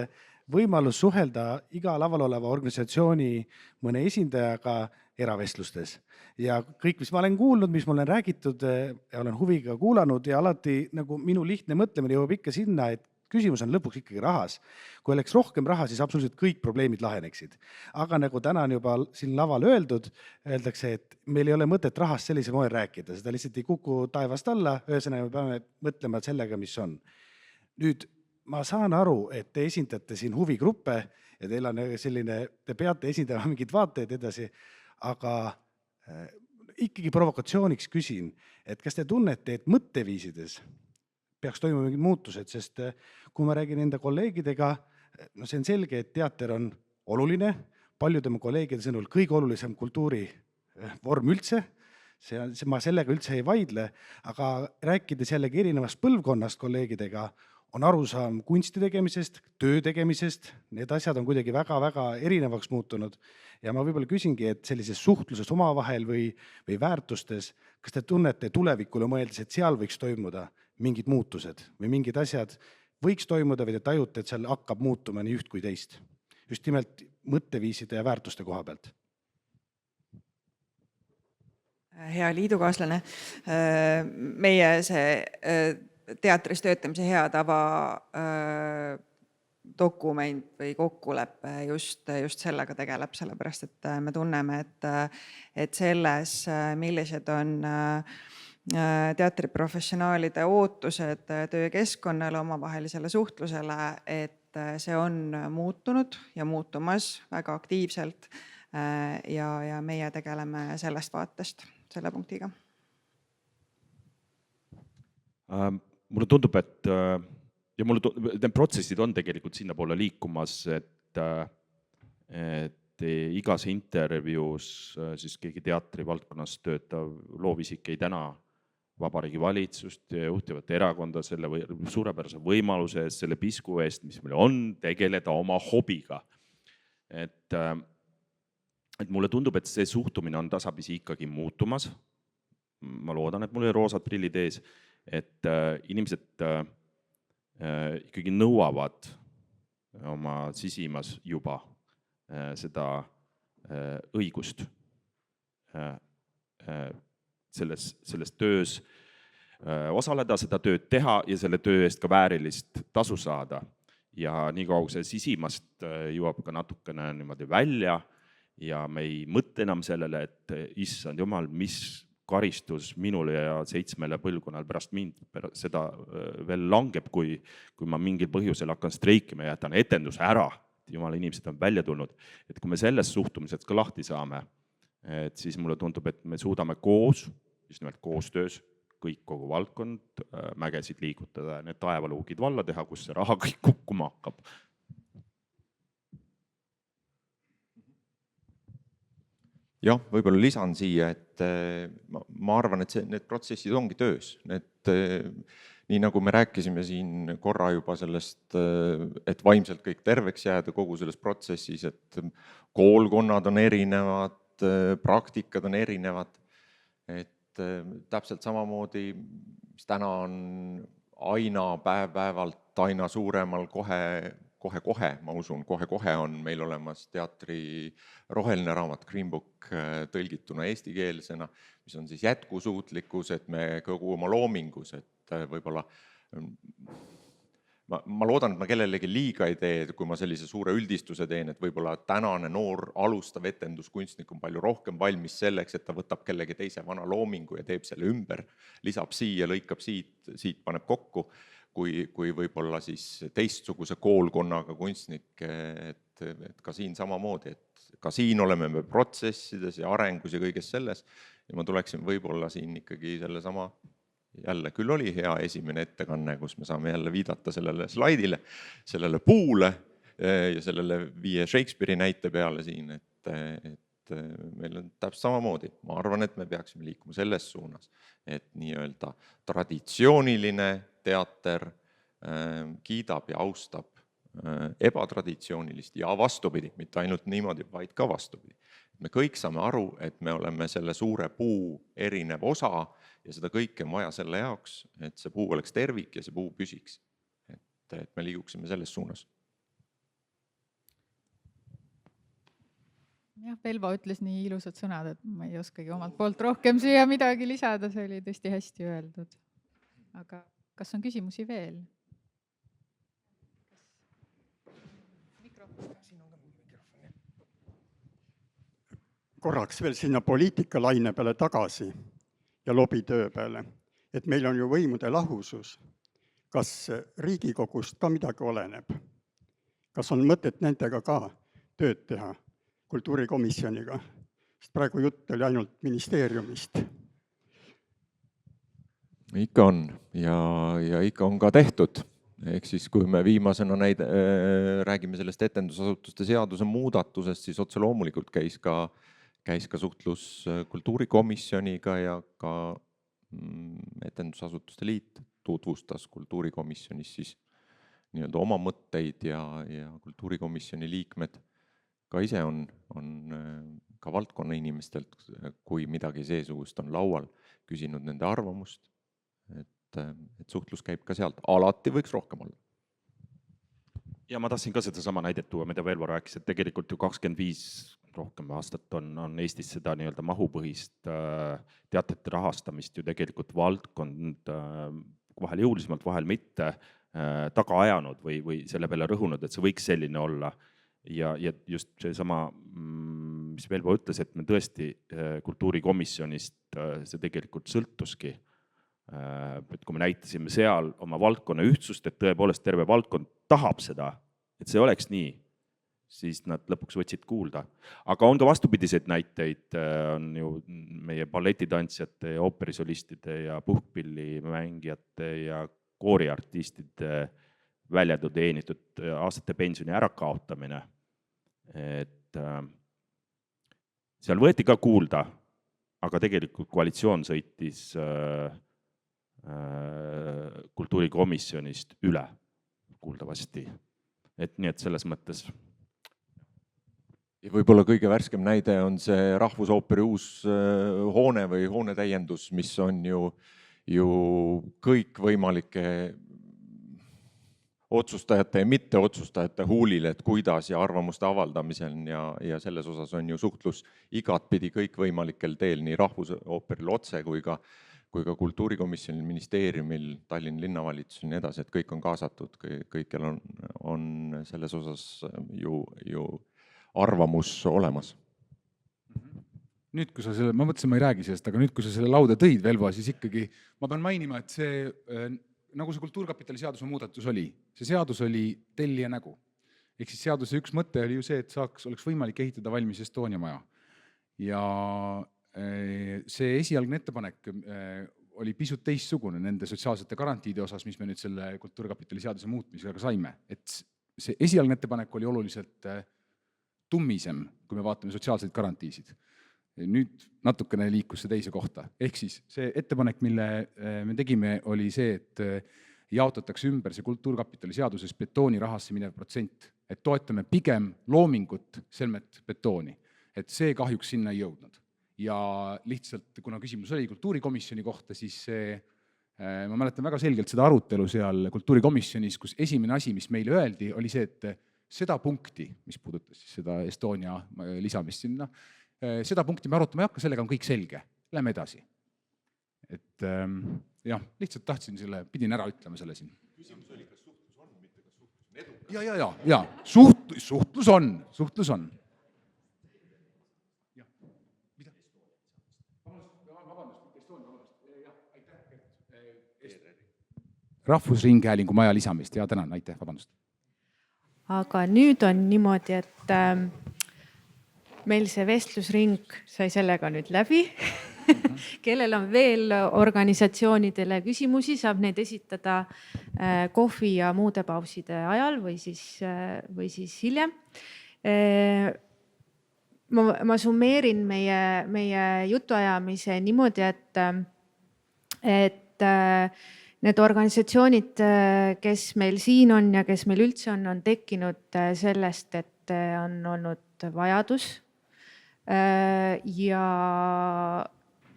võimalus suhelda iga laval oleva organisatsiooni mõne esindajaga eravestlustes. Ja kõik, mis ma olen kuulnud, mis mul on räägitud, olen huviga kuulanud ja alati nagu minu lihtne mõtlemine jõuab ikka sinna, et küsimus on lõpuks ikkagi rahas. Kui oleks rohkem raha, siis absoluutselt kõik probleemid laheneksid. Aga nagu täna on juba siin laval öeldakse, et meil ei ole mõtet rahast sellise moel rääkida, seda lihtsalt ei kuku taevast alla, ühesõnaga me peame mõtlema sellega, mis on. Nüüd ma saan aru, et te esindate siin huvigruppe ja teil on selline, te peate esindama mingid vaateid edasi, aga ikkagi provokatsiooniks küsin, et kas te tunnete, et mõtteviisides peaks toimuma mingid muutused, sest kui ma räägin enda kolleegidega, no see on selge, et teater on oluline, paljude mu kolleegide sõnul kõige olulisem kultuurivorm üldse, ma sellega üldse ei vaidle, aga rääkides jällegi erinevast põlvkonnast kolleegidega, on arusaam kunsti tegemisest, töö tegemisest, need asjad on kuidagi väga-väga erinevaks muutunud. Ja ma võib-olla küsingi, et sellises suhtluses omavahel või väärtustes, kas te tunnete tulevikule mõeldes, et seal võiks toimuda mingid muutused või mingid asjad võiks toimuda või te tajute, et seal hakkab muutuma nii üht kui teist? Just nimelt mõtteviiside ja väärtuste koha pealt. Hea liidukaaslane, meie see teatris töötamise hea tava dokument või kokkulepe just sellega tegeleb, sellepärast et me tunneme, et selles, millised on teatriprofessionaalide ootused töökeskkonnale, omavahelisele suhtlusele, et see on muutunud ja muutumas väga aktiivselt ja meie tegeleme sellest vaatest, selle punktiga. Mulle tundub, et ja need protsessid on tegelikult sinna poole liikumas, et igas intervjuus siis keegi teatrivaldkonnas töötav loovisik ei täna Vabariigi valitsust ja juhtivat erakonda selle suurepärase võimaluse eest, selle pisku eest, mis meil on, tegeleda oma hobiga. Et mulle tundub, et see suhtumine on tasapisi ikkagi muutumas. Ma loodan, et mul ei roosad prillid ees, et inimesed ikkagi nõuavad oma sisimas juba seda õigust selles töös osaleda, seda tööd teha ja selle töö eest ka väärilist tasu saada. Ja nii kaua see sisimast jõuab ka natukene niimoodi välja ja me ei mõtle enam sellele, et issand jumal, mis karistus minule ja 7 põlvkonnal pärast mind seda veel langeb, kui ma mingil põhjusel hakkan streikima ja jätan etenduse ära. Jumala inimesed on välja tulnud. Et kui me sellest suhtumisest ka lahti saame, et siis mulle tundub, et me suudame koos, just nimelt koostöös, kõik kogu valdkond mägesid liigutada ja need taevaluugid valla teha, kus see raha kõik kukkuma hakkab. Jah, võib-olla lisan siia, et ma arvan, et need protsessid ongi töös. Nii nagu me rääkisime siin korra juba sellest, et vaimselt kõik terveks jääda kogu selles protsessis, et koolkonnad on erinevad, praktikad on erinevad, et täpselt samamoodi, mis täna on aina päev-päevalt aina suuremal kohe, ma usun, kohe on meil olemas teatri roheline raamat Green Book tõlgituna eestikeelsena, mis on siis jätkusuutlikkus, et me kogu oma loomingus, et võib-olla ma loodan, et ma kellelegi liiga ei tee, kui ma sellise suure üldistuse teen, et võib-olla tänane noor alustav etenduskunstnik on palju rohkem valmis selleks, et ta võtab kellegi teise vana loomingu ja teeb selle ümber, lisab siia, lõikab siit paneb kokku, kui võib-olla siis teistsuguse koolkonnaga kunstnik, et ka siin samamoodi, et ka siin oleme me protsessides ja arengus ja kõiges selles ja ma tuleksin võib-olla siin ikkagi sellesama jälle küll oli hea esimene ettekanne, kus me saame jälle viidata sellele slaidile, sellele puule ja sellele 5 Shakespeare'i näite peale siin, et meil on täpselt samamoodi. Ma arvan, et me peaksime liikuma selles suunas, et nii-öelda traditsiooniline teater kiidab ja austab ebatraditsioonilist ja vastupidi, mitte ainult niimoodi, vaid ka vastupidi. Me kõik saame aru, et me oleme selle suure puu erinev osa ja seda kõike on vaja selle jaoks, et see puu oleks tervik ja see puu püsiks. Et me liiguksime selles suunas. Jah, Velvo ütles nii ilusad sõnad, et ma ei oskagi omalt poolt rohkem siia midagi lisada, see oli tõesti hästi öeldud. Aga kas on küsimusi veel? Korraks veel sinna poliitikalaine peale tagasi ja lobitöö peale, et meil on ju võimude lahusus. Kas Riigikogust ka midagi oleneb? Kas on mõtet nendega ka tööd teha kultuurikomisjoniga? Sest praegu jutt oli ainult ministeeriumist. Ikka on ja ikka on ka tehtud. Ehk siis, kui me viimasena räägime sellest etendusasutuste seaduse muudatusest, siis otse loomulikult käis ka suhtlus kultuurikomisjoniga ja ka etendusasutuste liit tutvustas kultuurikomisjonis siis nii-öelda oma mõtteid ja kultuurikomisjoni liikmed ka ise on ka valdkonna inimestelt, kui midagi seesugust on laual, küsinud nende arvamust, et suhtlus käib ka sealt. Alati võiks rohkem olla. Ja ma tahtsin ka seda sama näidet tuua, mida Velvo rääkis, et tegelikult ju 25 rohkem aastat on Eestis seda nii-öelda mahupõhist teatrite rahastamist ju tegelikult valdkond vahel jõulisemalt, vahel mitte taga ajanud või selle peale rõhunud, et see võiks selline olla. Ja just see sama, mis Velvo ütles, et me tõesti kultuurikomisjonist see tegelikult sõltuski. Et kui me näitasime seal oma valdkonna ühtsust, et tõepoolest terve valdkond tahab seda, et see oleks nii, siis nad lõpuks võtsid kuulda. Aga on ka vastupidiseid näiteid, on ju meie balletitantsijate ja ooperisolistide ja puhkpillimängijate ja kooriartistide väljadu teenitud aastate pensioni ärakaotamine. Et seal võeti ka kuulda, aga tegelikult koalitsioon sõitis kultuurikomisjonist üle kuuldavasti. Et nii, et selles mõttes. Ja võib-olla kõige värskem näide on see Rahvusooperi uus hoone või hoonetäiendus, mis on ju kõik võimalike otsustajate ja mitteotsustajate huulil, et kuidas ja arvamuste avaldamisel ja selles osas on ju suhtlus igatpidi kõikvõimalikel teel, nii Rahvusooperil otse kui ka kultuurikomisjonil, ministeeriumil, Tallinna linnavalitsusel ja nii edasi, et kõik on kaasatud, kõikjal on selles osas ju arvamus olemas. Nüüd, kui sa ma mõtlesin, ma ei räägi sellest, aga nüüd, kui sa selle lauda tõid, Velvo, siis ikkagi ma pean mainima, et see, nagu see kultuurkapitali seaduse muudatus oli, see seadus oli tellija nägu. Ehk siis seaduse üks mõte oli ju see, et oleks võimalik ehitada valmis Estonia maja. Ja see esialgne ettepanek oli pisut teistsugune nende sotsiaalsete garantiide osas, mis me nüüd selle kultuurkapitali seaduse muutmisega saime. Et see esialgne ettepanek oli oluliselt tummisem, kui me vaatame sotsiaalseid garantiisid. Nüüd natukene liikus see teise kohta. Ehk siis see ettepanek, mille me tegime, oli see, et jaotatakse ümber see kultuurkapitali seaduses betooni rahasse minev protsent. Et toetame pigem loomingut selmet betooni. Et see kahjuks sinna ei jõudnud. Ja lihtsalt, kuna küsimus oli kultuurikomisjoni kohta, siis ma mäletan väga selgelt seda arutelu seal kultuurikomisjonis, kus esimene asi, mis meile öeldi, oli see, et seda punkti, mis puudutas seda Estonia lisamist sinna, seda punkti me arutama ei hakka, sellega on kõik selge. Lähme edasi. Et jah, lihtsalt tahtsin selle, pidin ära ütlema selle siin. Küsimus oli, kas suhtlus on, mitte kas suhtlus on edukas. Ja, suhtlus on. Rahvusringhäälingu maja lisamist. Ja tänan, aitäh, vabandust. Aga nüüd on niimoodi, et meil see vestlusring sai sellega nüüd läbi. kellel on veel organisatsioonidele küsimusi, saab neid esitada kohvi ja muude pauside ajal või siis hiljem. Ma summeerin meie jutuajamise niimoodi, et need organisatsioonid, kes meil siin on ja kes meil üldse on tekkinud sellest, et on olnud vajadus. Ja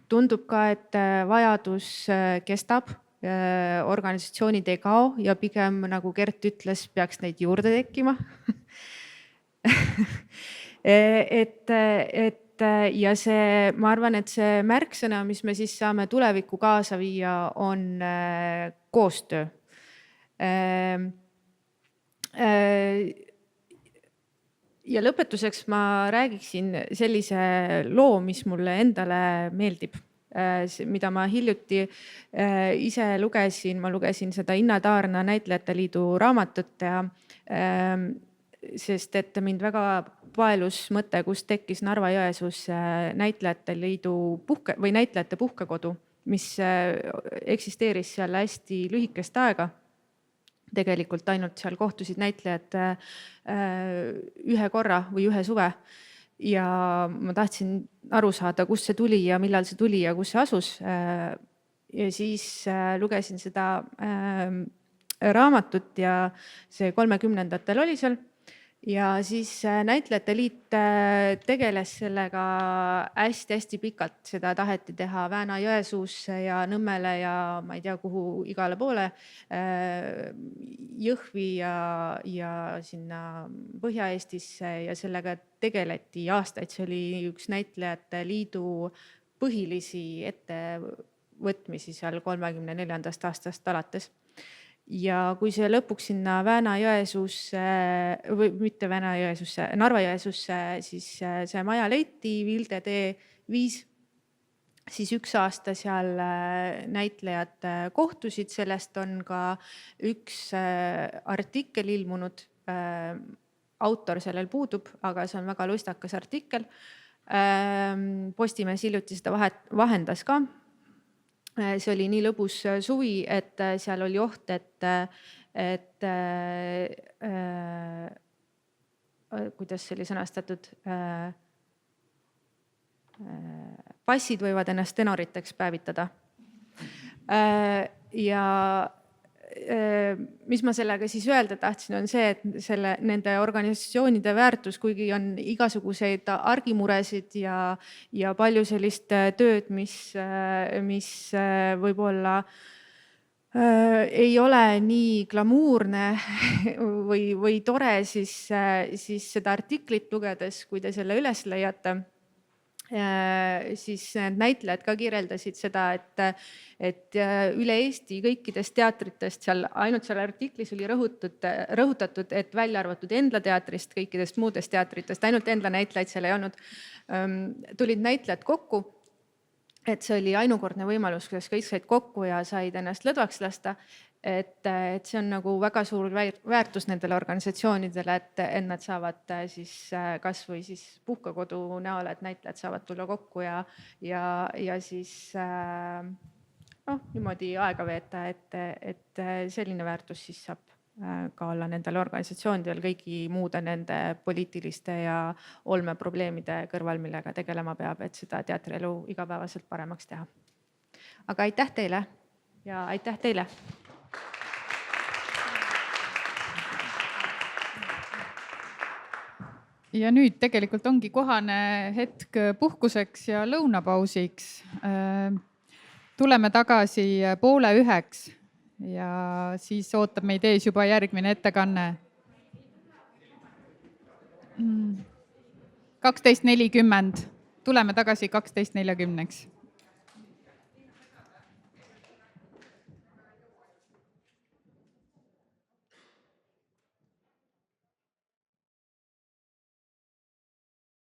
tundub ka, et vajadus kestab, organisatsioonid ei kao ja pigem, nagu Gert ütles, peaks neid juurde tekkima. Ja ma arvan, et see märksõna, mis me siis saame tulevikku kaasa viia, on koostöö. Ja lõpetuseks ma räägiksin sellise loo, mis mulle endale meeldib, mida ma hiljuti ise lugesin. Ma lugesin seda Inna Taarna Näitlejate Liidu raamatut, sest et mind väga paelus mõte, kus tekkis Narva-Jõesuus Näitlejate Liidu või näitlejate puhkekodu, mis eksisteeris seal hästi lühikest aega. Tegelikult ainult seal kohtusid näitlejad ühe korra või ühe suve. Ja ma tahtsin aru saada, kust see tuli ja millal see tuli ja kus see asus. Ja siis lugesin seda raamatut ja see 30ndatel oli seal. Ja siis Näitlejate Liit tegeles sellega hästi pikalt. Seda taheti teha Vääna-Jõesuusse ja Nõmmele ja ma ei tea kuhu igale poole, Jõhvi ja sinna Põhja-Eestisse ja sellega tegeleti aastaid. See oli üks Näitlejate Liidu põhilisi ettevõtmisi seal 34. aastast alates. Ja kui see lõpuks sinna Vääna-Jõesuusse või mitte Vääna-Jõesuusse, Narva-Jõesuusse, siis see maja leiti, Vilde tee 5, siis üks aasta seal näitlejad kohtusid. Sellest on ka üks artikkel ilmunud. Autor sellel puudub, aga see on väga lustakas artikkel. Postimees hiljuti seda vahendas ka. See oli nii lõbus suvi, et seal oli oht, et kuidas see oli sõnastatud, passid võivad ennast tenoriteks päevitada. Ja mis ma sellega siis öelda tahtsin, on see, et nende organisatsioonide väärtus, kuigi on igasuguseid argimuresid ja palju sellist tööd, mis võib-olla ei ole nii glamuurne või tore, siis seda artiklit lugedes, kui te selle üles leiate, siis näitlejad ka kirjeldasid seda, et üle Eesti kõikidest teatritest ainult seal artiklis oli rõhutatud, et välja arvatud Endla teatrist, kõikidest muudest teatritest, ainult Endla näitlejaid seal ei olnud, tulid näitlejad kokku, et see oli ainukordne võimalus, kuidas kõik said kokku ja said ennast lõdvaks lasta. Et see on nagu väga suur väärtus nendele organisatsioonidele, et nad saavad siis kas või siis puhkekodu näol, et näitlejad saavad tulla kokku ja siis niimoodi aega veeta, et selline väärtus siis saab ka olla nendel organisatsioonidel kõigi muude nende poliitiliste ja olmeprobleemide kõrval, millega tegelema peab, et seda teatrielu igapäevaselt paremaks teha. Aga aitäh teile ja aitäh teile! Ja nüüd tegelikult ongi kohane hetk puhkuseks ja lõunapausiks. Tuleme tagasi 12:30 ja siis ootab meid ees juba järgmine ettekanne. 12:40. Tuleme tagasi 12:40.